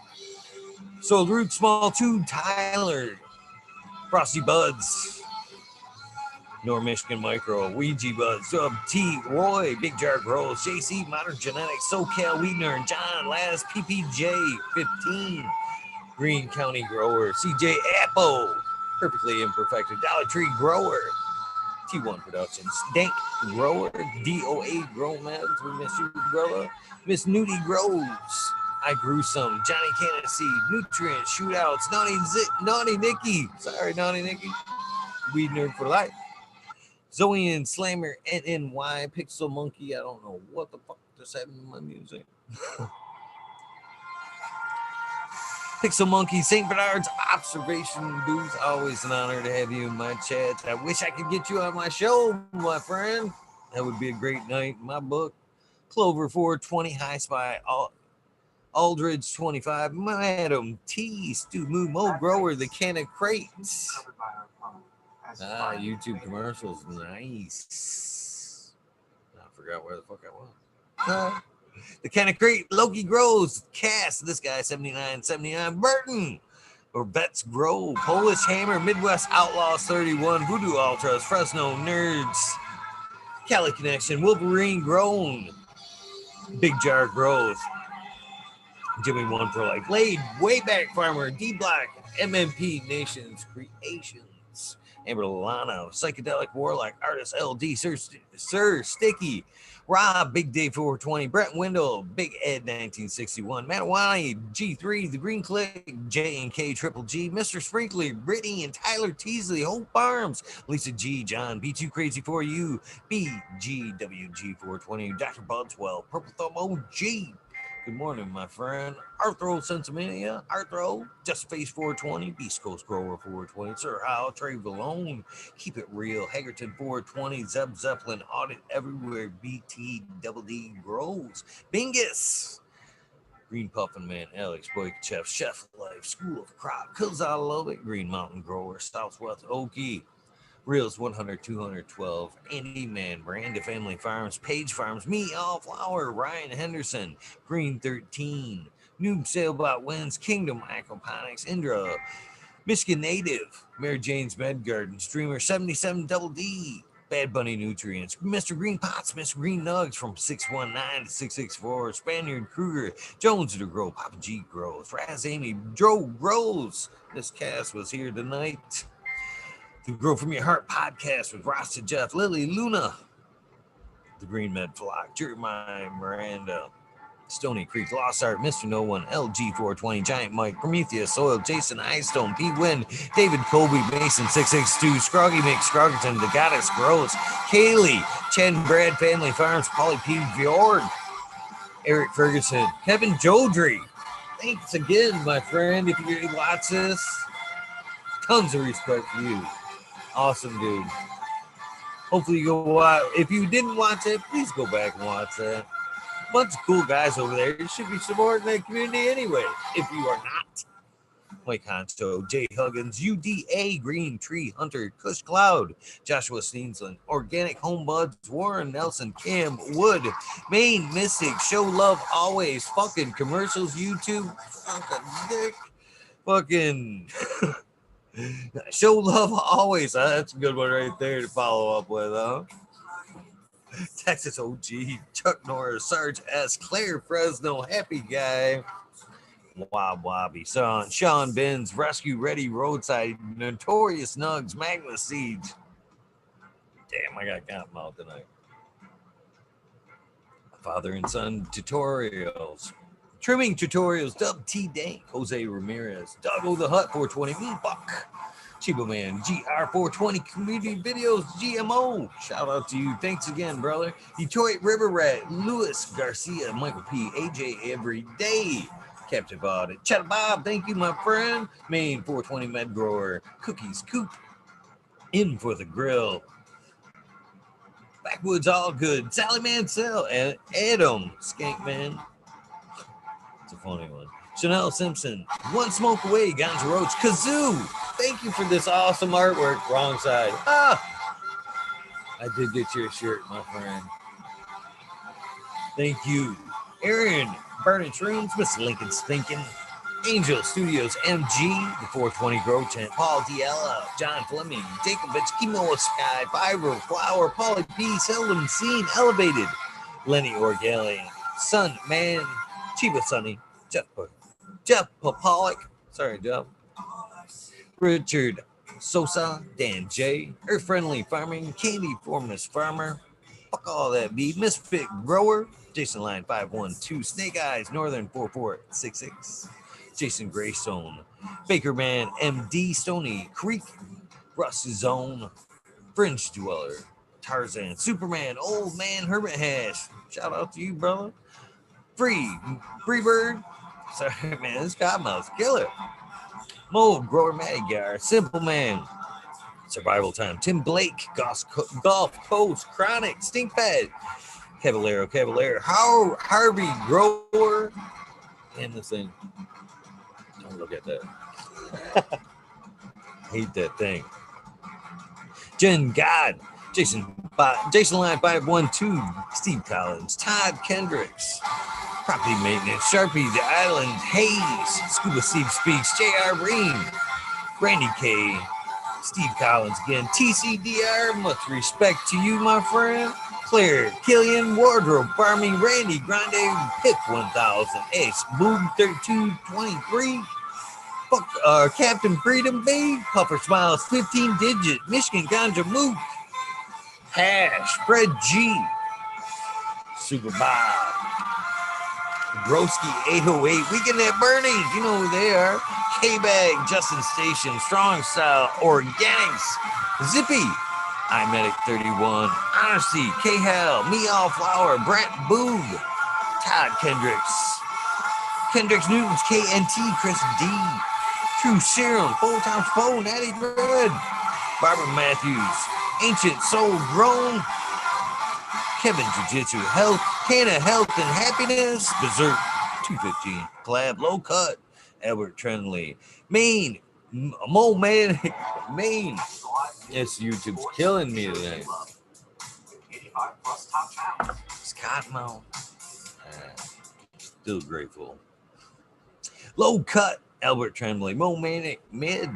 So Root Small 2, Tyler, Frosty Buds, North Michigan Micro, Ouija Buds, Sub T, Roy, Big Jar Grows, JC, Modern Genetics, SoCal Weedner, and John Last, PPJ 15, Green County Grower, CJ Apple, Perfectly Imperfected, Dollar Tree Grower, T1 Productions, Dank Grower, DOA Grow Meds, we miss you, brother, Miss Nudie Grows, I Grew Some, Johnny Candace, Nutrient, Shootouts, Naughty Nikki, sorry, Naughty Nikki, Weed Nerd for Life, Zoe and Slammer, NNY, Pixel Monkey, I don't know what the fuck just happened to my music. Pixel Monkey, St. Bernard's Observation Booth, always an honor to have you in my chat. I wish I could get you on my show, my friend. That would be a great night in my book. Clover 420, High Spy, Aldridge 25, Madam T, Stu Moo, Mo Grower, the Canna Crates. YouTube commercials, nice. I forgot where the fuck I was. The Canna Crate, Loki Grows, Cass, this guy 7979, Burton, or Vets Grow, Polish Hammer, Midwest Outlaws 31, Voodoo Ultras, Fresno Nerds, Cali Connection, Wolverine Grown, Big Jar Growth, Jimmy One for Life, Blade, Wayback Farmer, D Block, MMP Nations Creations, Amber Lano, Psychedelic Warlock, Artist LD, Sir Sticky, Rob, Big Dave 420, Brett Wendell, Big Ed 1961, Matawani, G3, The Green Click, J&K Triple G, Mr. Sprinkler, Brittany and Tyler Teasley, Hope Farms, Lisa G, John, B2 Crazy for You, BGWG 420, Dr. Budswell, Purple Thumb OG. Good morning, my friend. Arthro Sensimania, Arthro, Just Face 420, Beast Coast Grower 420, Sir Hal, Trey Valone, Keep It Real, Hagerton 420, Zeb Zeppelin, Audit Everywhere, BT Double D Grows, Bingus, Green Puffin Man, Alex Boykachev, Chef Life, School of Crop, Cause I Love It, Green Mountain Grower, Southwest Okie, Reels 100, 212, Andy Man, Miranda Family Farms, Page Farms, Me All Flower, Ryan Henderson, Green 13, Noob Sailbot Wins, Kingdom Aquaponics, Indra, Michigan Native, Mary Jane's Med Garden, Streamer 77 Double D, Bad Bunny Nutrients, Mr. Green Pots, Mr. Green Nugs from 619 to 664, Spaniard Kruger, Jones to Grow, Papa G Grows, Raz Amy, Joe Grows. This cast was here tonight. The Grow From Your Heart podcast with Rasta Jeff, Lily Luna, the Green Med Flock, Jeremiah Miranda, Stony Creek, Lost Art, Mr. No One, LG420, Giant Mike, Prometheus, Soil, Jason, Eyestone, P. Win, David Colby, Mason, 662, Scroggy Mick, Scroggerton, The Goddess Grows, Kaylee, Chen Brad Family Farms, Polly P. Fjord, Eric Ferguson, Kevin Jodry. Thanks again, my friend. If you watch this, tons of respect for you. Awesome, dude. Hopefully you go watch. If you didn't watch it, please go back and watch that. Bunch of cool guys over there. You should be supporting that community anyway. If you are not, Mike Honcho, Jay Huggins, UDA, Green Tree Hunter, Kush Cloud, Joshua Steensland, Organic Home Buds, Warren Nelson, Cam Wood, Maine Mystic, Show Love Always, fucking commercials, YouTube, fucking dick, fucking Show Love Always. That's a good one right there to follow up with, huh? Texas OG, Chuck Norris, Sarge S, Claire Fresno, Happy Guy, Wob Wobby, Son, Sean Benz, Rescue Ready, Roadside, Notorious Nugs, Magma Siege. Damn, I got Cottonmouth tonight. Father and Son Tutorials, Trimming Tutorials, Dub T Dank, Jose Ramirez, Doggo the Hut 420, Me Buck, Chiba Man, GR420 Community Videos, GMO. Shout out to you. Thanks again, brother. Detroit River Rat, Louis Garcia, Michael P, AJ Every Day, Captain Audit, Chat Bob, thank you, my friend. Maine 420 Med Grower, Cookies Coop, In for the Grill, Backwoods All Good, Sally Mansell, and Adam Skankman. It's a funny one. Chanel Simpson, One Smoke Away, Ganja Roach, Kazoo. Thank you for this awesome artwork. Wrong side. I did get your shirt, my friend. Thank you. Aaron, Burning Shrooms, Miss Lincoln Stinkin', Angel Studios MG, the 420 Grow Tent, Paul Diella, John Fleming, Jacobitz, Kimoa Sky, Fiber, Flower, Polly P, Seldom Seen, Elevated, Lenny Orgalian, Sun Man, Chiba Sunny, Jeff Popolic, sorry, Jeff, Richard Sosa, Dan J, Earth Friendly Farming, Candy Formless Farmer, fuck all that beat, Misfit Grower, Jason Line 512, Snake Eyes, Northern 4466, Jason Greystone, Baker Man, MD, Stony Creek, Russ Zone, Fringe Dweller, Tarzan, Superman, Old Man, Hermit Hash, shout out to you, brother, Free Bird, sorry, man, this Cottonmouth's killer. Mold, Grower Madigar, Simple Man, Survival Time, Tim Blake, Golf Coast, Chronic, Stinkpad, Cavallero, Harvey Grower, and this thing. Don't look at that. Hate that thing. Jen God, Jason Line 512, Steve Collins, Todd Kendricks, Property Maintenance, Sharpie, The Island, Hayes, Scuba Steve Speaks, J.R. Ream, Randy K, Steve Collins again, TCDR, much respect to you, my friend. Claire, Killian, Wardrobe, Farming, Randy, Grande, Pick 1000, Ace, Boom 3223, Captain Freedom Bay, Puffer Smiles, 15 Digit, Michigan Ganja Mook, Hash, Fred G, Super Bob, Broski 808, Weekend at Bernie's, you know who they are. K-Bag, Justin Station, Strong Style, Organics, Zippy, iMedic 31, Honesty, K-Hell, Me All Flower, Brent Boog, Todd Kendricks Newtons, KNT, Chris D, True Serum, 4 times 4, Natty Dread, Barbara Matthews, Ancient Soul Grown, Kevin Jiu-Jitsu Health, Canna Health and Happiness, Berserk 215, Collab Low Cut, Albert Trenley, Maine, Mo Man, Maine. Yes, YouTube's killing me today. Cottonmouth. Still grateful. Low Cut, Albert Tremblay, Mo Manic, Mid,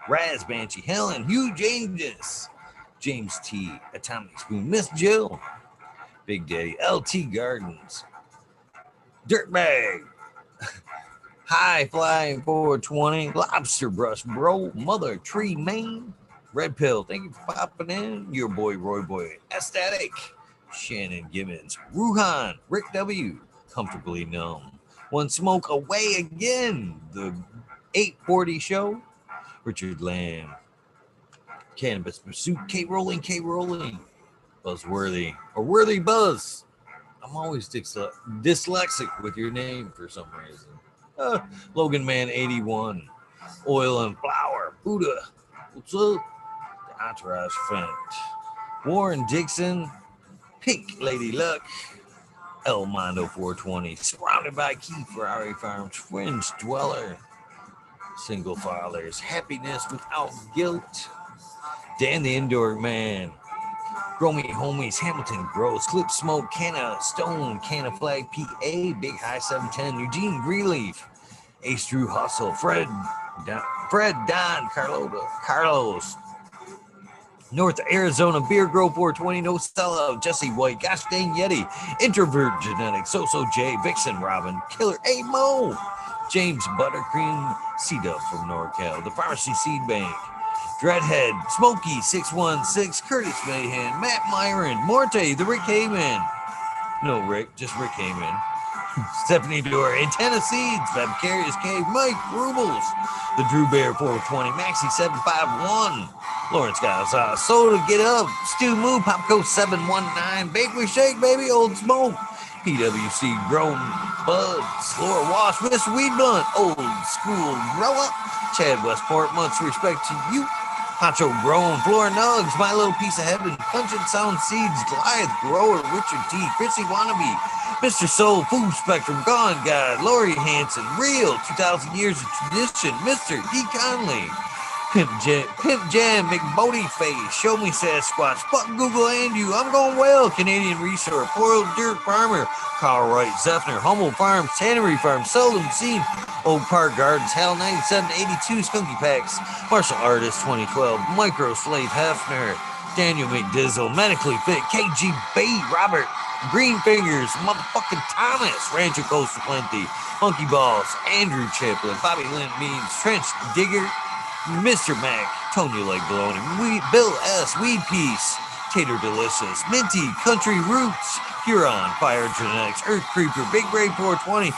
Raz Banshee, Helen, Huge Angus, James T, Atomic Spoon, Miss Jill, Big Daddy, LT Gardens, Dirtbag, High Flying 420, Lobster Brush Bro, Mother Tree Main, Red Pill, thank you for popping in. Your boy Roy Boy, Aesthetic, Shannon Gibbons, Ruhan, Rick W, comfortably numb. One smoke away again. The 840 show. Richard Lamb. Cannabis Pursuit. K Rolling. Buzzworthy. Or Worthy Buzz. I'm always dyslexic with your name for some reason. Logan Man 81. Oil and Flour. Buddha. What's up? The Entourage Fent. Warren Dixon. Pink Lady Luck. El Mondo 420. Surrounded by Key Ferrari Farms. Fringe Dweller. Single Fathers. Happiness Without Guilt. Dan the Indoor Man. Gromy Homies, Hamilton Gross, Clip Smoke, Canna Stone, Canna Flag PA, Big High 710, Eugene Greenleaf, Ace Drew Hustle, Fred, Don, Carlos, North Arizona Beer Grow 420, No Sellout, Jesse White, Gosh Dang Yeti, Introvert Genetics, So J, Vixen Robin, Killer A Mo, James Buttercream, C-Dub from NorCal, The Pharmacy Seed Bank, Dreadhead, Smokey 616, Curtis Mayhan, Matt Myron, Morte, the Rick Heyman. No, Rick, just Rick Heyman. Stephanie Dore, Antenna Seeds, Fabcarious Cave, Mike Rubles, the Drew Bear 420, Maxi 751, Lawrence Gaza, Soda Get Up, Stu Moo, Popco 719, Bakery Shake, Baby, Old Smoke, PWC Grown Bud, Laura Wash, Miss Weed Blunt, Old School Grow Up, Chad Westport, much respect to you. Poncho Grown, Flora Nugs, My Little Piece of Heaven, Pungent Sound Seeds, Goliath Grower, Richard T, Chrissy Wannabe, Mr. Soul, Food Spectrum, Gone God, Lori Hanson, Real, 2,000 Years of Tradition, Mr. D. Conley, Pimp Jam, McBody Face, Show Me Sasquatch, Fuck Google and You, I'm Going Well, Canadian Resort, Poor Old Dirt Farmer, Carl Wright, Zephyr, Humble Farms, Tannery Farm, Seldom Seen, Old Park Gardens, Hal 9782, Skunky Packs, Martial Artist 2012, Micro Slave Hefner, Daniel McDizzle, Medically Fit, KGB, Robert, Green Fingers, Motherfucking Thomas, Rancher Coast of Plenty, Monkey Balls, Andrew Chaplin, Bobby Lynn Means, Trench Digger, Mr. Mac, Tonya Like Baloney, Bill S, Weed Piece, Tater Delicious, Minty, Country Roots, Huron, Fire Genetics, Earth Creeper, Big Ray 420,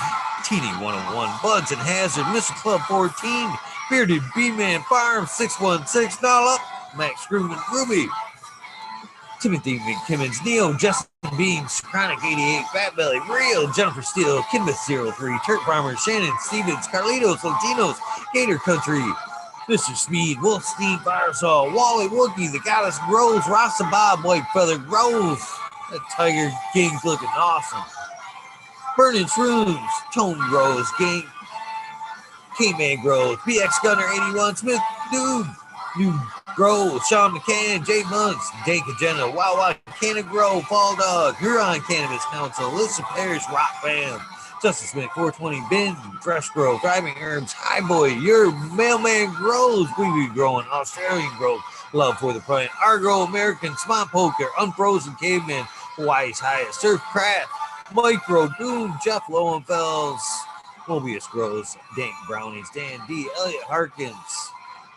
Teeny 101, Buds and Hazard, Mr. Club 14, Bearded B-Man Farm 616, Doll Up, Max Screwman, Ruby, Timothy McKimmons, Neo, Justin Beans, Chronic 88, Fat Belly, Real, Jennifer Steele, Kinbeth 03, Turk Farmer, Shannon Stevens, Carlitos, Latinos, Gator Country, Mr. Speed, Wolf Steve, Firesaw, Wally Wookie, The Goddess Grows, Rasta Bob, White Feather Grows, that Tiger King's looking awesome. Burning Shrooms, Tone Grows, K-Man Grows, BX Gunner 81, Smith Dude, New Grows, Sean McCann, Jay Bunts, Dake Agenda, Wow Canna Grow, Fall Dog, Huron Cannabis Council, Alyssa Parrish, Rock Band, Justice Smith, 420, Ben, Fresh Grow, Thriving Herbs, Hi Boy, Your Mailman Grows, We Be Growing, Australian Growth, Love for the Plant, Argo American, Smart Poker, Unfrozen Caveman, Hawaii's Highest, Surf Craft, Micro Goon, Jeff Lowenfels, Mobius Grows, Dank Brownies, Dan D, Elliot Harkins,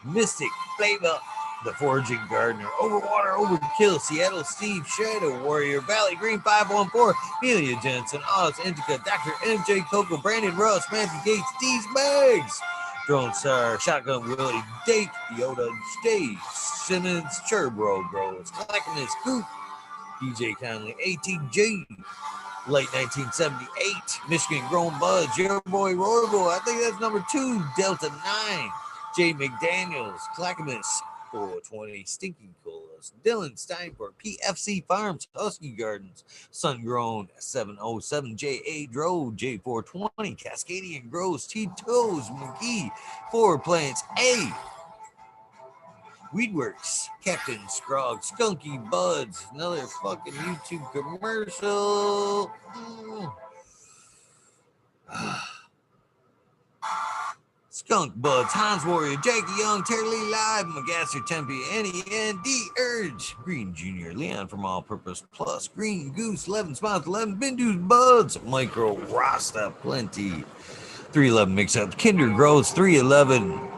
Mystic Flavor, The Foraging Gardener, Overwater Overkill, Seattle Steve, Shadow Warrior, Valley Green 514, Amelia Jensen, Oz Indica, Dr. MJ Coco, Brandon Russ, Matthew Gates, D's Bags, Drone Star, Shotgun Willie, Dake, Yoda, Dave, Simmons, Cherbro Grows, Clackamas, Coop, DJ Conley, ATG, late 1978, Michigan Grown Buds, Your Boy Roybo, I think that's number 2, Delta 9, Jay McDaniels, Clackamas, 420, Stinking Colas, Dylan Steinberg, PFC Farms, Husky Gardens, Sun Grown, 707, J.A. Drove, J420, Cascadian Grows, T-Toes, McGee, Forward Plants, A, Weedworks, Captain Scrog, Skunky Buds, another fucking YouTube commercial. Skunk Buds, Hans Warrior, Jackie Young, Terry Lee Live, Magasser Tempe, N.E.N.D. Urge, Green Jr., Leon from All Purpose Plus, Green Goose, 11 Smiles, 11 Bindu's Buds, Micro Rasta Plenty, 311 Mix Up, Kinder Grows, 311,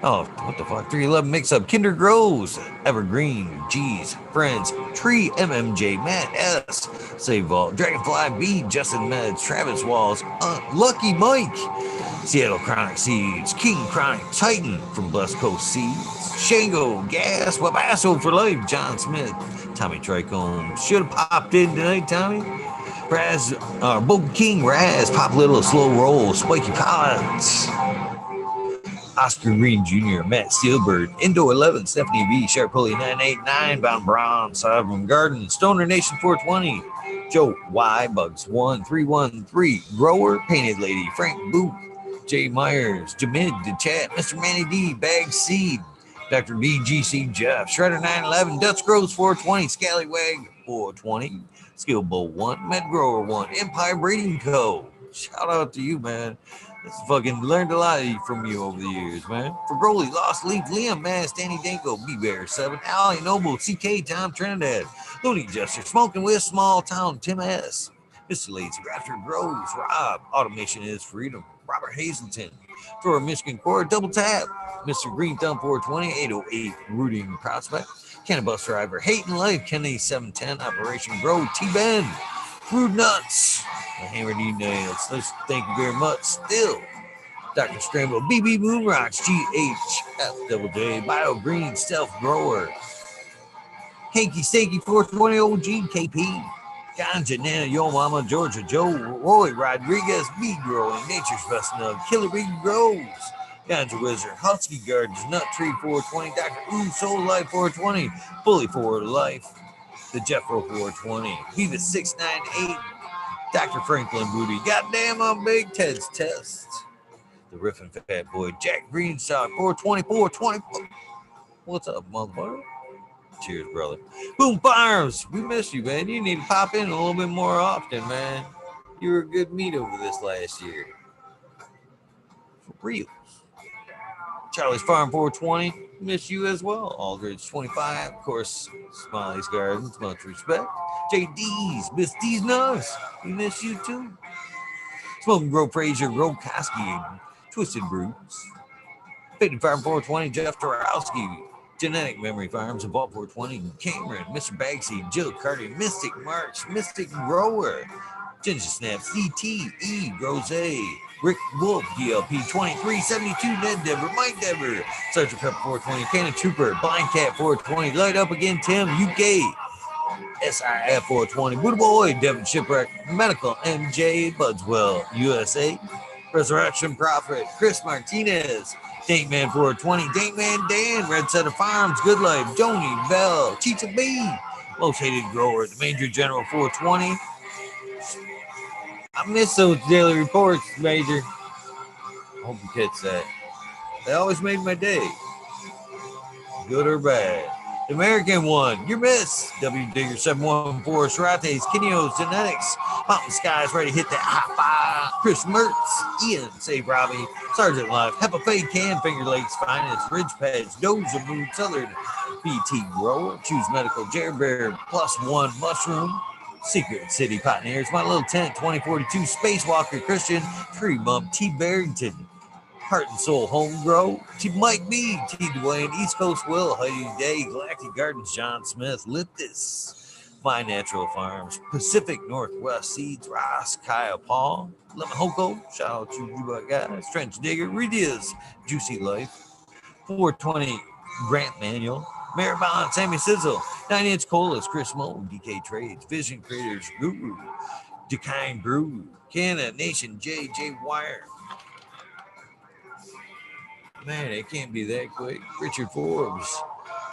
Oh, what the fuck? 311 mix up. Kinder Grows, Evergreen, G's, Friends, Tree, MMJ, Matt S, Save Vault, Dragonfly B, Justin Meds, Travis Walls, Lucky Mike, Seattle Chronic Seeds, King Chronic Titan from Blessed Coast Seeds, Shango, Gas, Wabasso for Life, John Smith, Tommy Tricone. Should have popped in tonight, Tommy. Raz, Boca King, Raz, Pop Little, Slow Roll, Spiky Collins. Oscar Green Jr., Matt Steelbird, Indo 11, Stephanie V, Sharp Pulley 989, Bound Brown, Sovereign Garden, Stoner Nation 420, Joe Y, Bugs 1313, Grower, Painted Lady, Frank Boot, Jay Myers, Jamid, The Chat, Mr. Manny D, Bag Seed, Dr. BGC Jeff, Shredder 911, Dutch Grows 420, Scallywag 420, Skill Bowl 1, Med Grower 1, Empire Breeding Co. Shout out to you, man. This fucking learned a lot from you over the years, man. For Broly, Lost Leaf, Liam, Mass, Danny Danko, B Bear 7, Allie Noble, CK, Tom Trinidad, Looney Jester, Smoking with Small Town, Tim S, Mr. Lazy, Raptor Groves, Rob, Automation is Freedom, Robert Hazelton, for Michigan Core, Double Tap, Mr. Green Thumb 420, 808, Rooting Prospect, Canna Bus Driver, Hating Life, Kenny 710, Operation Grow, T-Ben, Fruit Nuts, the Hammer D Nails. Thank you very much. Still, Dr. Scramble, BB Moonrocks, GHF Double J, Bio Green, Stealth Grower, Hanky Stanky 420 OG, KP, Ganja Nana, Yo Mama, Georgia Joe, Roy Rodriguez, B Growing, Nature's Best Nug, Killer Big Grows, Ganja Wizard, Husky Gardens, Nut Tree 420, Dr. Ooh Soul Life 420, Fully Forward Life, the Jeffro 420, Viva 698, Dr. Franklin Booty, Goddamn I'm Big Ted's Test, the Riffin' Fat Boy, Jack Greenstock 420, 420. What's up, motherfucker? Cheers, brother. Boom Farms, we miss you, man. You need to pop in a little bit more often, man. You were a good meat over this last year. For real. Charlie's Farm 420, miss you as well. Aldridge 25, of course, Smiley's Gardens, much respect. JD's, Miss D's Nuts, we miss you too. Smoking Grow Frazier, Grow Koski, Twisted Roots. Faded Farm 420, Jeff Dorowski, Genetic Memory Farms, Vault 420, Cameron, Mr. Bagseed, Jill Carter, Mystic March, Mystic Grower, Ginger Snap, CTE, Rose, Rick Wolf, DLP 2372, Ned Dever, Mike Dever, Sergeant Pepper 420, Cannon Trooper, Blind Cat 420, Light Up Again, Tim, UK, SIF 420, Buddha Boy, Devin Shipwreck, Medical MJ, Budswell, USA, Resurrection Prophet, Chris Martinez, Dankman 420, Dankman Dan, Red Set of Farms, Good Life, Joni Bell, Chicha B, Most Hated Grower, the Major General 420. I miss those daily reports, Major. I hope you catch that. They always made my day, good or bad. The American one, your miss. W Digger 714, Sarates, Kineos, Genetics, Mountain Skies, ready to hit that hot fire. Chris Mertz, Ian, Save Robbie, Sergeant Life, Hepa Fade Can, Finger Lakes Finest, Ridge Pads, Dozer Moon, Southern, BT Grower, Choose Medical, Jared Bear, +1 Mushroom, Secret City Pioneers, My Little Tent, 2042, Spacewalker Christian, Tree Bump, T. Barrington, Heart and Soul Home Grow, T. Mike B, T. Dwayne, East Coast Will, Heidi Day, Galactic Gardens, John Smith, Liptis, My Natural Farms, Pacific Northwest Seeds, Ross, Kyle Paul, Lemon Hoko, shout out to you guys, Trench Digger, Redias, Juicy Life, 420 Grant Manual, Maribon, Sammy Sizzle, 9 Inch Colas, Chris Moe, DK Trades, Vision Creators, Guru, Decine Brew, Canna Nation, JJ Wire. Man, it can't be that quick. Richard Forbes,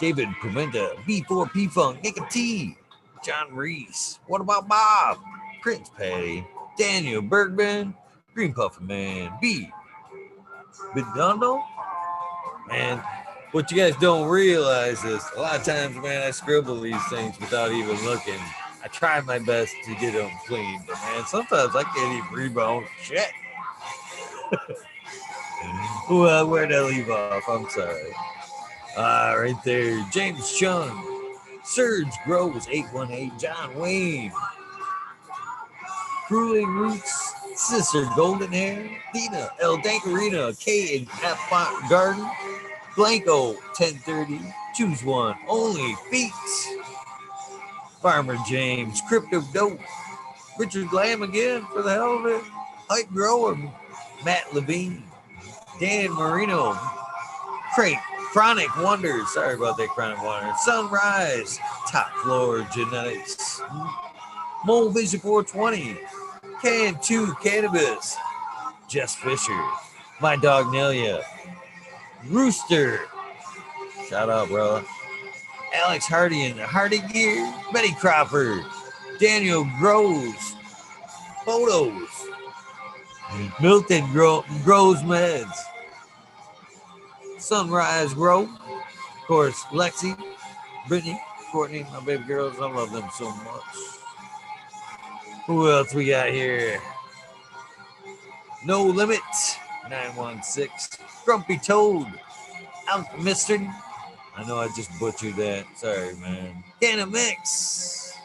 David Pimenta, B4P Funk, Nick T, John Reese. What about Bob? Prince Patty, Daniel Bergman, Green Puffin Man, B. Bidondo. Man, what you guys don't realize is a lot of times, man, I scribble these things without even looking. I try my best to get them clean, but man, sometimes I can't even read my own shit. Well, where'd I leave off? I'm sorry. Right there. James Chung, Surge Grows 818, John Wayne, Crueling Roots, Sister Golden Hair, Dina, El Dankarina, K and F Garden, Blanco, 1030. Choose one. Only feet. Farmer James, Crypto Dope. Richard Glam again for the hell of it. Hype Grower, Matt Levine. Dan Marino. Chronic Wonders. Sorry about that, Chronic Wonders. Sunrise. Top Floor Genetics. Mole Vision 420. Can 2 Cannabis. Jess Fisher. My Dog Nelia. Rooster. Shout out, bro. Alex Hardy and Hardy Gear. Betty Crawford. Daniel Groves. Photos. Milton Grows Meds. Sunrise Grow. Of course, Lexi, Brittany, Courtney, my baby girls. I love them so much. Who else we got here? No Limit, 916. Grumpy Toad, Alchemistin. I know I just butchered that. Sorry, man. Canna Mix.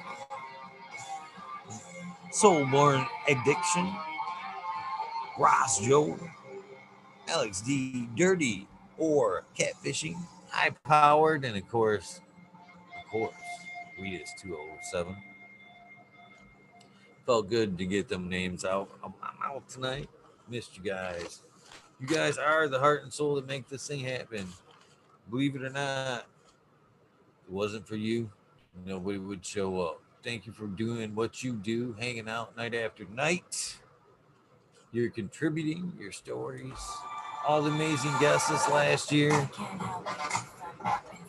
Soulborn Addiction. Ross Joe. Alex D. Dirty or Catfishing. High Powered. And of course, Rita's 207. Felt good to get them names out. I'm out tonight. Missed you guys. You guys are the heart and soul that make this thing happen. Believe it or not, if it wasn't for you, nobody would show up. Thank you for doing what you do, hanging out night after night. You're contributing your stories. All the amazing guests this last year.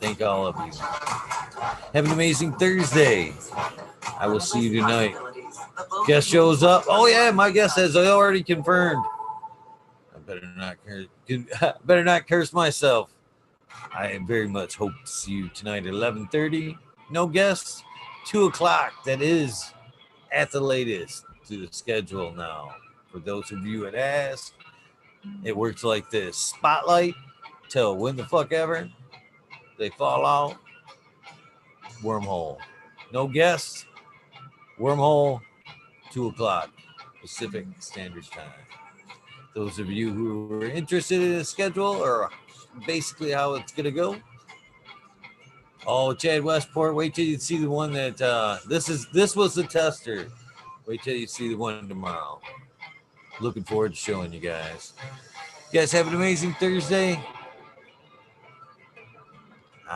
Thank all of you. Have an amazing Thursday. I will see you tonight. Guest shows up. Oh yeah, my guest has already confirmed. I better not curse myself. I very much hope to see you tonight at 11:30. No guests. 2:00. That is at the latest to the schedule now. For those of you that ask, it works like this: spotlight till when the fuck ever they fall out. Wormhole. No guests. Wormhole. 2:00 Pacific Standard Time. Those of you who are interested in the schedule or basically how it's gonna go. Oh, Chad Westport, wait till you see the one that this was the tester. Wait till you see the one tomorrow. Looking forward to showing you guys. You guys have an amazing Thursday.